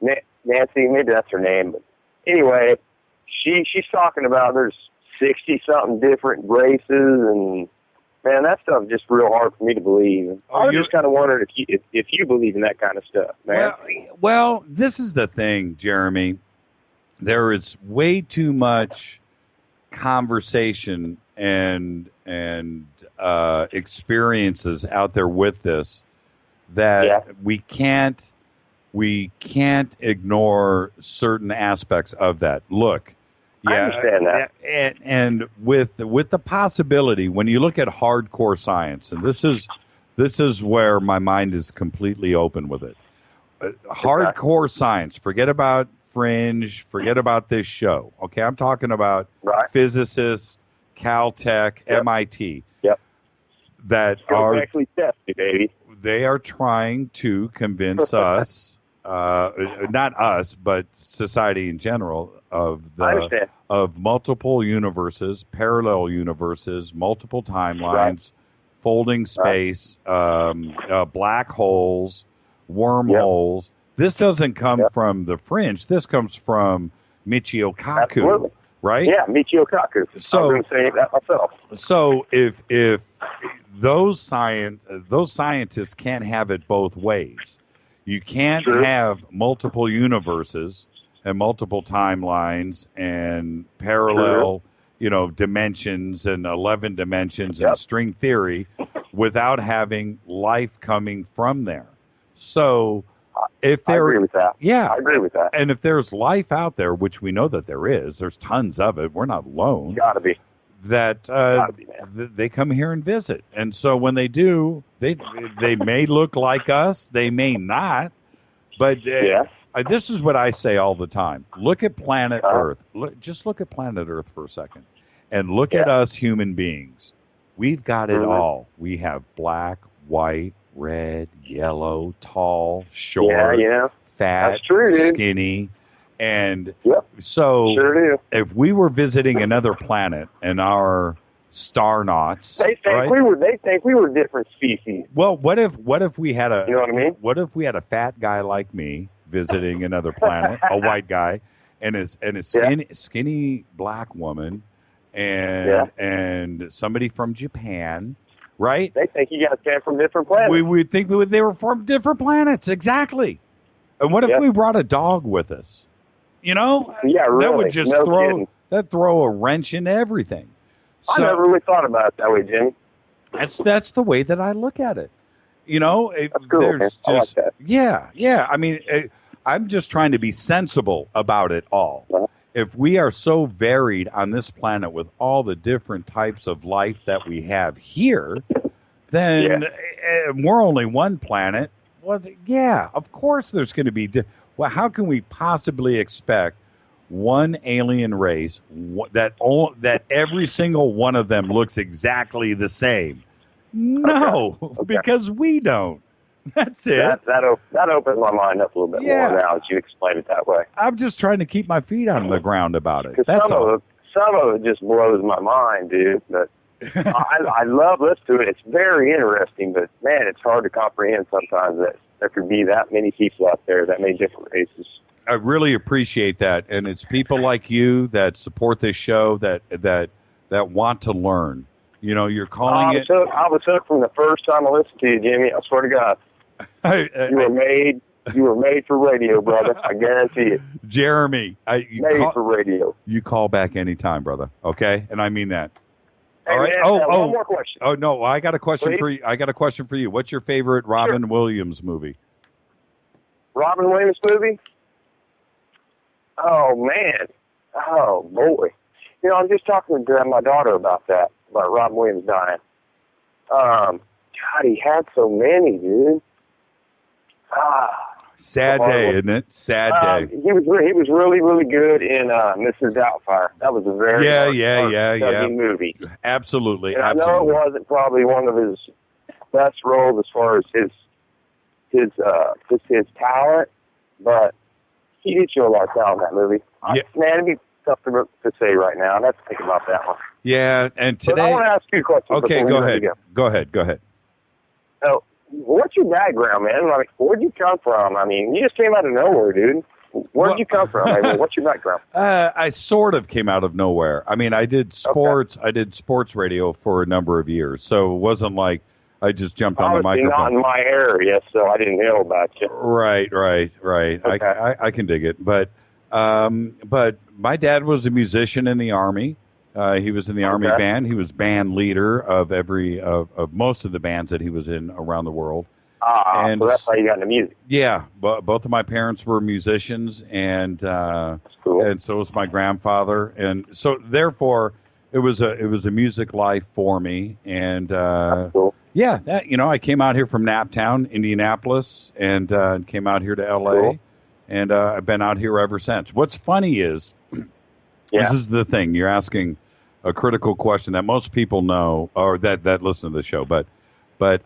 Nancy, maybe that's her name. But anyway, she's talking about there's 60-something different races, and man, that stuff's just real hard for me to believe. I was just kind of wondering if you believe in that kind of stuff, man. Well, this is the thing, Jeremy. There is way too much conversation and experiences out there with this that we can't ignore certain aspects of that. Look, I understand that. And with the possibility, when you look at hardcore science, and this is where my mind is completely open with it. Hardcore science, forget about Fringe, forget about this show. Okay, I'm talking about physicists, Caltech, MIT. Yep. That are actually tested, baby. They are trying to convince us, not us, but society in general, of multiple universes, parallel universes, multiple timelines, folding space, black holes, wormholes. This doesn't come from the Fringe. This comes from Michio Kaku, Absolutely. Right? Yeah, Michio Kaku. So, I was going to say that myself. So if those scientists can't have it both ways, you can't have multiple universes and multiple timelines and parallel, dimensions and 11 dimensions and string theory without having life coming from there. So if there, I agree with that. Yeah. I agree with that. And if there's life out there, which we know that there is, there's tons of it. We're not alone. Gotta be. That they come here and visit. And so when they do, they may look like us. They may not. But this is what I say all the time. Look at planet Earth. Just look at planet Earth for a second. And look at us human beings. We've got it all. We have black, white, red, yellow, tall, short, fat, skinny. And so if we were visiting another planet and our Starnauts, they think we were different species. Well, what if we had a, you know what I mean? What if we had a fat guy like me visiting another planet, a white guy, and a skinny black woman, and somebody from Japan, right? They think you guys came from different planets. We would think they were from different planets, exactly. And what if we brought a dog with us? You know, that would just throw a wrench into everything. I never really thought about it that way, Jimmy. That's the way that I look at it. You know, that's cool, there's I like that. Yeah. I mean, I'm just trying to be sensible about it all. If we are so varied on this planet with all the different types of life that we have here, then we're only one planet. Well, of course there's going to be. Well, how can we possibly expect one alien race that every single one of them looks exactly the same? No, because we don't. That's it. That opens my mind up a little bit more now that you explain it that way. I'm just trying to keep my feet on the ground about it. That's some of it just blows my mind, dude. But I love listening to it. It's very interesting, but man, it's hard to comprehend sometimes that there could be that many people out there, that many different races. I really appreciate that, and it's people like you that support this show that want to learn. You know, you're calling it. I was hooked from the first time I listened to you, Jimmy. I swear to God, you were made for radio, brother. I guarantee it. Jeremy, for radio. You call back anytime, brother. Okay, and I mean that. Hey, all right. Man, one more question. Oh no, I got a question for you. I got a question for you. What's your favorite Robin Williams movie? Robin Williams movie? Oh man. Oh boy. You know, I'm just talking to my daughter about Robin Williams dying. God, he had so many, dude. Sad day, isn't it? Sad day. He was really, really good in Mrs. Doubtfire. That was a very movie. Absolutely. And I know it wasn't probably one of his best roles as far as his talent, but he did show a lot of talent in that movie. Man, it'd be tough to say right now. I'd have to think about that one. Yeah, and today. But I want to ask you a question. Okay, go ahead. Go ahead. So, what's your background, man? Like, where'd you come from? I mean, you just came out of nowhere, dude. Where'd you come from? Like, what's your background? I sort of came out of nowhere. I mean, I did sports. Okay. I did sports radio for a number of years, so it wasn't like I just jumped on the microphone. Not in my area, so I didn't know about you. Right. Okay. I can dig it, but my dad was a musician in the Army. He was in the Army band. He was band leader of of most of the bands that he was in around the world. And so that's how you got into music. Yeah, both of my parents were musicians, and cool. And so was my grandfather, and so therefore it was a music life for me. And cool. Yeah, I came out here from Naptown, Indianapolis, and came out here to L.A. Cool. And I've been out here ever since. What's funny is. This is the thing. You're asking a critical question that most people know or that listen to the show. But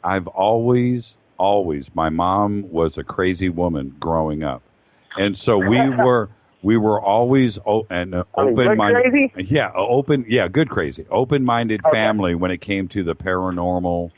I've always, my mom was a crazy woman growing up. And so we were always open-minded. Good crazy. Open-minded family when it came to the paranormal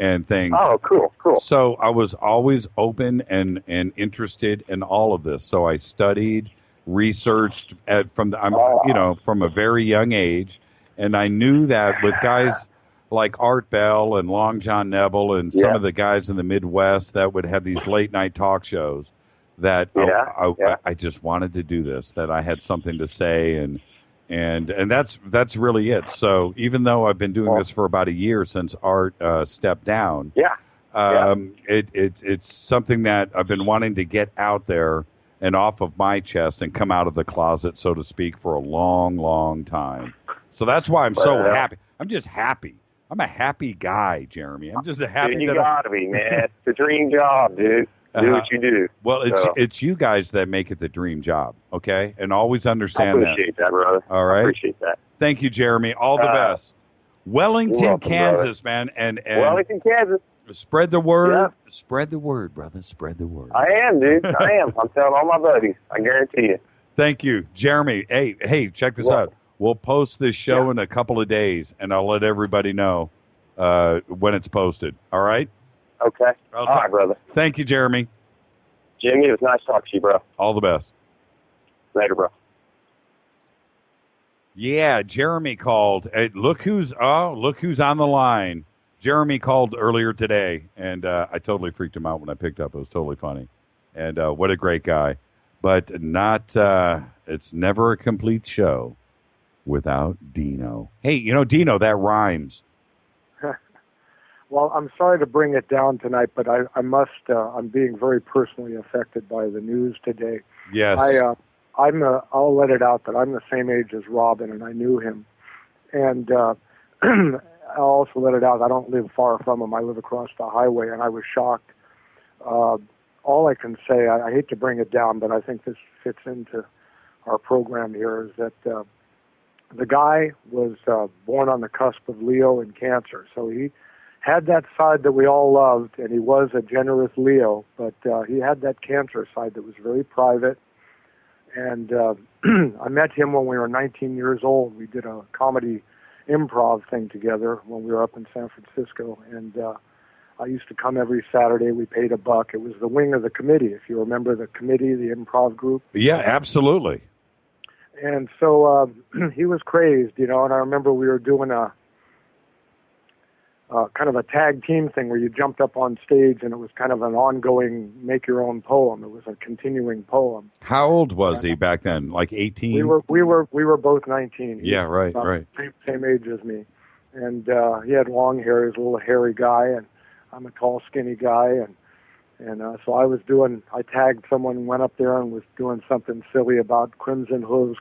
and things. Oh, cool. So I was always open and interested in all of this. So I studied, researched from a very young age, and I knew that with guys like Art Bell and Long John Neville and some of the guys in the Midwest that would have these late night talk shows, that I just wanted to do this, that I had something to say, and that's really it. So even though I've been doing this for about a year since Art stepped down, it's something that I've been wanting to get out there and off of my chest and come out of the closet, so to speak, for a long, long time. So that's why I'm so happy. I'm just happy. I'm a happy guy, Jeremy. I'm just happy. Dude, you gotta be, man. It's a dream job, dude. Do what you do. Well, So, it's you guys that make it the dream job, okay? And always understand I appreciate that, brother. All right. I appreciate that. Thank you, Jeremy. All the best. Wellington, welcome, Kansas, man. And Wellington, Kansas. Spread the word. Yeah. Spread the word, brother. Spread the word. I am, dude. I am. I'm telling all my buddies. I guarantee you. Thank you, Jeremy. Hey, check this out. We'll post this show in a couple of days, and I'll let everybody know when it's posted. All right? Okay. All right, brother. Thank you, Jeremy. Jimmy, it was nice talking to you, bro. All the best. Later, bro. Yeah, Jeremy called. Hey, look who's on the line. Jeremy called earlier today, and I totally freaked him out when I picked up. It was totally funny. And what a great guy. But it's never a complete show without Dino. Hey, Dino, that rhymes. Well, I'm sorry to bring it down tonight, but I must. I'm being very personally affected by the news today. Yes. I'll let it out that I'm the same age as Robin, and I knew him. And I'll also let it out I don't live far from him. I live across the highway, and I was shocked. All I can say, I hate to bring it down, but I think this fits into our program here, is that the guy was born on the cusp of Leo and Cancer, so he had that side that we all loved, and he was a generous Leo, but he had that Cancer side that was very private. And I met him when we were 19 years old. We did a comedy improv thing together when we were up in San Francisco, and I used to come every Saturday. We paid $1. It was the wing of the committee, if you remember the committee, the improv group. Yeah, absolutely. And so he was crazed, and I remember we were doing a kind of a tag team thing where you jumped up on stage, and it was kind of an ongoing make your own poem. It was a continuing poem. How old was he back then? Like 18? We were both 19. Yeah, right. Same age as me. And he had long hair. He was a little hairy guy, and I'm a tall, skinny guy, and so I tagged someone and went up there and was doing something silly about crimson hooves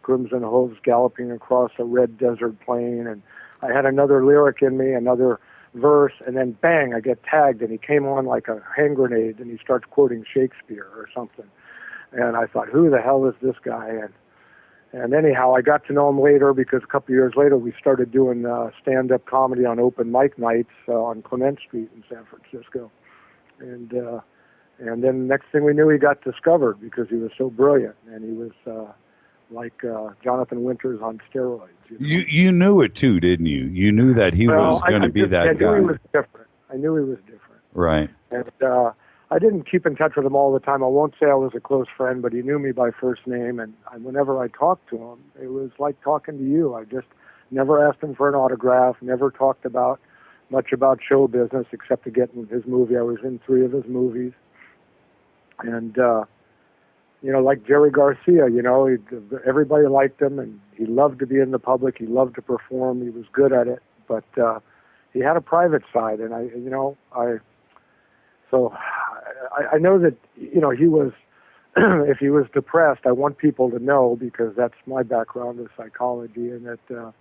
galloping across a red desert plain, and I had another lyric in me, another verse, and then bang, I get tagged, and he came on like a hand grenade, and he starts quoting Shakespeare or something, and I thought, who the hell is this guy? And anyhow, I got to know him later, because a couple of years later we started doing stand-up comedy on open mic nights on Clement Street in San Francisco, and then next thing we knew, he got discovered because he was so brilliant, and he was like Jonathan Winters on steroids. You knew it too, didn't you? You knew that he was going to be that guy. I knew he was different. I knew he was different. Right. And I didn't keep in touch with him all the time. I won't say I was a close friend, but he knew me by first name, and whenever I talked to him, it was like talking to you. I just never asked him for an autograph, never talked much about show business except to get in his movie. I was in 3 of his movies. And, like Jerry Garcia, everybody liked him, and he loved to be in the public. He loved to perform. He was good at it, but he had a private side, and I know that, he was, if he was depressed, I want people to know, because that's my background is psychology, and that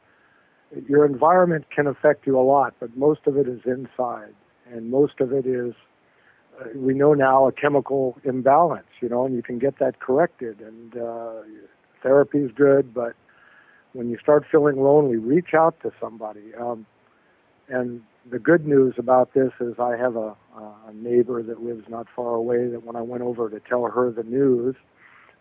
your environment can affect you a lot, but most of it is inside, and most of it is, we know now, a chemical imbalance, and you can get that corrected, and therapy is good, but when you start feeling lonely, reach out to somebody. And the good news about this is I have a neighbor that lives not far away that when I went over to tell her the news,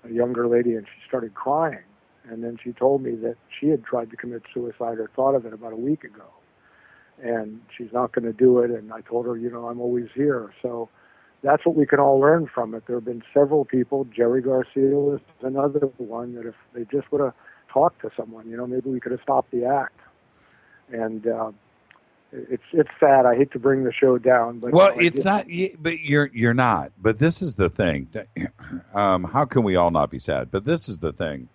a younger lady, and she started crying, and then she told me that she had tried to commit suicide or thought of it about a week ago, and she's not going to do it, and I told her, I'm always here. So that's what we can all learn from it. There have been several people, Jerry Garcia was another one, that if they just would have talked to someone, maybe we could have stopped the act. And it's sad. I hate to bring the show down, but it's not. But you're not. But this is the thing. How can we all not be sad? But this is the thing: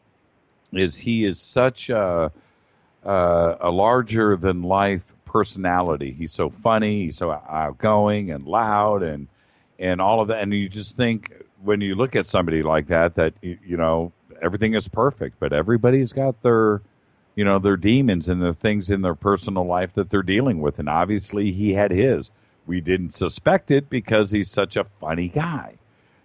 is he is such a larger than life personality. He's so funny. He's so outgoing and loud and all of that. And you just think when you look at somebody like that everything is perfect, but everybody's got their demons and the things in their personal life that they're dealing with. And obviously he had his. We didn't suspect it because he's such a funny guy.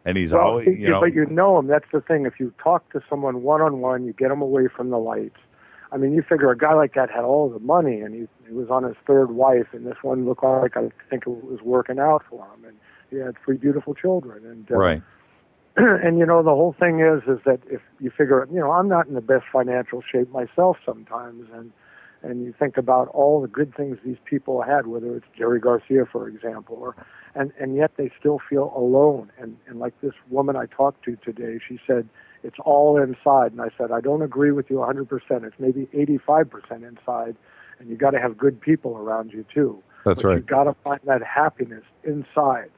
And he's Well, always, you know. But you know him. That's the thing. If you talk to someone one-on-one, you get them away from the lights. I mean, you figure a guy like that had all the money, and he was on his third wife, and this one looked like, I think it was working out for him, and he had 3 beautiful children. And Right. And, you know, the whole thing is that if you figure, you know, I'm not in the best financial shape myself sometimes, and you think about all the good things these people had, whether it's Jerry Garcia, for example, and yet they still feel alone. And like this woman I talked to today, she said, it's all inside. And I said, I don't agree with you 100%. It's maybe 85% inside, and you got to have good people around you too. That's but right. You got to find that happiness inside.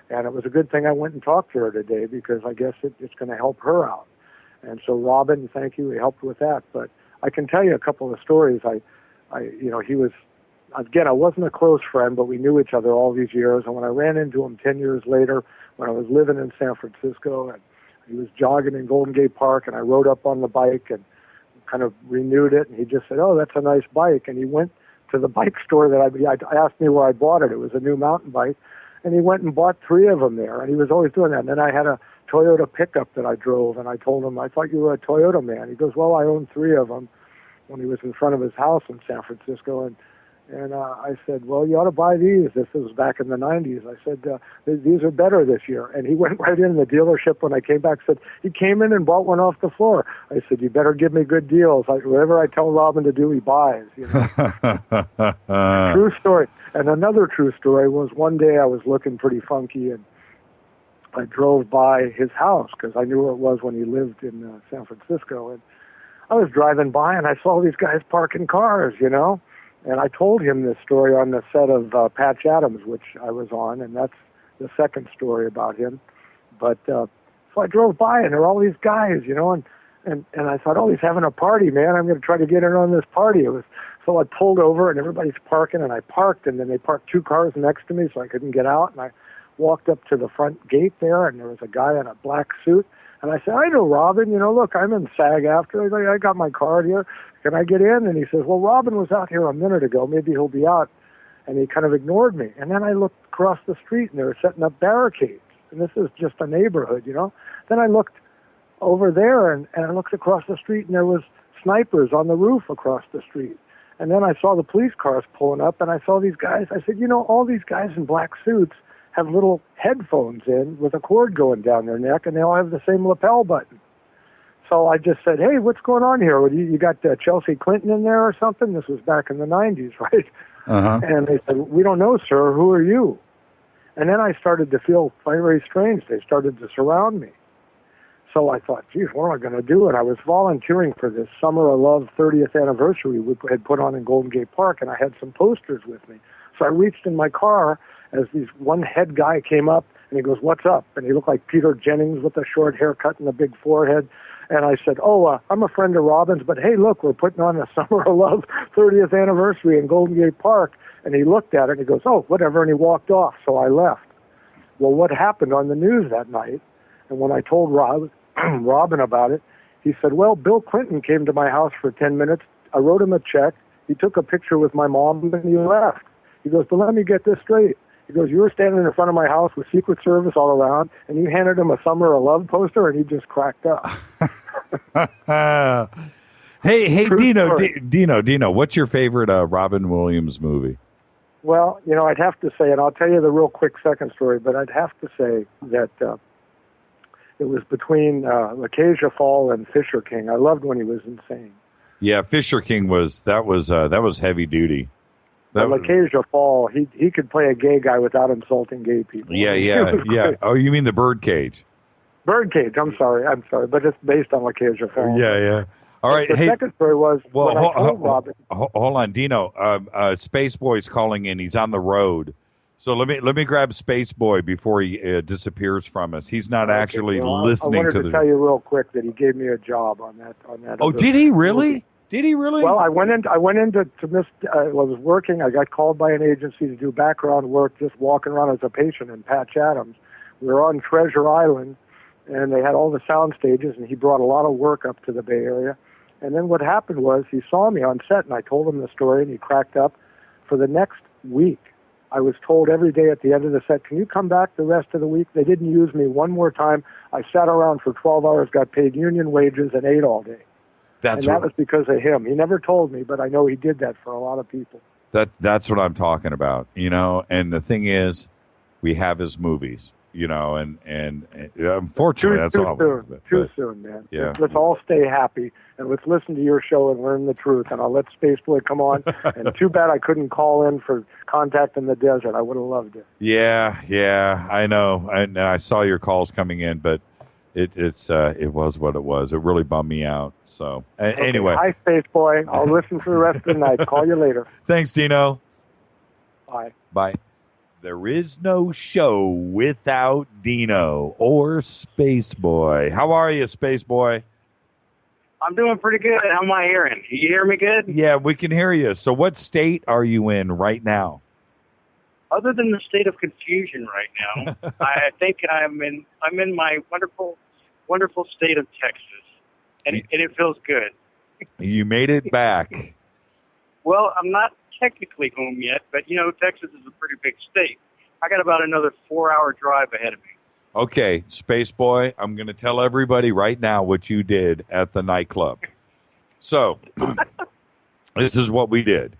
And it was a good thing I went and talked to her today, because I guess it's going to help her out. And so, Robin, thank you. He helped with that. But I can tell you a couple of stories. You know, he was, again, I wasn't a close friend, but we knew each other all these years. And when I ran into him 10 years later, when I was living in San Francisco, and he was jogging in Golden Gate Park, and I rode up on the bike and kind of renewed it. And he just said, "Oh, that's a nice bike." And he went to the bike store that I asked me where I bought it. It was a new mountain bike. And he went and bought 3 of them there. And he was always doing that. And then I had a Toyota pickup that I drove. And I told him, "I thought you were a Toyota man." He goes, "Well, I own 3 of them," when he was in front of his house in San Francisco. And I said, "Well, you ought to buy these." This was back in the 90s. I said, "These are better this year." And he went right in the dealership when I came back, said, he came in and bought one off the floor. I said, "You better give me good deals. Whatever I tell Robin to do, he buys." You know? True story. And another true story was one day I was looking pretty funky, and I drove by his house because I knew where it was when he lived in San Francisco. And I was driving by, and I saw these guys parking cars, you know. And I told him this story on the set of Patch Adams, which I was on, and that's the second story about him. But so I drove by, and there were all these guys, you know, and I thought, "Oh, he's having a party, man. I'm going to try to get in on this party." So I pulled over, and everybody's parking, and I parked, and then they parked 2 cars next to me, so I couldn't get out. And I walked up to the front gate there, and there was a guy in a black suit. And I said, "I know Robin, you know, look, I'm in SAG-AFTRA. I got my card here. Can I get in?" And he says, "Well, Robin was out here a minute ago. Maybe he'll be out." And he kind of ignored me. And then I looked across the street, and they were setting up barricades. And this is just a neighborhood, you know. Then I looked over there, and I looked across the street, and there was snipers on the roof across the street. And then I saw the police cars pulling up, and I saw these guys. I said, "You know, all these guys in black suits have little headphones in with a cord going down their neck, and they all have the same lapel button." So I just said, "Hey, what's going on here? You got Chelsea Clinton in there or something?" This was back in the 90s, right? Uh-huh. And they said, "We don't know, sir. Who are you?" And then I started to feel very strange. They started to surround me. So I thought, geez, what am I going to do? And I was volunteering for this Summer of Love 30th anniversary we had put on in Golden Gate Park, and I had some posters with me. So I reached in my car as one head guy came up, and he goes, "What's up?" And he looked like Peter Jennings with a short haircut and a big forehead. And I said, "Oh, I'm a friend of Robin's, but hey, look, we're putting on a Summer of Love 30th anniversary in Golden Gate Park." And he looked at it, and he goes, "Oh, whatever," and he walked off. So I left. Well, what happened on the news that night, and when I told Robin about it, he said, "Well, Bill Clinton came to my house for 10 minutes. I wrote him a check. He took a picture with my mom, and he left." He goes, "But let me get this straight." He goes, "You were standing in front of my house with Secret Service all around, and you handed him a Summer of Love poster," and he just cracked up. Hey, True Dino, story. Dino, what's your favorite Robin Williams movie? Well, you know, I'd have to say, and I'll tell you the real quick second story, but I'd have to say that it was between Acacia Fall and Fisher King. I loved when he was insane. Yeah, Fisher King was heavy duty. Acacia Fall, he could play a gay guy without insulting gay people. Yeah. Great. Oh, you mean the Birdcage? Birdcage. I'm sorry, but it's based on Acacia Fall. Yeah. All right. The second story was well, when I told Robin. Hold on, Dino. Space Boy's calling in. He's on the road, so let me grab Space Boy before he disappears from us. He's not actually listening I wanted to tell you real quick that he gave me a job on that. Oh, did he really? Movie. Did he really? Well, I went into miss. I was working. I got called by an agency to do background work, just walking around as a patient in Patch Adams. We were on Treasure Island, and they had all the sound stages, and he brought a lot of work up to the Bay Area. And then what happened was he saw me on set, and I told him the story, and he cracked up. For the next week, I was told every day at the end of the set, can you come back the rest of the week? They didn't use me one more time. I sat around for 12 hours, got paid union wages, and ate all day. And that was because of him. He never told me, but I know he did that for a lot of people. That's what I'm talking about, you know. And the thing is, we have his movies, you know, and unfortunately, that's all. Too soon, man. Yeah. Let's all stay happy, and let's listen to your show and learn the truth. And I'll let Spaceboy come on. And too bad I couldn't call in for Contact in the Desert. I would have loved it. Yeah, I know. I saw your calls coming in, but it was what it was. It really bummed me out. So anyway, hi, Spaceboy. I'll listen for the rest of the night. Call you later. Thanks, Dino. Bye. There is no show without Dino or Spaceboy. How are you, Spaceboy? I'm doing pretty good. How am I hearing? You hear me good? Yeah, we can hear you. So what state are you in right now? Other than the state of confusion right now, I think I'm in my wonderful state of Texas, and it feels good. You made it back. Well, I'm not technically home yet, but, you know, Texas is a pretty big state. I got about another 4-hour drive ahead of me. Okay, Spaceboy, I'm going to tell everybody right now what you did at the nightclub. So, this is what we did.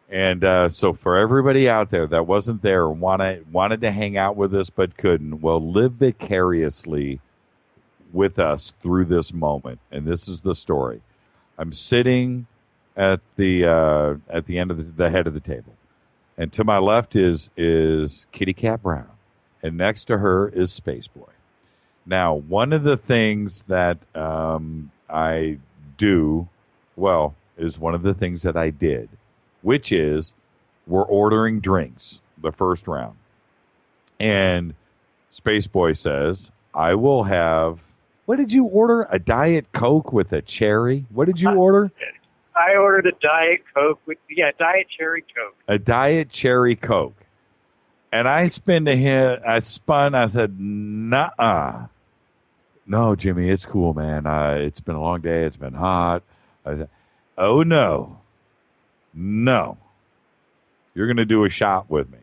And so for everybody out there that wasn't there, wanted to hang out with us but couldn't, well, live vicariously with us through this moment. And this is the story. I'm sitting at the end of the head of the table, and to my left is Kitty Cat Brown, and next to her is Spaceboy. Now, one of the things that I do well is one of the things that I did, which is we're ordering drinks the first round, and Spaceboy says, "I will have." What did you order? A Diet Coke with a cherry? What did you order? I ordered a Diet Coke Diet Cherry Coke. A Diet Cherry Coke. And I spun. I said, "Nuh-uh. No, Jimmy, it's cool, man. It's been a long day. It's been hot." I said, "Oh, no. You're going to do a shot with me."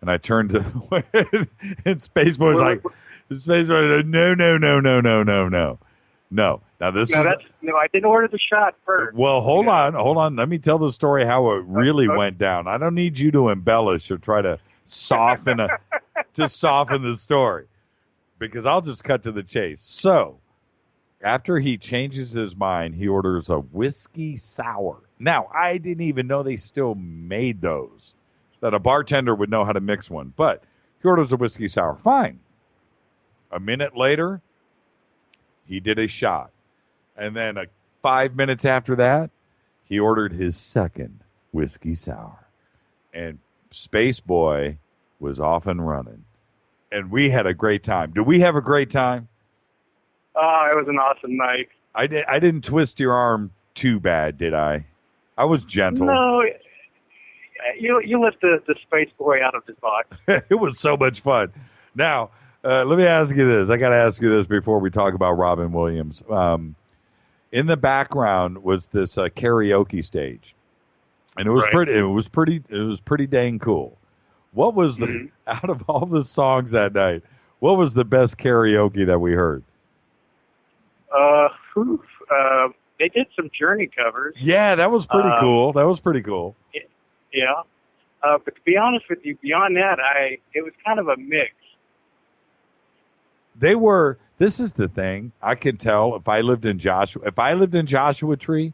And I turned to and Spaceboy's like, no. Now I didn't order the shot first. Well, hold on. Let me tell the story how it really went down. I don't need you to embellish or try to soften the story, because I'll just cut to the chase. So, after he changes his mind, he orders a whiskey sour. Now, I didn't even know they still made those, that a bartender would know how to mix one. But he orders a whiskey sour. Fine. A minute later, he did a shot. And then 5 minutes after that, he ordered his second whiskey sour. And Spaceboy was off and running. And we had a great time. Did we have a great time? Oh, it was an awesome night. I didn't twist your arm too bad, did I? I was gentle. No, you left the Spaceboy out of his box. It was so much fun. Now, let me ask you this. I got to ask you this before we talk about Robin Williams. In the background was this karaoke stage, and it was pretty dang cool. What was the out of all the songs that night? What was the best karaoke that we heard? They did some Journey covers. Yeah, that was pretty cool. Yeah. But to be honest with you, beyond that, it was kind of a mix. This is the thing. I can tell if I lived in Joshua Tree,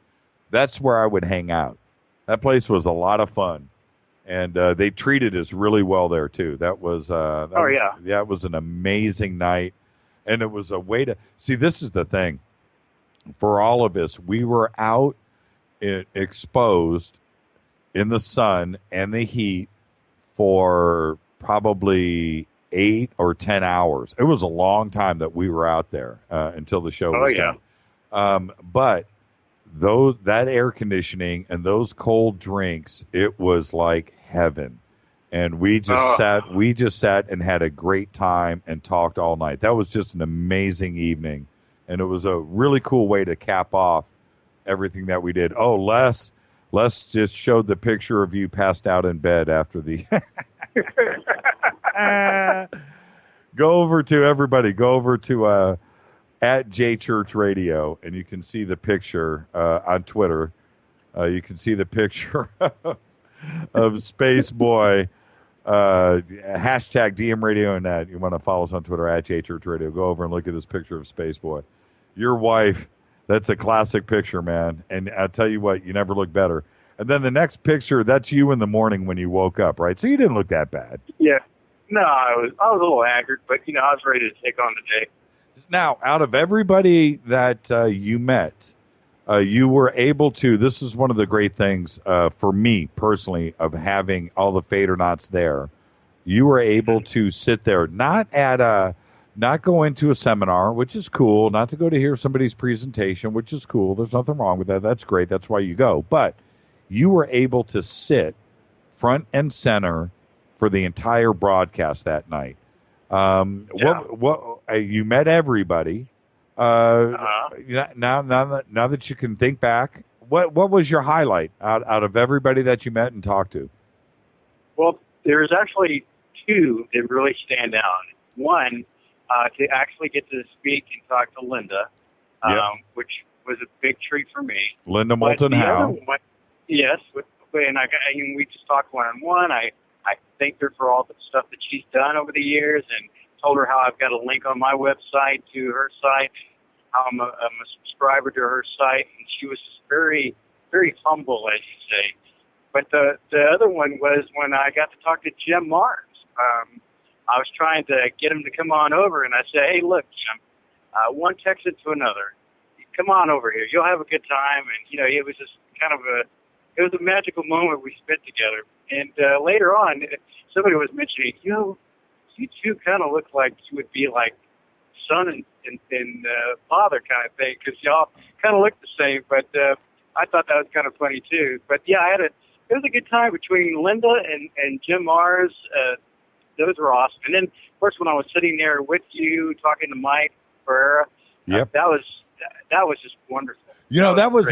that's where I would hang out. That place was a lot of fun. And they treated us really well there too. It was an amazing night. And it was a way to see, this is the thing. For all of us, we were out exposed in the sun and the heat for probably 8 or 10 hours. It was a long time that we were out there until the show was done. But that air conditioning and those cold drinks, it was like heaven. And we just sat and had a great time and talked all night. That was just an amazing evening. And it was a really cool way to cap off everything that we did. Oh, Les, Les just showed the picture of you passed out in bed after the. Go over to at JChurch Radio, and you can see the picture on Twitter. You can see the picture of Space Boy. Hashtag DM Radio and that. You want to follow us on Twitter at JChurch Radio. Go over and look at this picture of Space Boy. Your wife, that's a classic picture, man. And I'll tell you what, you never look better. And then the next picture, that's you in the morning when you woke up, right? So you didn't look that bad. Yeah. No, I was a little haggard, but I was ready to take on the day. Now, out of everybody that you met, you were able to. This is one of the great things for me personally of having all the Fadernauts there. You were able to sit there, not go into a seminar, which is cool, not to go to hear somebody's presentation, which is cool. There's nothing wrong with that. That's great. That's why you go. But you were able to sit front and center for the entire broadcast that night. What you met everybody. Now that you can think back, what was your highlight out of everybody that you met and talked to? Well, there's actually two that really stand out. One, to actually get to speak and talk to Linda, which was a big treat for me. Linda Moulton Howe. Yes, and we just talked one-on-one. I thanked her for all the stuff that she's done over the years and told her how I've got a link on my website to her site, how I'm a subscriber to her site, and she was just very, very humble, as you say. But the other one was when I got to talk to Jim Mars. I was trying to get him to come on over, and I said, hey, look, Jim, one texted to another. Come on over here. You'll have a good time. And, it was just kind of it was a magical moment we spent together. And later on, somebody was mentioning, you two kind of look like you would be like son and father kind of thing, because y'all kind of look the same. But I thought that was kind of funny, too. But, yeah, it was a good time between Linda and Jim Mars. Those were awesome. And then, of course, when I was sitting there with you talking to Mike Ferreira, that was just wonderful. That was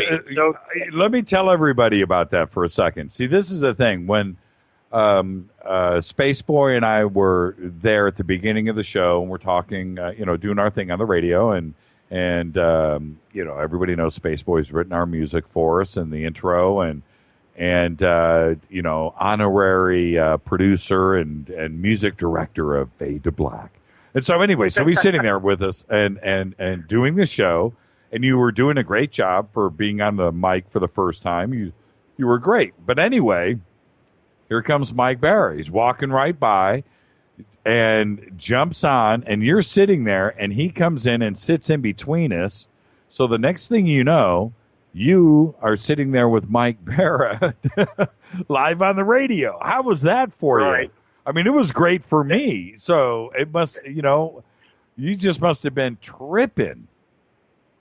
let me tell everybody about that for a second. See, this is the thing. When Space Boy and I were there at the beginning of the show, and we're talking, doing our thing on the radio, and everybody knows Space Boy's written our music for us in the intro, and honorary producer and music director of Fade to Black. And so anyway, so he's sitting there with us and doing the show, and you were doing a great job for being on the mic for the first time. You were great. But anyway, here comes Mike Barra. He's walking right by and jumps on, and you're sitting there, and he comes in and sits in between us. So the next thing you know, you are sitting there with Mike Barra live on the radio. How was that for you? I mean, it was great for me. So it must, you just must have been tripping.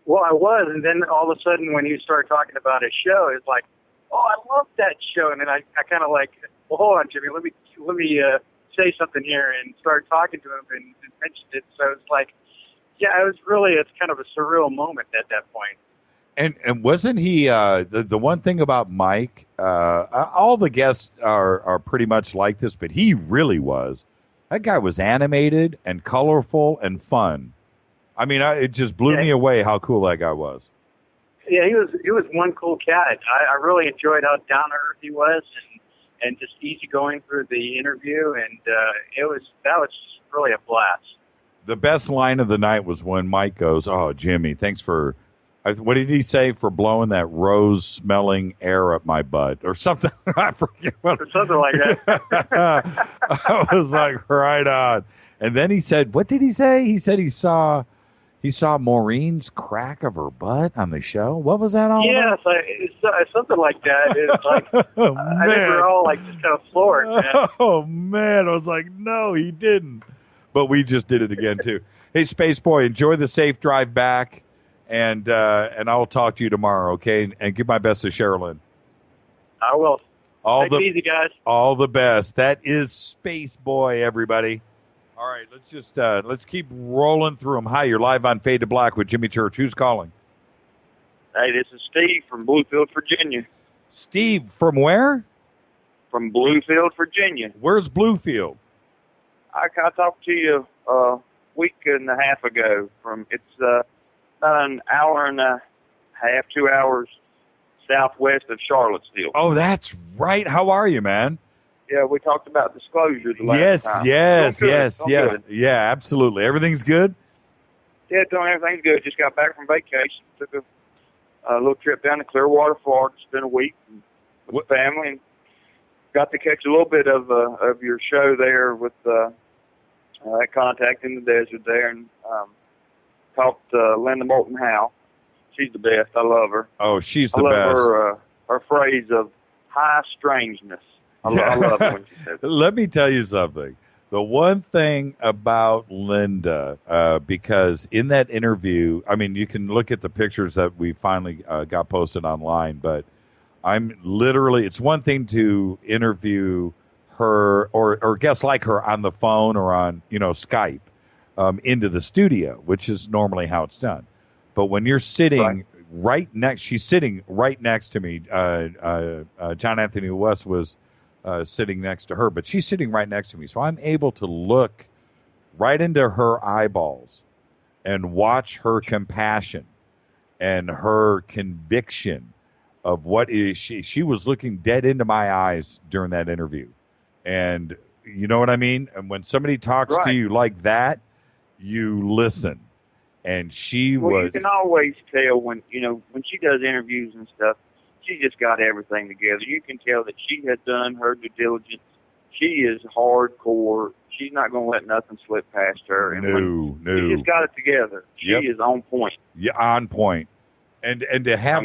Well, I was. And then all of a sudden when you started talking about his show, it's like, oh, I love that show. And then I kind of like, well, hold on, Jimmy, let me say something here, and started talking to him and mentioned it. So it's like, yeah, it's kind of a surreal moment at that point. And wasn't he the one thing about Mike? All the guests are pretty much like this, but he really was. That guy was animated and colorful and fun. I mean, it just blew me away how cool that guy was. Yeah, he was one cool cat. I really enjoyed how down to earth he was, and just easygoing through the interview, and that was really a blast. The best line of the night was when Mike goes, "Oh, Jimmy, thanks for." What did he say? For blowing that rose-smelling air up my butt or something? I forget what. Or something like that. I was like, right on. And then he said, what did he say? He said he saw Maureen's crack of her butt on the show. What was that all about? It's something like that. It's like, I think we're all like just kind of floored, man. Oh, man. I was like, no, he didn't. But we just did it again, too. Hey, Space Boy, enjoy the safe drive back. And I'll talk to you tomorrow, okay? And give my best to Sherilyn. I will. Take it easy, guys. All the best. That is Space Boy, everybody. All right, let's keep rolling through them. Hi, you're live on Fade to Black with Jimmy Church. Who's calling? Hey, this is Steve from Bluefield, Virginia. Steve, from where? From Bluefield, Virginia. Where's Bluefield? I talked to you a week and a half ago. It's about an hour and a half, 2 hours southwest of Charlottesville. Oh, that's right. How are you, man? Yeah, we talked about disclosure the last time. Yes. Good. Yeah, absolutely. Everything's good? Yeah, everything's good. Just got back from vacation. Took a little trip down to Clearwater, Florida. Spent a week with the family, and got to catch a little bit of your show there with that contact in the desert there, and talked Linda Moulton Howe. She's the best. I love her. Oh, she's the best. best. I love her phrase of high strangeness. I love it when she says it. Let me tell you something. The one thing about Linda, because in that interview, I mean, you can look at the pictures that we finally got posted online, but I'm literally, it's one thing to interview her or guests like her on the phone or on, Skype into the studio, which is normally how it's done. But when you're sitting she's sitting right next to me. John Anthony West was sitting next to her, but she's sitting right next to me. So I'm able to look right into her eyeballs and watch her compassion and her conviction of what is she. She was looking dead into my eyes during that interview. And you know what I mean? And when somebody talks to you like that, you listen. And she was... You can always tell when she does interviews and stuff, she just got everything together. You can tell that she had done her due diligence. She is hardcore. She's not going to let nothing slip past her. And no. She just got it together. She is on point. Yeah, on point. And to have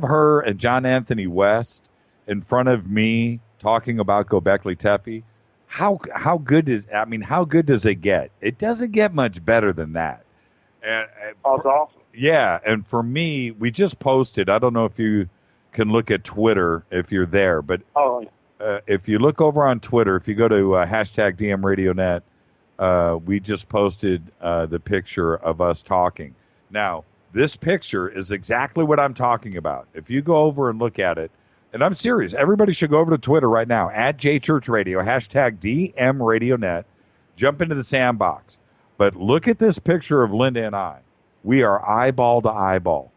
her and John Anthony West in front of me talking about Göbekli Tepe, how good does it get? It doesn't get much better than that. And it's awesome. Yeah, and for me, we just posted. I don't know if you can look at Twitter if you're there, but if you look over on Twitter, if you go to hashtag DMRadioNet, we just posted the picture of us talking. Now, this picture is exactly what I'm talking about. If you go over and look at it, and I'm serious, everybody should go over to Twitter right now, @JChurchRadio, hashtag DMRadioNet, jump into the sandbox. But look at this picture of Linda and I. We are eyeball to eyeball.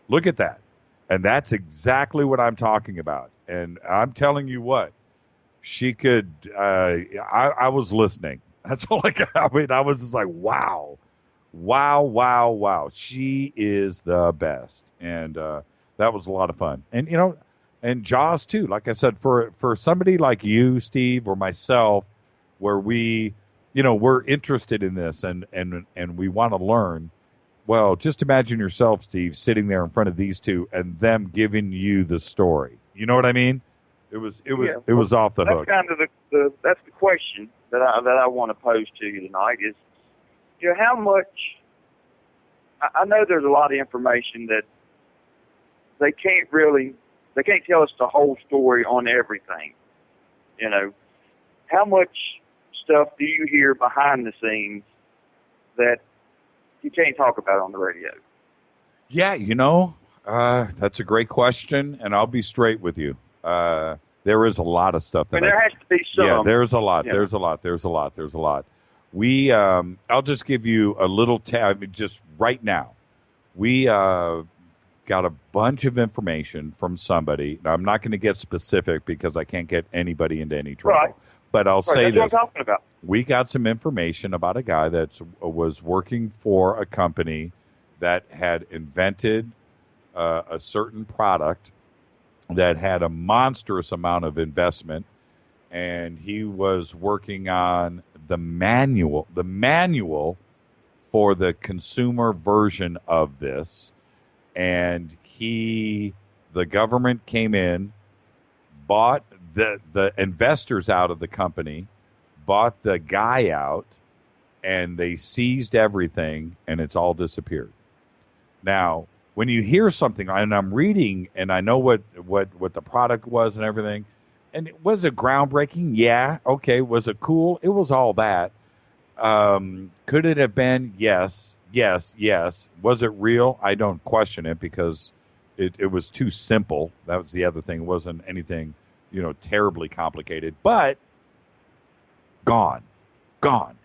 Look at that. And that's exactly what I'm talking about. And I'm telling you what, she could, I was listening. That's all I got. I mean, I was just like, wow. She is the best. And that was a lot of fun. And, and Jaws too. Like I said, for somebody like you, Steve, or myself, where we, we're interested in this and we want to learn. Well, just imagine yourself, Steve, sitting there in front of these two and them giving you the story. You know what I mean? It was off the hook. That's kind of that's the question that I want to pose to you tonight is, how much? I know there's a lot of information that they can't tell us the whole story on everything. How much stuff do you hear behind the scenes that you can't talk about on the radio? Yeah, that's a great question, and I'll be straight with you. There is a lot of stuff that there has to be some. Yeah, there's a lot. Yeah. There's a lot. We, I'll just give you a little just right now. We got a bunch of information from somebody. Now, I'm not going to get specific because I can't get anybody into any trouble. Right. But I'll say that's this. What I'm talking about. We got some information about a guy that was working for a company that had invented a certain product that had a monstrous amount of investment, and he was working on the manual for the consumer version of this, and the government came in, bought the investors out of the company, bought the guy out, and they seized everything, and it's all disappeared. Now, when you hear something, and I'm reading, and I know what the product was and everything, and was it groundbreaking? Yeah. Okay. Was it cool? It was all that. Could it have been? Yes. Was it real? I don't question it because it was too simple. That was the other thing. It wasn't anything, terribly complicated, but gone.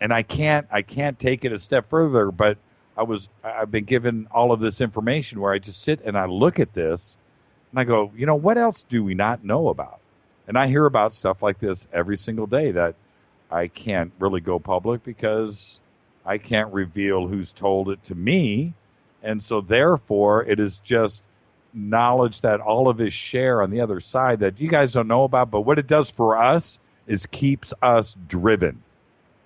And I can't take it a step further, but I've been given all of this information where I just sit and I look at this and I go, what else do we not know about? And I hear about stuff like this every single day that I can't really go public because I can't reveal who's told it to me. And so therefore it is just knowledge that all of us share on the other side that you guys don't know about. But what it does for us is keeps us driven,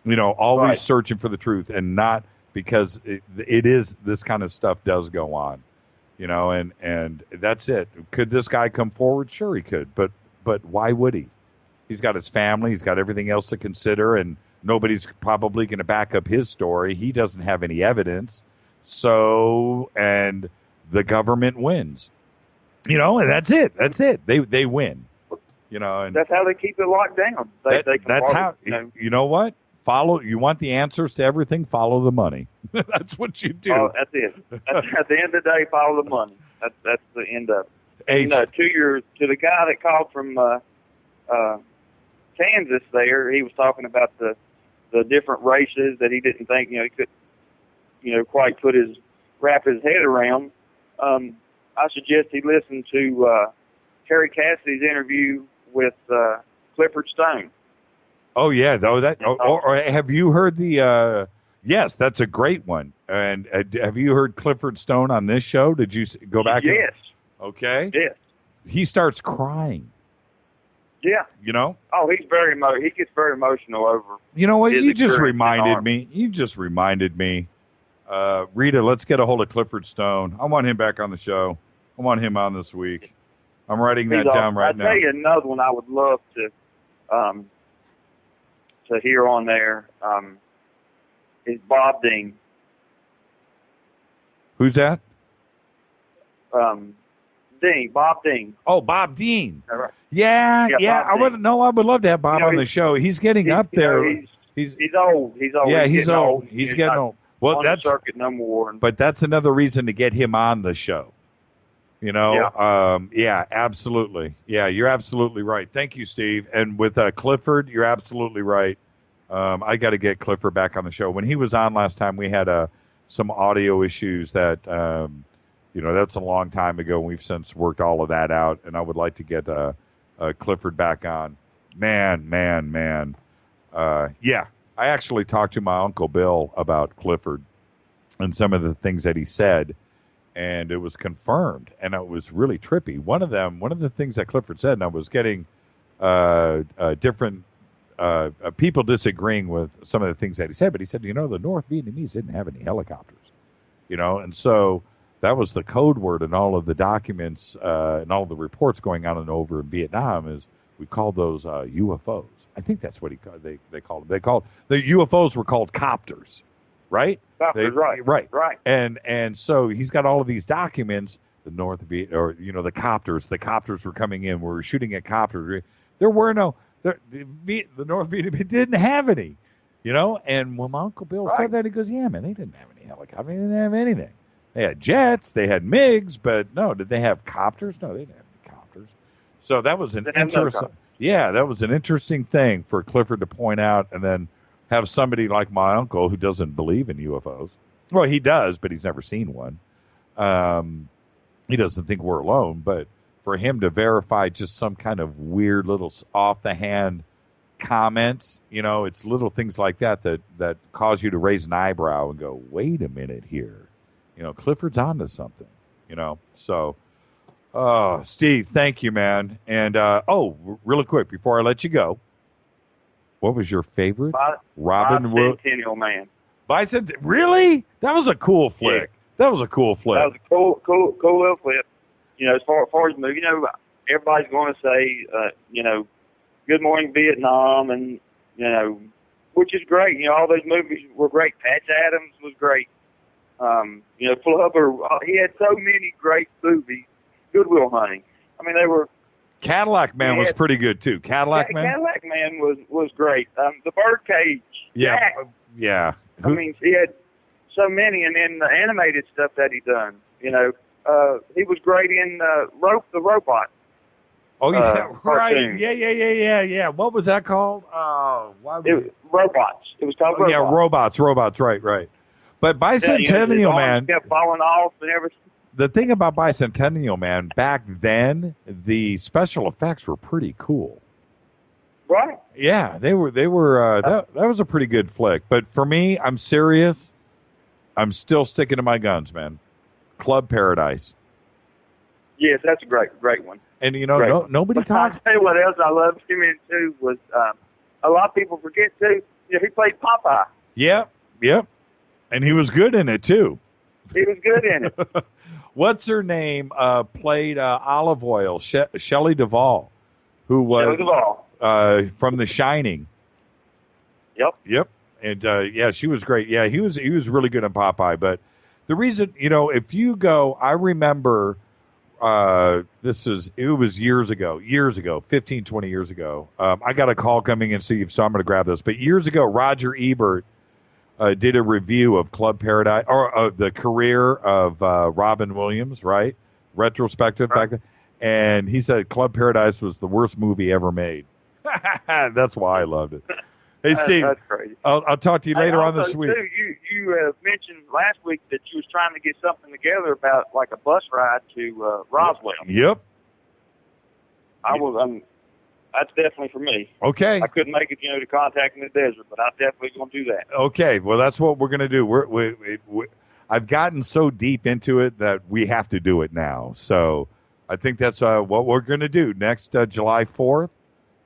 always searching for the truth, and not because it is, this kind of stuff does go on, and that's it. Could this guy come forward? Sure he could, but why would he? He's got his family, he's got everything else to consider, and nobody's probably going to back up his story. He doesn't have any evidence. So, and the government wins, and that's it. They win, and that's how they keep it locked down. That's how, you know what? You want the answers to everything, follow the money. That's what you do. Oh, that's it. At the end of the day, follow the money. That's the end of it. Hey, to the guy that called from Kansas there, he was talking about the different races that he didn't think he could quite wrap his head around. I suggest he listen to Terry Cassidy's interview with Clifford Stone. Oh yeah, though or have you heard the? Yes, that's a great one. And have you heard Clifford Stone on this show? Did you go back? Yes. Okay. Yes. He starts crying. Yeah. Oh, he gets very emotional over. You know what? You just reminded me. Rita, let's get a hold of Clifford Stone. I want him back on the show. I want him on this week. I'm writing that down right now. I'll tell you another one I would love to hear on there is Bob Dean. Who's that? Bob Dean. Oh, Bob Dean. Right. Yeah. I would love to have Bob on the show. He's getting up there. He's old. Yeah, he's old. He's getting old. Well, that's the circuit no more. But that's another reason to get him on the show. Yeah, absolutely. Yeah, you're absolutely right. Thank you, Steve. And with Clifford, you're absolutely right. I got to get Clifford back on the show. When he was on last time, we had some audio issues that, that's a long time ago. We've since worked all of that out, and I would like to get Clifford back on. Man. Yeah, I actually talked to my Uncle Bill about Clifford and some of the things that he said, and it was confirmed, and it was really trippy. One of the things that Clifford said, and I was getting different people disagreeing with some of the things that he said, but he said, the North Vietnamese didn't have any helicopters, and so that was the code word in all of the documents and all the reports going on and over in Vietnam is we called those UFOs. I think that's what they called them. The UFOs were called copters, right? Copters, right. And so he's got all of these documents. The North Viet, or the copters. The copters were coming in. We were shooting at copters. There were no. The North Vietnamese didn't have any, And when my Uncle Bill said that, he goes, "Yeah, man, they didn't have any helicopters. They didn't have anything. They had jets. They had MiGs, but no, did they have copters? No, they didn't have any copters." So that was an interesting. Yeah, that was an interesting thing for Clifford to point out, and then have somebody like my uncle who doesn't believe in UFOs. Well, he does, but he's never seen one. He doesn't think we're alone, but for him to verify just some kind of weird little off-the-hand comments, it's little things like that cause you to raise an eyebrow and go, wait a minute here. Clifford's onto something, So, Steve, thank you, man. And, really quick, before I let you go, what was your favorite Robin Williams? Bicentennial Man. Really? That was a cool flick. Yeah. That was a cool flick. That was a cool little flip. As far as the movie, everybody's going to say, Good Morning Vietnam, and which is great. All those movies were great. Patch Adams was great. Flubber. He had so many great movies. Good Will Hunting. I mean, they were. Cadillac Man was pretty good too. Cadillac Man was great. The Birdcage. Yeah. Jack. Yeah. I mean, he had so many, and then the animated stuff that he done. He was great in the Robot. Oh yeah, right. Cartoon. Yeah. What was that called? Why was Robots. It was called Robots. Yeah, robots. Right. But Bicentennial Man kept falling off and everything. The thing about Bicentennial Man, back then the special effects were pretty cool. Right. Yeah, they were. That was a pretty good flick. But for me, I'm serious. I'm still sticking to my guns, man. Club Paradise. Yes, that's a great one. And nobody talks. I'll tell you what else I loved him in too was a lot of people forget too. He played Popeye. Yep. And he was good in it too. He was good in it. What's her name? Played Olive Oil. Shelley Duvall, who was from The Shining. Yep. And she was great. Yeah, he was really good in Popeye. But the reason, if you go, I remember. It was years ago, 15, 20 years ago. I got a call coming in, so I'm going to grab this. But years ago, Roger Ebert did a review of Club Paradise, or the career of Robin Williams, right? Retrospective back then. And he said Club Paradise was the worst movie ever made. That's why I loved it. Hey, Steve, that's crazy. I'll talk to you later on this week. Too, you mentioned last week that you was trying to get something together about like a bus ride to Roswell. Yep. That's definitely for me. Okay. I couldn't make it, to contact in the desert, but I'm definitely going to do that. Okay. Well, that's what we're going to do. I've gotten so deep into it that we have to do it now. So I think that's what we're going to do next July 4th.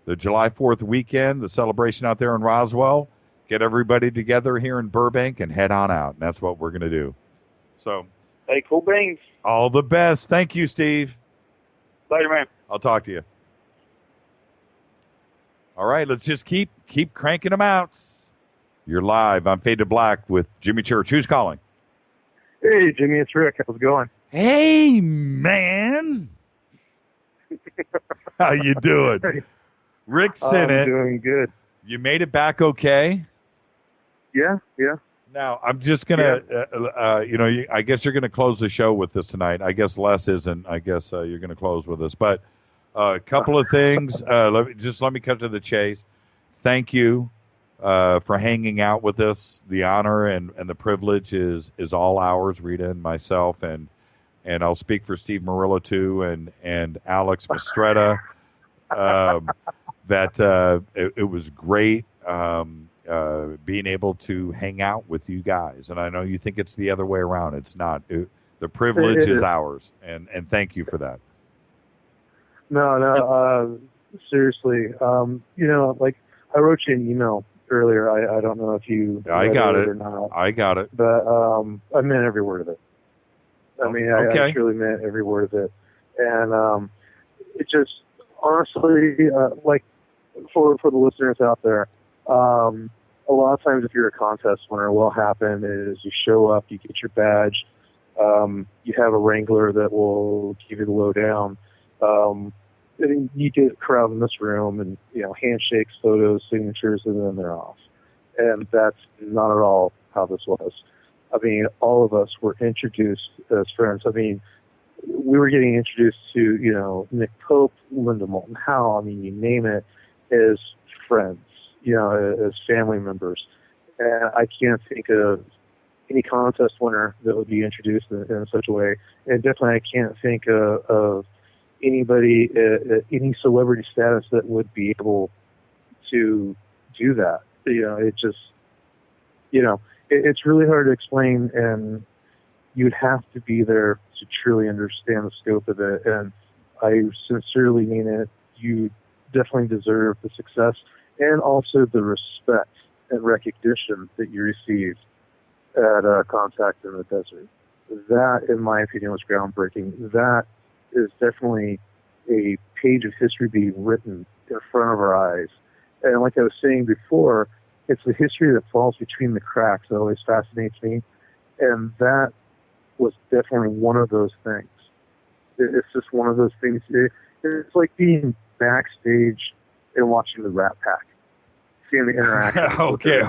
The July 4th weekend, the celebration out there in Roswell. Get everybody together here in Burbank and head on out. And that's what we're going to do. So, hey, cool beans. All the best. Thank you, Steve. Later, man. I'll talk to you. All right, let's just keep cranking them out. You're live on Fade to Black with Jimmy Church. Who's calling? Hey, Jimmy, it's Rick. How's it going? Hey, man. How you doing? Rick's in it. I'm doing good. You made it back okay? Yeah. Now, I'm just going to, I guess you're going to close the show with this tonight. I guess Les isn't. I guess you're going to close with us. But a couple of things. Let me cut to the chase. Thank you for hanging out with us. The honor and the privilege is all ours, Rita and myself. And I'll speak for Steve Murillo, too, and Alex Mastretta. It was great being able to hang out with you guys. And I know you think it's the other way around. It's not. The privilege is ours. And thank you for that. No, seriously. Like I wrote you an email earlier. I don't know if you got it or not. I got it. But I meant every word of it. I mean, I truly meant every word of it. And it just, honestly, like for the listeners out there, a lot of times if you're a contest winner, what'll happen is you show up, you get your badge, you have a wrangler that will give you the lowdown. And you get a crowd in this room and, handshakes, photos, signatures, and then they're off. And that's not at all how this was. I mean, all of us were introduced as friends. I mean, we were getting introduced to, Nick Pope, Linda Moulton Howe, I mean, you name it, as friends, as family members. And I can't think of any contest winner that would be introduced in such a way. And definitely I can't think of anybody, any celebrity status that would be able to do that. It just, it's really hard to explain, and you'd have to be there to truly understand the scope of it. And I sincerely mean it. You definitely deserve the success and also the respect and recognition that you received at Contact in the Desert. That, in my opinion, was groundbreaking. That is definitely a page of history being written in front of our eyes. And like I was saying before, it's the history that falls between the cracks that always fascinates me. And that was definitely one of those things. It's just one of those things. It's like being backstage and watching the Rat Pack. seeing the interaction. Okay.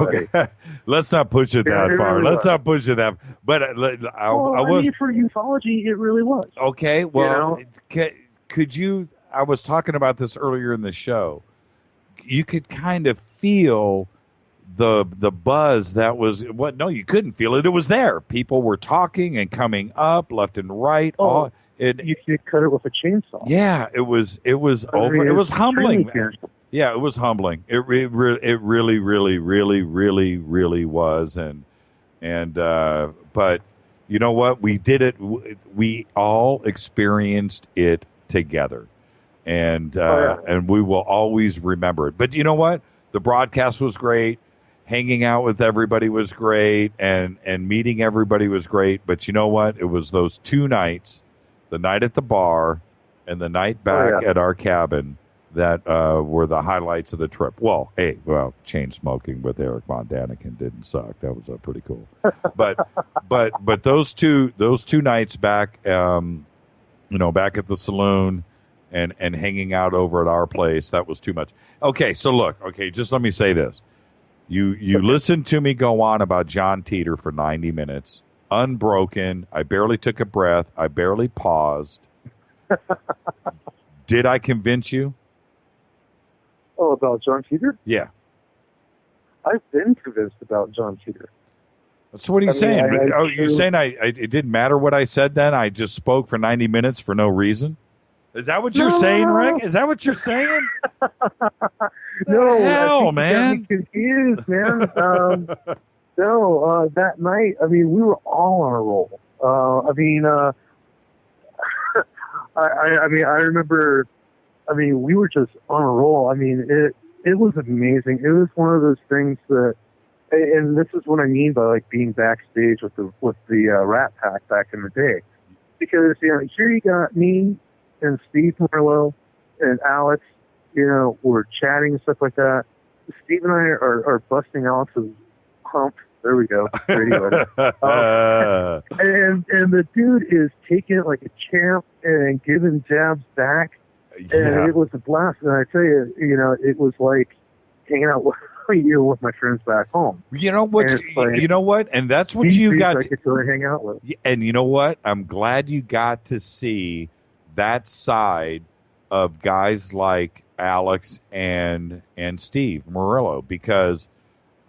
Let's not push it that far. Really Let's not push it that. But I was. mean, for ufology, it really was. Okay. Well, could you? I was talking about this earlier in the show. You could kind of feel the buzz that was what? No, you couldn't feel it. It was there. People were talking and coming up left and right. You could cut it with a chainsaw. Yeah, it was over. It was humbling. Yeah, it was humbling. It really was. And but you know what? We did it. We all experienced it together, and we will always remember it. But you know what? The broadcast was great. Hanging out with everybody was great, and meeting everybody was great. But you know what? It was those 2 nights. The night at the bar and the night back at our cabin that were the highlights of the trip. Well, chain smoking with Eric Von Daniken didn't suck. That was pretty cool. But those two nights back, back at the saloon and hanging out over at our place, that was too much. Okay, so look. Okay, just let me say this. You listened to me go on about John Teeter for 90 minutes. Unbroken. I barely took a breath. I barely paused. Did I convince you? Oh, about John Teeter? Yeah. I've been convinced about John Teeter. So what are you saying? You're saying it didn't matter what I said then? I just spoke for 90 minutes for no reason? Is that what you're saying, Rick? Is that what you're saying? No, hell, man. You got me confused, man. No, that night, I mean, we were all on a roll. I remember, we were just on a roll. I mean, it was amazing. It was one of those things that, and this is what I mean by like being backstage with the Rat Pack back in the day, because here you got me and Steve Marlowe and Alex, we're chatting and stuff like that. Steve and I are busting Alex's hump. There we go. And the dude is taking it like a champ and giving jabs back. And it was a blast. And I tell you, it was like hanging out with my friends back home. You know what? And that's what you got to really hang out with. And you know what? I'm glad you got to see that side of guys like Alex and Steve Murillo, because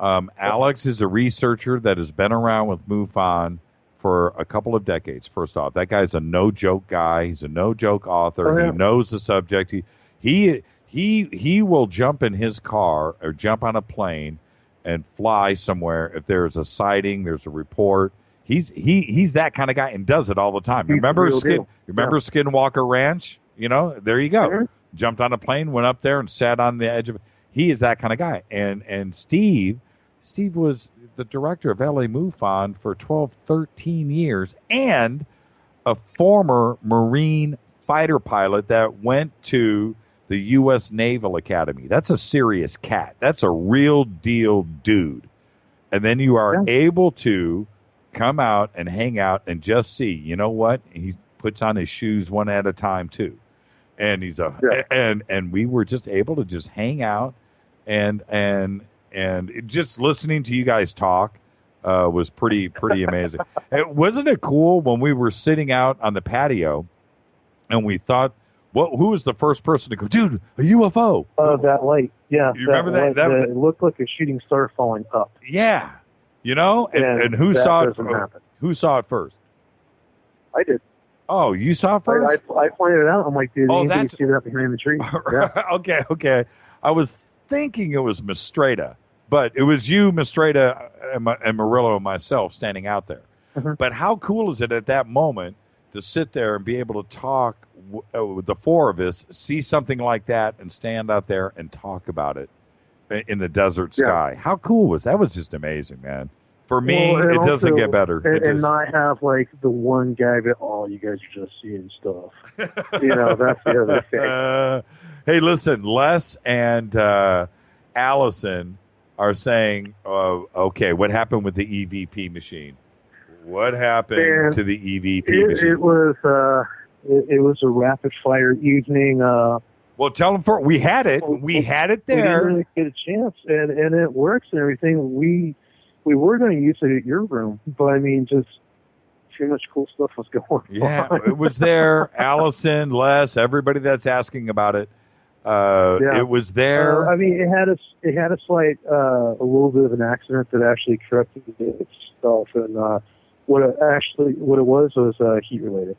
Alex is a researcher that has been around with MUFON for a couple of decades. First off, that guy's a no-joke guy. He's a no-joke author. He knows the subject. He will jump in his car or jump on a plane and fly somewhere if there's a sighting, there's a report. He's that kind of guy and does it all the time. Remember Skinwalker Ranch? There you go. Mm-hmm. Jumped on a plane, went up there and sat on the edge of it. He is that kind of guy. And Steve was the director of LA MUFON for 12, 13 years and a former Marine fighter pilot that went to the U.S. Naval Academy. That's a serious cat. That's a real deal dude. And then you are able to come out and hang out and just see, you know what? He puts on his shoes one at a time too. And he's and we were just able to just hang out and just listening to you guys talk was pretty amazing. Wasn't it cool when we were sitting out on the patio and we thought, who was the first person to go, dude, a UFO? That light. Yeah. You remember that? It looked like a shooting star falling up. Yeah. And who saw it? Who saw it first? I did. Oh, you saw it first? I pointed it out. I'm like, did anybody see that behind the tree? Yeah. Okay. I was thinking it was Mistreta, but it was you, Mistreta, and Murillo and myself standing out there. Mm-hmm. But how cool is it at that moment to sit there and be able to talk with the four of us, see something like that, and stand out there and talk about it in the desert sky? How cool was that? That was just amazing, man. For me, it doesn't get better. And not have like the one guy that, you guys are just seeing stuff. That's the other thing. Hey, listen, Les and Allison are saying, okay, what happened with the EVP machine? What happened to the EVP machine? It was a rapid fire evening. Well, tell them we had it. We had it We didn't there. really get a chance, and it works and everything. We were going to use it at your room, but I mean, just too much cool stuff was going Yeah, on. it was there. Allison, Les, everybody that's asking about it. It was there. I mean, it had a slight, a little bit of an accident that actually corrected itself, and what it was heat related.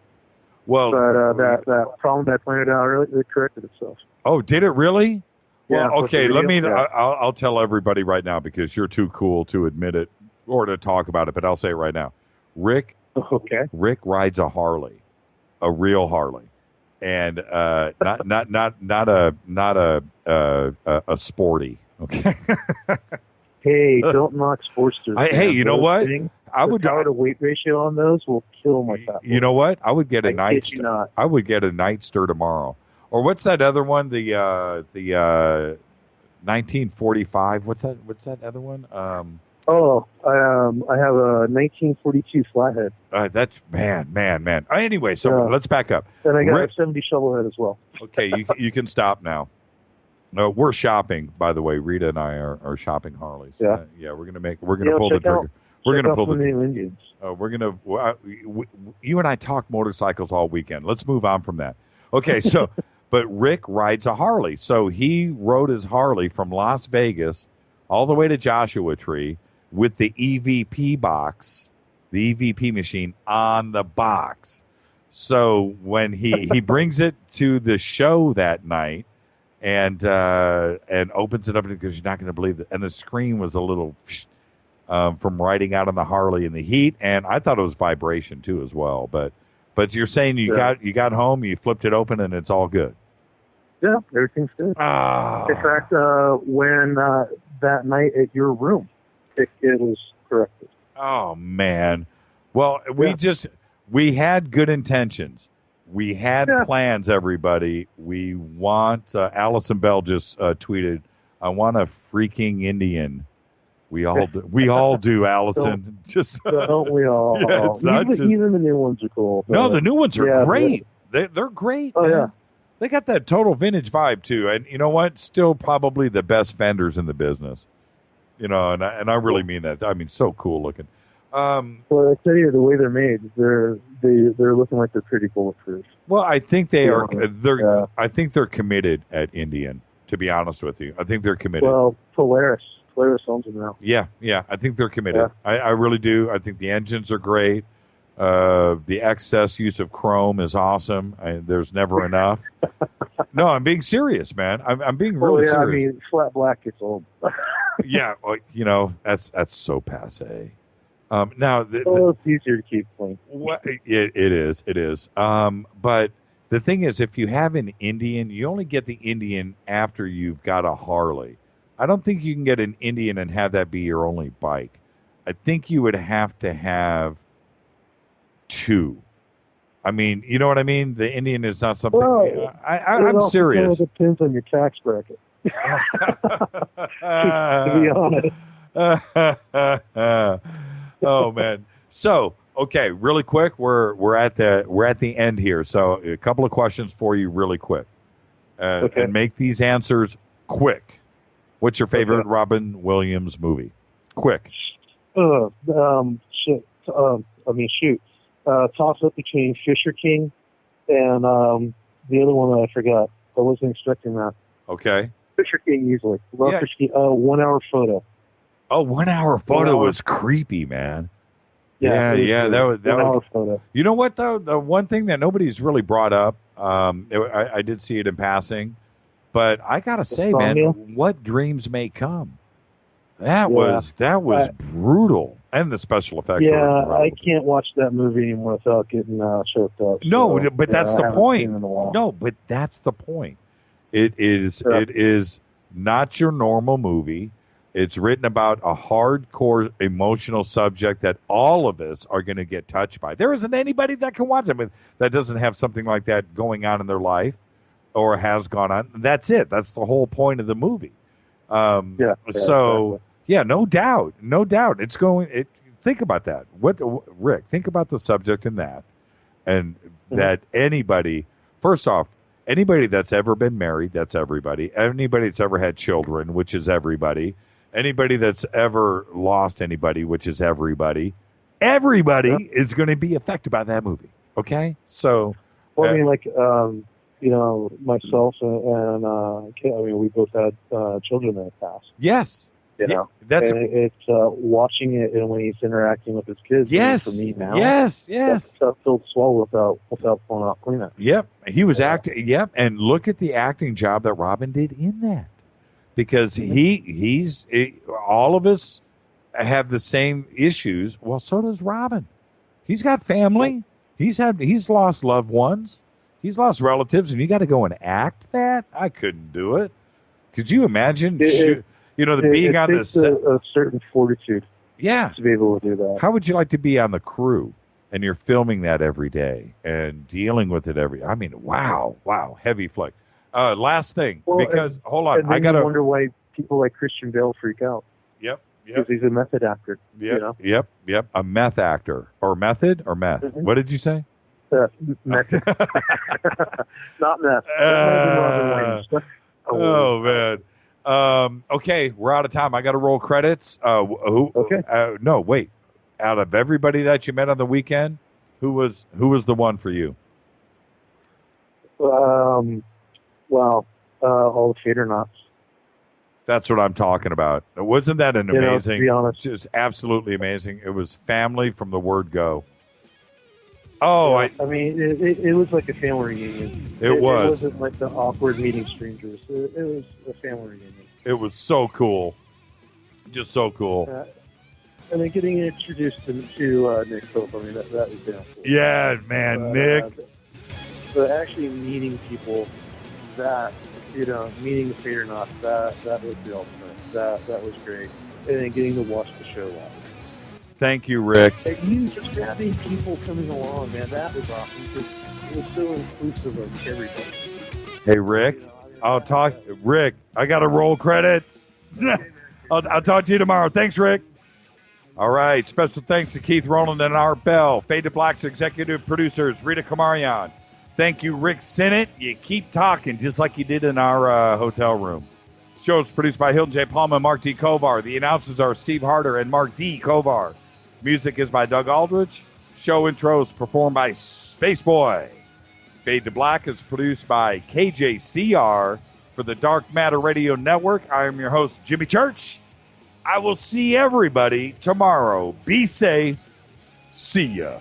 Well, but that problem that I pointed out earlier, it corrected itself. Oh, did it really? Yeah, Well, okay. Let me. yeah. I'll tell everybody right now because you're too cool to admit it or to talk about it. But I'll say it right now. Rick rides a Harley, a real Harley, and not a sporty. Okay. Hey, don't knock Sportsters. Hey, you know what? I would power to weight ratio on those will kill my fat. You know what? I would get a I kid you not. I would get a Nightster tomorrow. Or what's that other one? The 1945. What's that other one? I have a 1942 flathead. That's man. Anyway, so let's back up. And I got a 70 shovelhead as well. Okay, you can stop now. We're shopping, by the way. Rita and I are shopping Harleys. Yeah. We're gonna pull the trigger. We're gonna pull the new Indians. You and I talk motorcycles all weekend. Let's move on from that. Okay, so but Rick rides a Harley, so he rode his Harley from Las Vegas all the way to Joshua Tree with the EVP box, the EVP machine on the box. So when he brings it to the show that night and opens it up because you're not going to believe it, and the screen was a little from riding out on the Harley in the heat, and I thought it was vibration too as well. But you're saying you got home, you flipped it open, and it's all good. Yeah, everything's good. In fact, when that night at your room, it was corrected. Oh man, well we had good intentions. We had plans. Everybody, we want. Allison Bell just tweeted, "I want a freaking Indian." We all do, Allison. Don't we all? Yeah, even the new ones are cool. No, the new ones are great. They're great. Oh, man. yeah. They got that total vintage vibe too. And you know what? Still probably the best fenders in the business. You know, and I really mean that. I mean, so cool looking. Well, I tell you, the way they're made, they're looking like they're pretty bulletproof. Well, I think they are. I think they're committed at Indian. To be honest with you, I think they're committed. Well, Polaris owns them now. Yeah. I think they're committed. Yeah. I really do. I think the engines are great. The excess use of chrome is awesome. There's never enough. No, I'm being serious, man. I'm being really serious. I mean, flat black gets old. Yeah, well, you know, that's so passé. Now, it's easier to keep clean. It is. But the thing is, if you have an Indian, you only get the Indian after you've got a Harley. I don't think you can get an Indian and have that be your only bike. I think you would have to have two. I mean, you know what I mean? The Indian is not something. Well, I'm serious. It depends on your tax bracket. To be honest. Oh man. So okay, really quick, we're at the end here. So a couple of questions for you, really quick, and make these answers quick. What's your favorite Robin Williams movie? Quick. Shoot. Toss up between Fisher King and the other one that I forgot. I wasn't expecting that. Okay. Fisher King easily. Fisher King. 1 hour photo. Oh, 1 hour photo was creepy, man. Yeah. That was photo. You know what though? The one thing that nobody's really brought up, I did see it in passing, but I gotta say, man, What Dreams May Come. That was brutal, and the special effects. Yeah, I can't watch that movie anymore without getting choked up. No, but that's the point. No, but that's the point. It is not your normal movie. It's written about a hardcore emotional subject that all of us are going to get touched by. There isn't anybody that can watch it that doesn't have something like that going on in their life or has gone on. That's it. That's the whole point of the movie. No doubt. It's going. Think about that. Rick? Think about the subject in that, and that anybody. First off, Anybody that's ever been married, that's everybody. Anybody that's ever had children, which is everybody. Anybody that's ever lost anybody, which is everybody. Everybody is going to be affected by that movie. Okay? So. Well, I mean, like, you know, myself and I mean, we both had children that passed. Yes. You know, that's and it's watching it and when he's interacting with his kids. Yes. For me now. Yes. That's a filled swallow without pulling off cleanup. Yep. He was acting. Yep. And look at the acting job that Robin did in that, because he's all of us have the same issues. Well, so does Robin. He's got family. He's lost loved ones. He's lost relatives, and you got to go and act that. I couldn't do it. Could you imagine? Being on the set. A certain fortitude. Yeah. To be able to do that. How would you like to be on the crew and you're filming that every day and dealing with it wow, heavy flick. Last thing, hold on, I gotta wonder why people like Christian Bale freak out. Yep. Because he's a method actor. Yep. You know? Yep. A meth actor or method or meth. Mm-hmm. What did you say? Method. Not meth. Oh man. Okay, we're out of time. I got to roll credits. Okay. No, wait. Out of everybody that you met on the weekend, who was the one for you? All the Fadernauts. That's what I'm talking about. Wasn't that an amazing? To be honest, just absolutely amazing. It was family from the word go. Oh, yeah, I mean, it was like a family reunion. It was. It wasn't like the awkward meeting strangers. It was a family reunion. It was so cool. Just so cool. And then getting introduced to Nick Pope, I mean, that was damn cool. Yeah, man, Nick. But actually meeting people meeting the Fadernauts, that was the ultimate. That was great. And then getting to watch the show live. Thank you, Rick. You just having people coming along, man, that was awesome because it was so inclusive of everybody. Hey, Rick, Rick, I got to roll credits. I'll talk to you tomorrow. Thanks, Rick. All right. Special thanks to Keith Rowland and Art Bell, Fade to Black's executive producers, Rita Kamarian. Thank you, Rick Sinnott. You keep talking just like you did in our hotel room. Show is produced by Hilton J. Palma and Mark D. Kovar. The announcers are Steve Harder and Mark D. Kovar. Music is by Doug Aldrich. Show intros performed by Space Boy. Fade to Black is produced by KJCR for the Dark Matter Radio Network. I am your host, Jimmy Church. I will see everybody tomorrow. Be safe. See ya.